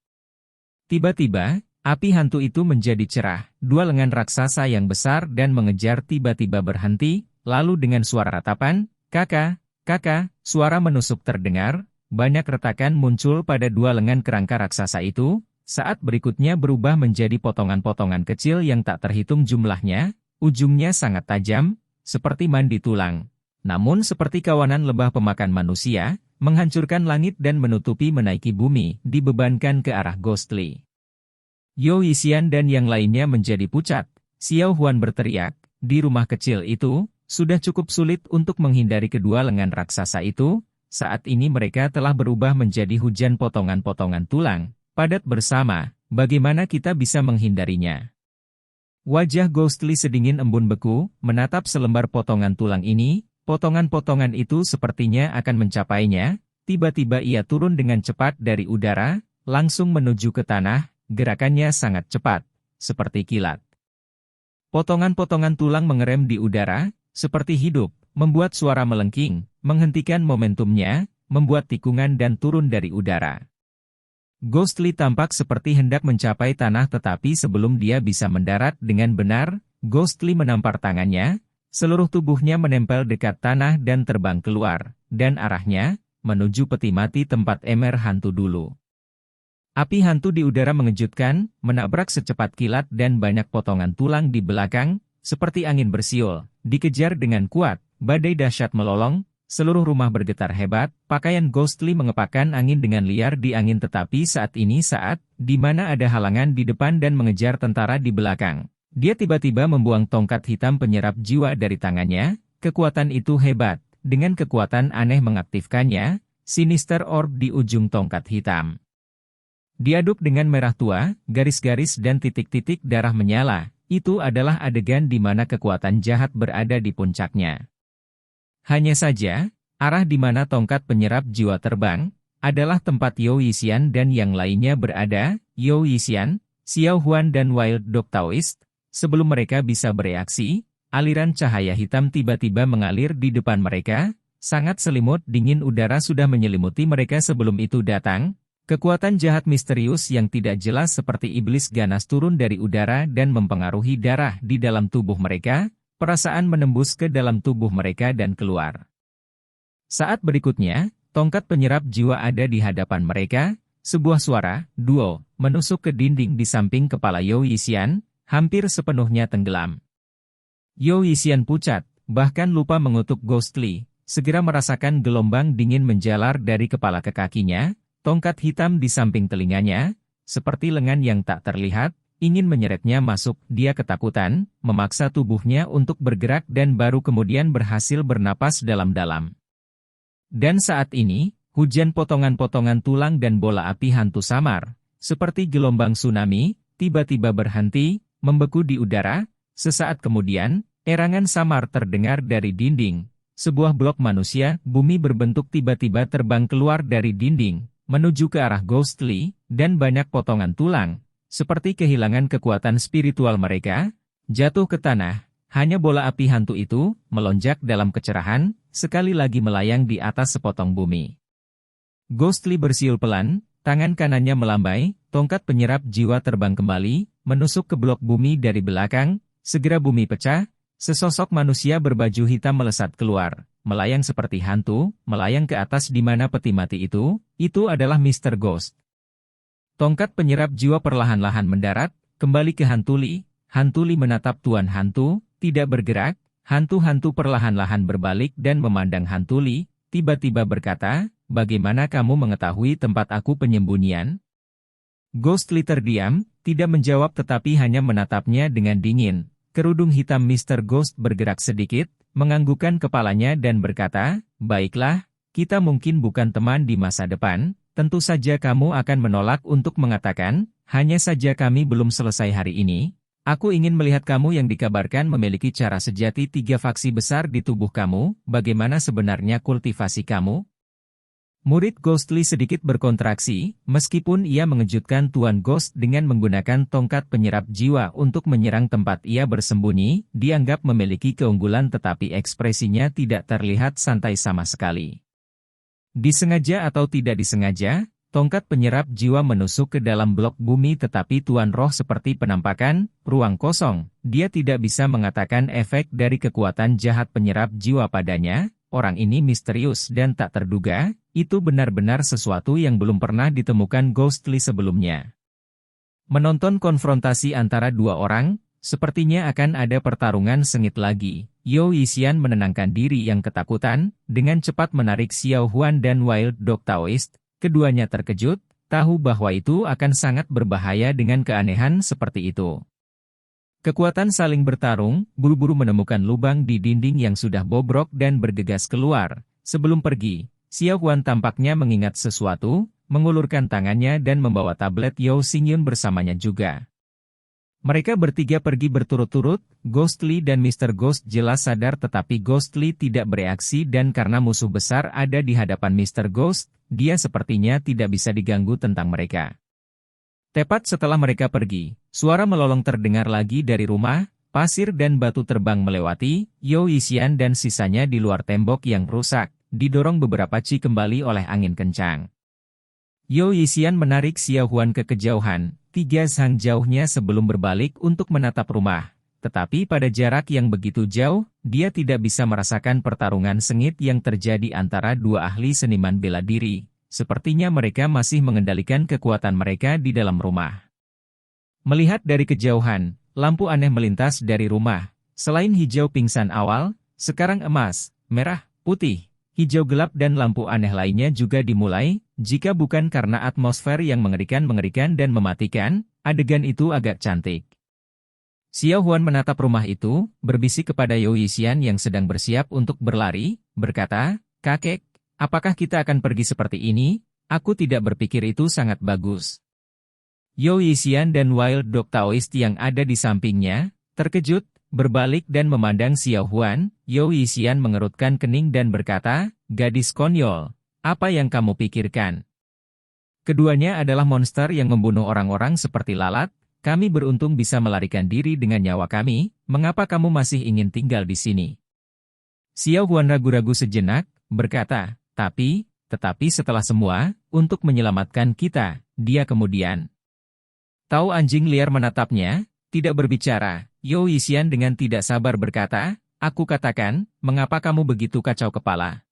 Tiba-tiba, api hantu itu menjadi cerah, dua lengan raksasa yang besar dan mengejar tiba-tiba berhenti, lalu dengan suara ratapan, "Kakak, kakak," suara menusuk terdengar, banyak retakan muncul pada dua lengan kerangka raksasa itu, saat berikutnya berubah menjadi potongan-potongan kecil yang tak terhitung jumlahnya, ujungnya sangat tajam, seperti mandi tulang. Namun seperti kawanan lebah pemakan manusia, menghancurkan langit dan menutupi menaiki bumi, dibebankan ke arah Ghostly. Yo Yisian dan yang lainnya menjadi pucat. Xiao Huan berteriak, di rumah kecil itu, sudah cukup sulit untuk menghindari kedua lengan raksasa itu, saat ini mereka telah berubah menjadi hujan potongan-potongan tulang, padat bersama, bagaimana kita bisa menghindarinya? Wajah Ghostly sedingin embun beku, menatap selembar potongan tulang ini, potongan-potongan itu sepertinya akan mencapainya, tiba-tiba ia turun dengan cepat dari udara, langsung menuju ke tanah. Gerakannya sangat cepat, seperti kilat. Potongan-potongan tulang mengerem di udara, seperti hidup, membuat suara melengking, menghentikan momentumnya, membuat tikungan dan turun dari udara. Ghostly tampak seperti hendak mencapai tanah tetapi sebelum dia bisa mendarat dengan benar, Ghostly menampar tangannya, seluruh tubuhnya menempel dekat tanah dan terbang keluar, dan arahnya, menuju peti mati tempat Emer hantu dulu. Api hantu di udara mengejutkan, menabrak secepat kilat dan banyak potongan tulang di belakang, seperti angin bersiul, dikejar dengan kuat, badai dahsyat melolong, seluruh rumah bergetar hebat, pakaian Ghostly mengepakkan angin dengan liar di angin tetapi saat di mana ada halangan di depan dan mengejar tentara di belakang. Dia tiba-tiba membuang tongkat hitam penyerap jiwa dari tangannya, kekuatan itu hebat, dengan kekuatan aneh mengaktifkannya, Sinister Orb di ujung tongkat hitam. Diaduk dengan merah tua, garis-garis dan titik-titik darah menyala, itu adalah adegan di mana kekuatan jahat berada di puncaknya. Hanya saja, arah di mana tongkat penyerap jiwa terbang, adalah tempat Yu Yixian dan yang lainnya berada, Yu Yixian, Xiao Huan dan Wild Dog Taoist. Sebelum mereka bisa bereaksi, aliran cahaya hitam tiba-tiba mengalir di depan mereka, sangat selimut dingin udara sudah menyelimuti mereka sebelum itu datang. Kekuatan jahat misterius yang tidak jelas seperti iblis ganas turun dari udara dan mempengaruhi darah di dalam tubuh mereka, perasaan menembus ke dalam tubuh mereka dan keluar. Saat berikutnya, tongkat penyerap jiwa ada di hadapan mereka, sebuah suara, duo, menusuk ke dinding di samping kepala Yu Yixian, hampir sepenuhnya tenggelam. Yu Yixian pucat, bahkan lupa mengutuk Ghostly. Segera merasakan gelombang dingin menjalar dari kepala ke kakinya, tongkat hitam di samping telinganya, seperti lengan yang tak terlihat, ingin menyeretnya masuk. Dia ketakutan, memaksa tubuhnya untuk bergerak dan baru kemudian berhasil bernapas dalam-dalam. Dan saat ini, hujan potongan-potongan tulang dan bola api hantu samar, seperti gelombang tsunami, tiba-tiba berhenti, membeku di udara. Sesaat kemudian, erangan samar terdengar dari dinding. Sebuah blok manusia, bumi berbentuk tiba-tiba terbang keluar dari dinding, menuju ke arah Ghostly, dan banyak potongan tulang, seperti kehilangan kekuatan spiritual mereka, jatuh ke tanah. Hanya bola api hantu itu, melonjak dalam kecerahan, sekali lagi melayang di atas sepotong bumi. Ghostly bersiul pelan, tangan kanannya melambai, tongkat penyerap jiwa terbang kembali, menusuk ke blok bumi dari belakang, segera bumi pecah. Sesosok manusia berbaju hitam melesat keluar, melayang seperti hantu, melayang ke atas di mana peti mati itu adalah Mr. Ghost. Tongkat penyerap jiwa perlahan-lahan mendarat, kembali ke Hantuli. Hantuli menatap Tuan Hantu, tidak bergerak, hantu-hantu perlahan-lahan berbalik dan memandang Hantuli, tiba-tiba berkata, bagaimana kamu mengetahui tempat aku penyembunyian? Ghostly terdiam, tidak menjawab tetapi hanya menatapnya dengan dingin. Kerudung hitam Mr. Ghost bergerak sedikit, menganggukkan kepalanya dan berkata, baiklah, kita mungkin bukan teman di masa depan, tentu saja kamu akan menolak untuk mengatakan, hanya saja kami belum selesai hari ini. Aku ingin melihat kamu yang dikabarkan memiliki cara sejati 3 faksi besar di tubuh kamu, bagaimana sebenarnya kultivasi kamu? Murid Ghostly sedikit berkontraksi, meskipun ia mengejutkan Tuan Ghost dengan menggunakan tongkat penyerap jiwa untuk menyerang tempat ia bersembunyi, dianggap memiliki keunggulan tetapi ekspresinya tidak terlihat santai sama sekali. Disengaja atau tidak disengaja, tongkat penyerap jiwa menusuk ke dalam blok bumi tetapi Tuan Roh seperti penampakan, ruang kosong, dia tidak bisa mengatakan efek dari kekuatan jahat penyerap jiwa padanya. Orang ini misterius dan tak terduga, itu benar-benar sesuatu yang belum pernah ditemukan Ghostly sebelumnya. Menonton konfrontasi antara dua orang, sepertinya akan ada pertarungan sengit lagi. Yu Yixian menenangkan diri yang ketakutan, dengan cepat menarik Xiao Huan dan Wild Dog Taoist, keduanya terkejut, tahu bahwa itu akan sangat berbahaya dengan keanehan seperti itu. Kekuatan saling bertarung, buru-buru menemukan lubang di dinding yang sudah bobrok dan bergegas keluar. Sebelum pergi, Xiao Huan tampaknya mengingat sesuatu, mengulurkan tangannya dan membawa tablet Yao Xingyun bersamanya juga. Mereka bertiga pergi berturut-turut, Ghostly dan Mr. Ghost jelas sadar tetapi Ghostly tidak bereaksi dan karena musuh besar ada di hadapan Mr. Ghost, dia sepertinya tidak bisa diganggu tentang mereka. Tepat setelah mereka pergi, suara melolong terdengar lagi dari rumah, pasir dan batu terbang melewati, Yu Yixian dan sisanya di luar tembok yang rusak, didorong beberapa ci kembali oleh angin kencang. Yu Yixian menarik Xiao Huan ke kejauhan, 3 sang jauhnya sebelum berbalik untuk menatap rumah. Tetapi pada jarak yang begitu jauh, dia tidak bisa merasakan pertarungan sengit yang terjadi antara dua ahli seniman bela diri. Sepertinya mereka masih mengendalikan kekuatan mereka di dalam rumah. Melihat dari kejauhan, lampu aneh melintas dari rumah. Selain hijau pingsan awal, sekarang emas, merah, putih. hijau gelap dan lampu aneh lainnya juga dimulai, jika bukan karena atmosfer yang mengerikan dan mematikan, adegan itu agak cantik. Xiao Huan menatap rumah itu, berbisik kepada You Yixian yang sedang bersiap untuk berlari, berkata, "Kakek, apakah kita akan pergi seperti ini? Aku tidak berpikir itu sangat bagus." You Yixian dan Wild Dog Taoist yang ada di sampingnya, terkejut, berbalik dan memandang Xiao Huan. You Yixian mengerutkan kening dan berkata, "Gadis konyol, apa yang kamu pikirkan? Keduanya adalah monster yang membunuh orang-orang seperti lalat. Kami beruntung bisa melarikan diri dengan nyawa kami, mengapa kamu masih ingin tinggal di sini?" Xiao Huan ragu-ragu sejenak, berkata, tetapi setelah semua, untuk menyelamatkan kita, dia kemudian. Tahu anjing liar menatapnya, tidak berbicara. You Yixian dengan tidak sabar berkata, "Aku katakan, mengapa kamu begitu kacau kepala?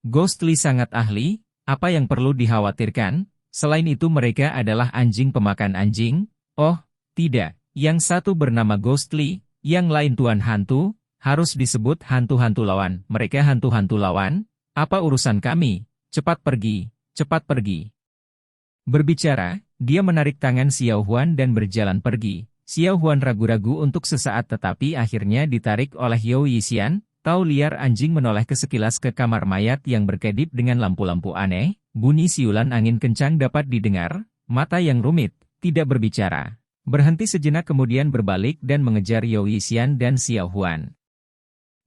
Ghostly sangat ahli, apa yang perlu dikhawatirkan? Selain itu mereka adalah anjing pemakan anjing." "Oh, tidak, yang satu bernama Ghostly, yang lain Tuan Hantu, harus disebut hantu-hantu lawan. Mereka hantu-hantu lawan? Apa urusan kami? Cepat pergi, cepat pergi." Berbicara, dia menarik tangan Xiao Huan dan berjalan pergi. Xiao Huan ragu-ragu untuk sesaat tetapi akhirnya ditarik oleh You Yixian. Tahu liar anjing menoleh sekilas ke kamar mayat yang berkedip dengan lampu-lampu aneh, bunyi siulan angin kencang dapat didengar, mata yang rumit, tidak berbicara. Berhenti sejenak kemudian berbalik dan mengejar You Yixian dan Xiao Huan.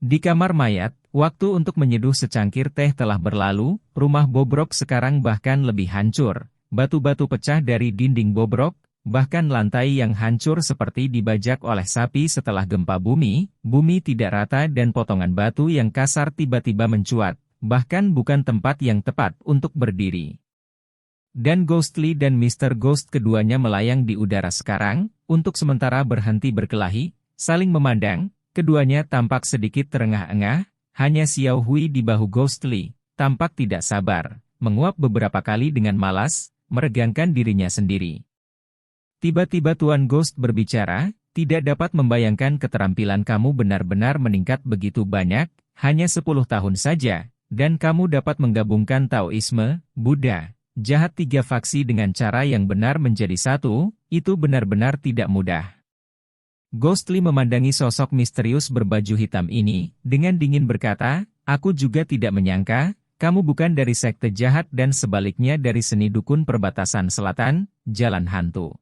Di kamar mayat, waktu untuk menyeduh secangkir teh telah berlalu, rumah bobrok sekarang bahkan lebih hancur. Batu-batu pecah dari dinding bobrok, bahkan lantai yang hancur seperti dibajak oleh sapi setelah gempa bumi, bumi tidak rata dan potongan batu yang kasar tiba-tiba mencuat, bahkan bukan tempat yang tepat untuk berdiri. Dan Ghostly dan Mr. Ghost keduanya melayang di udara sekarang, untuk sementara berhenti berkelahi, saling memandang, keduanya tampak sedikit terengah-engah, hanya Xiao Hui di bahu Ghostly, tampak tidak sabar, menguap beberapa kali dengan malas, meregangkan dirinya sendiri. Tiba-tiba Tuan Ghost berbicara, "Tidak dapat membayangkan keterampilan kamu benar-benar meningkat begitu banyak, hanya 10 tahun saja, dan kamu dapat menggabungkan Taoisme, Buddha, jahat 3 faksi dengan cara yang benar menjadi satu, itu benar-benar tidak mudah." Ghostly memandangi sosok misterius berbaju hitam ini, dengan dingin berkata, "Aku juga tidak menyangka, kamu bukan dari sekte jahat dan sebaliknya dari seni dukun perbatasan selatan, Jalan Hantu."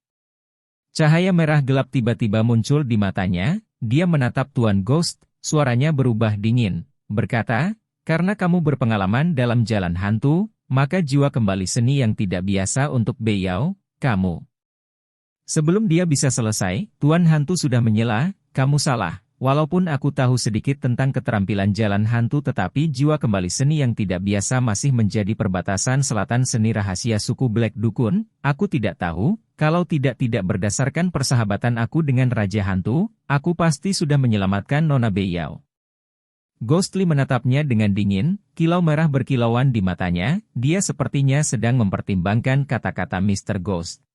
Cahaya merah gelap tiba-tiba muncul di matanya, dia menatap Tuan Ghost, suaranya berubah dingin, berkata, "Karena kamu berpengalaman dalam Jalan Hantu, maka jiwa kembali seni yang tidak biasa untuk Beiyao, kamu." Sebelum dia bisa selesai, Tuan Hantu sudah menyela, "Kamu salah. Walaupun aku tahu sedikit tentang keterampilan Jalan Hantu tetapi jiwa kembali seni yang tidak biasa masih menjadi perbatasan selatan seni rahasia suku Black Dukun. Aku tidak tahu, kalau tidak berdasarkan persahabatan aku dengan Raja Hantu, aku pasti sudah menyelamatkan Nona Beiyao." Ghostly menatapnya dengan dingin, kilau merah berkilauan di matanya, dia sepertinya sedang mempertimbangkan kata-kata Mr. Ghost.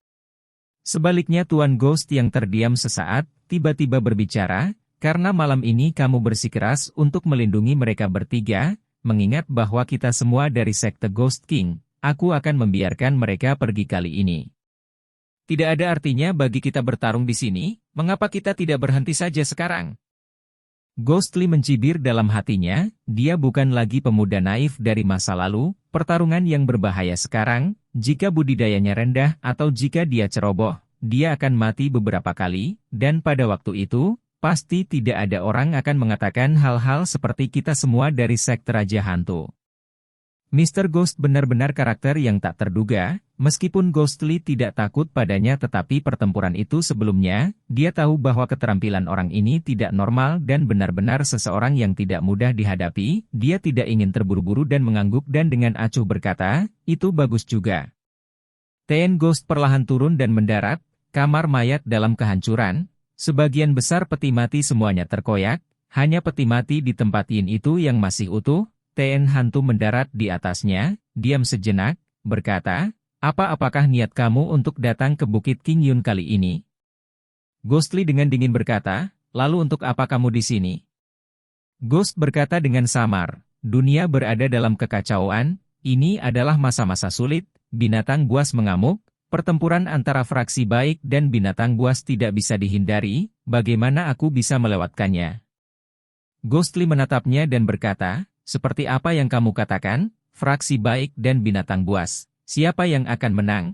Sebaliknya Tuan Ghost yang terdiam sesaat, tiba-tiba berbicara, "Karena malam ini kamu bersikeras untuk melindungi mereka bertiga, mengingat bahwa kita semua dari sekte Ghost King, aku akan membiarkan mereka pergi kali ini. Tidak ada artinya bagi kita bertarung di sini, mengapa kita tidak berhenti saja sekarang?" Ghostly mencibir dalam hatinya, dia bukan lagi pemuda naif dari masa lalu, pertarungan yang berbahaya sekarang, jika budidayanya rendah atau jika dia ceroboh, dia akan mati beberapa kali, dan pada waktu itu, pasti tidak ada orang akan mengatakan hal-hal seperti kita semua dari sekte Raja Hantu. Mr. Ghost benar-benar karakter yang tak terduga, meskipun Ghostly tidak takut padanya tetapi pertempuran itu sebelumnya, dia tahu bahwa keterampilan orang ini tidak normal dan benar-benar seseorang yang tidak mudah dihadapi, dia tidak ingin terburu-buru dan mengangguk dan dengan acuh berkata, "Itu bagus juga." Ten Ghost perlahan turun dan mendarat, kamar mayat dalam kehancuran, sebagian besar peti mati semuanya terkoyak, hanya peti mati di tempat Yin itu yang masih utuh. Ten Hantu mendarat di atasnya, diam sejenak, berkata, Apakah niat kamu untuk datang ke Bukit King Yun kali ini?" Ghostly dengan dingin berkata, "Lalu untuk apa kamu di sini?" Ghost berkata dengan samar, dunia berada dalam kekacauan, ini adalah masa-masa sulit, binatang buas mengamuk, pertempuran antara fraksi baik dan binatang buas tidak bisa dihindari, bagaimana aku bisa melewatkannya? Ghostly menatapnya dan berkata, seperti apa yang kamu katakan, fraksi baik dan binatang buas, siapa yang akan menang?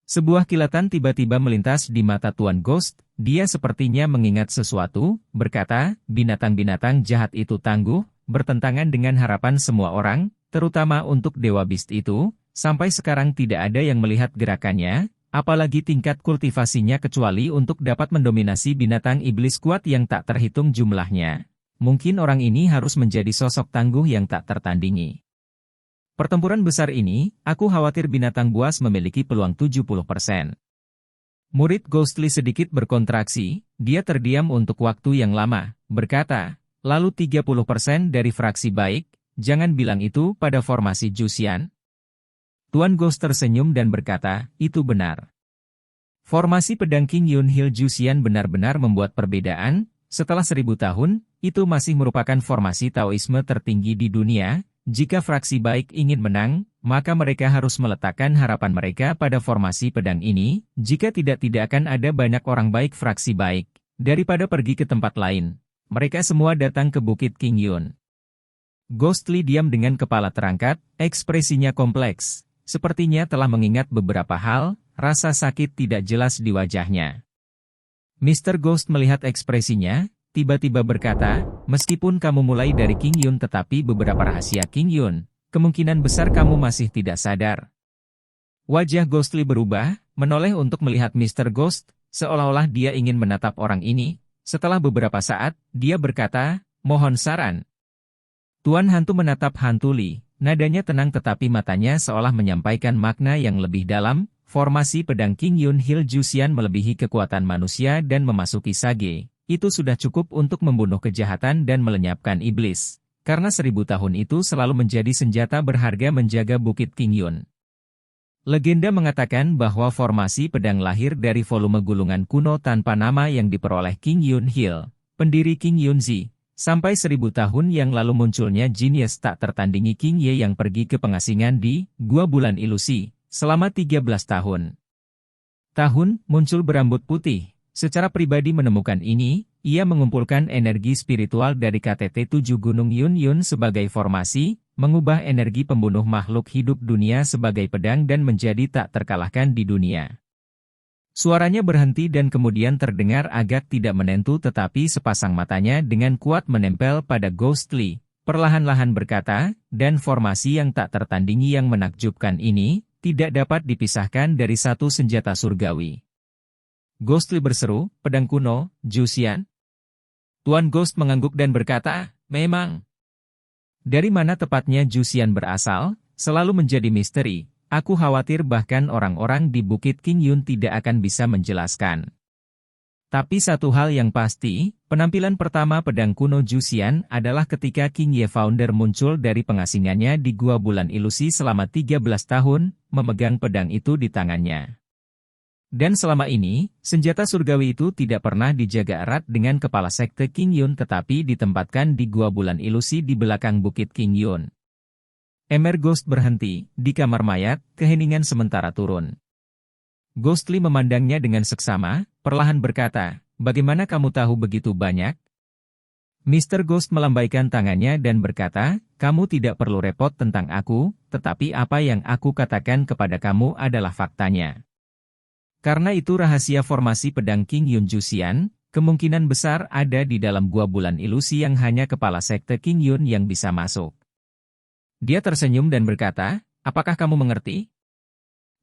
Sebuah kilatan tiba-tiba melintas di mata Tuan Ghost, dia sepertinya mengingat sesuatu, berkata, binatang-binatang jahat itu tangguh, bertentangan dengan harapan semua orang, terutama untuk Dewa Beast itu, sampai sekarang tidak ada yang melihat gerakannya, apalagi tingkat kultivasinya kecuali untuk dapat mendominasi binatang iblis kuat yang tak terhitung jumlahnya. Mungkin orang ini harus menjadi sosok tangguh yang tak tertandingi. Pertempuran besar ini, aku khawatir binatang buas memiliki peluang 70%. Murid Ghostly sedikit berkontraksi, dia terdiam untuk waktu yang lama, berkata, lalu 30% dari fraksi baik, jangan bilang itu pada formasi Jusian. Tuan Ghost tersenyum dan berkata, itu benar. Formasi pedang King Yun Hill Jusian benar-benar membuat perbedaan, setelah 1000 tahun, itu masih merupakan formasi Taoisme tertinggi di dunia. Jika fraksi baik ingin menang, maka mereka harus meletakkan harapan mereka pada formasi pedang ini, jika tidak akan ada banyak orang baik fraksi baik, daripada pergi ke tempat lain. Mereka semua datang ke Bukit King Yun. Ghostly diam dengan kepala terangkat, ekspresinya kompleks, sepertinya telah mengingat beberapa hal, rasa sakit tidak jelas di wajahnya. Mr. Ghost melihat ekspresinya, tiba-tiba berkata, meskipun kamu mulai dari King Yun tetapi beberapa rahasia King Yun, kemungkinan besar kamu masih tidak sadar. Wajah Ghostly berubah, menoleh untuk melihat Mr. Ghost, seolah-olah dia ingin menatap orang ini. Setelah beberapa saat, dia berkata, mohon saran. Tuan hantu menatap hantu Li, nadanya tenang tetapi matanya seolah menyampaikan makna yang lebih dalam. Formasi pedang King Yun Hill Jusian melebihi kekuatan manusia dan memasuki Sage. Itu sudah cukup untuk membunuh kejahatan dan melenyapkan iblis. Karena 1000 tahun itu selalu menjadi senjata berharga menjaga Bukit King Yun. Legenda mengatakan bahwa formasi pedang lahir dari volume gulungan kuno tanpa nama yang diperoleh King Yun Hill, pendiri King Yunzi. Sampai 1000 tahun yang lalu munculnya jenius tak tertandingi King Ye yang pergi ke pengasingan di Gua Bulan Ilusi, selama 13 tahun. Muncul berambut putih. Secara pribadi menemukan ini, ia mengumpulkan energi spiritual dari KTT 7 Gunung Yun Yun sebagai formasi, mengubah energi pembunuh makhluk hidup dunia sebagai pedang dan menjadi tak terkalahkan di dunia. Suaranya berhenti dan kemudian terdengar agak tidak menentu tetapi sepasang matanya dengan kuat menempel pada Ghostly, perlahan-lahan berkata, dan formasi yang tak tertandingi yang menakjubkan ini, tidak dapat dipisahkan dari satu senjata surgawi. Ghostly berseru, pedang kuno, Jusian. Tuan Ghost mengangguk dan berkata, memang. Dari mana tepatnya Jusian berasal, selalu menjadi misteri. Aku khawatir bahkan orang-orang di Bukit King Yun tidak akan bisa menjelaskan. Tapi satu hal yang pasti, penampilan pertama pedang kuno Jusian adalah ketika King Ye Founder muncul dari pengasingannya di Gua Bulan Ilusi selama 13 tahun, memegang pedang itu di tangannya. Dan selama ini, senjata surgawi itu tidak pernah dijaga erat dengan kepala sekte King Yun tetapi ditempatkan di Gua Bulan Ilusi di belakang Bukit King Yun. Emer Ghost berhenti, di kamar mayat, keheningan sementara turun. Ghostly memandangnya dengan seksama, perlahan berkata, bagaimana kamu tahu begitu banyak? Mr. Ghost melambaikan tangannya dan berkata, kamu tidak perlu repot tentang aku, tetapi apa yang aku katakan kepada kamu adalah faktanya. Karena itu rahasia formasi pedang King Yun Jusian, kemungkinan besar ada di dalam Gua Bulan Ilusi yang hanya kepala sekte King Yun yang bisa masuk. Dia tersenyum dan berkata, apakah kamu mengerti?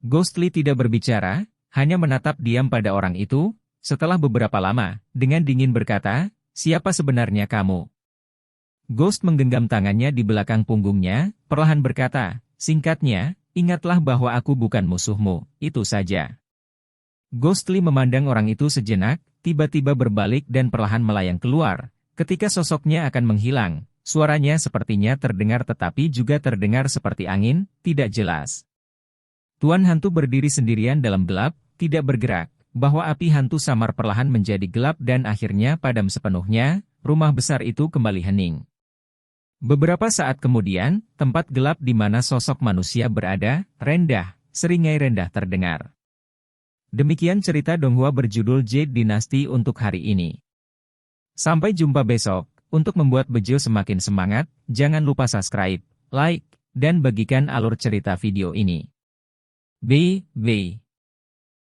Ghostly tidak berbicara, hanya menatap diam pada orang itu, setelah beberapa lama, dengan dingin berkata, siapa sebenarnya kamu? Ghost menggenggam tangannya di belakang punggungnya, perlahan berkata, singkatnya, ingatlah bahwa aku bukan musuhmu, itu saja. Ghostly memandang orang itu sejenak, tiba-tiba berbalik dan perlahan melayang keluar. Ketika sosoknya akan menghilang, suaranya sepertinya terdengar tetapi juga terdengar seperti angin, tidak jelas. Tuan hantu berdiri sendirian dalam gelap, tidak bergerak, bahwa api hantu samar perlahan menjadi gelap dan akhirnya padam sepenuhnya, rumah besar itu kembali hening. Beberapa saat kemudian, tempat gelap di mana sosok manusia berada, rendah, seringai rendah terdengar. Demikian cerita Donghua berjudul Jade Dynasty untuk hari ini. Sampai jumpa besok. Untuk membuat Bejo semakin semangat, jangan lupa subscribe, like, dan bagikan alur cerita video ini. Bye.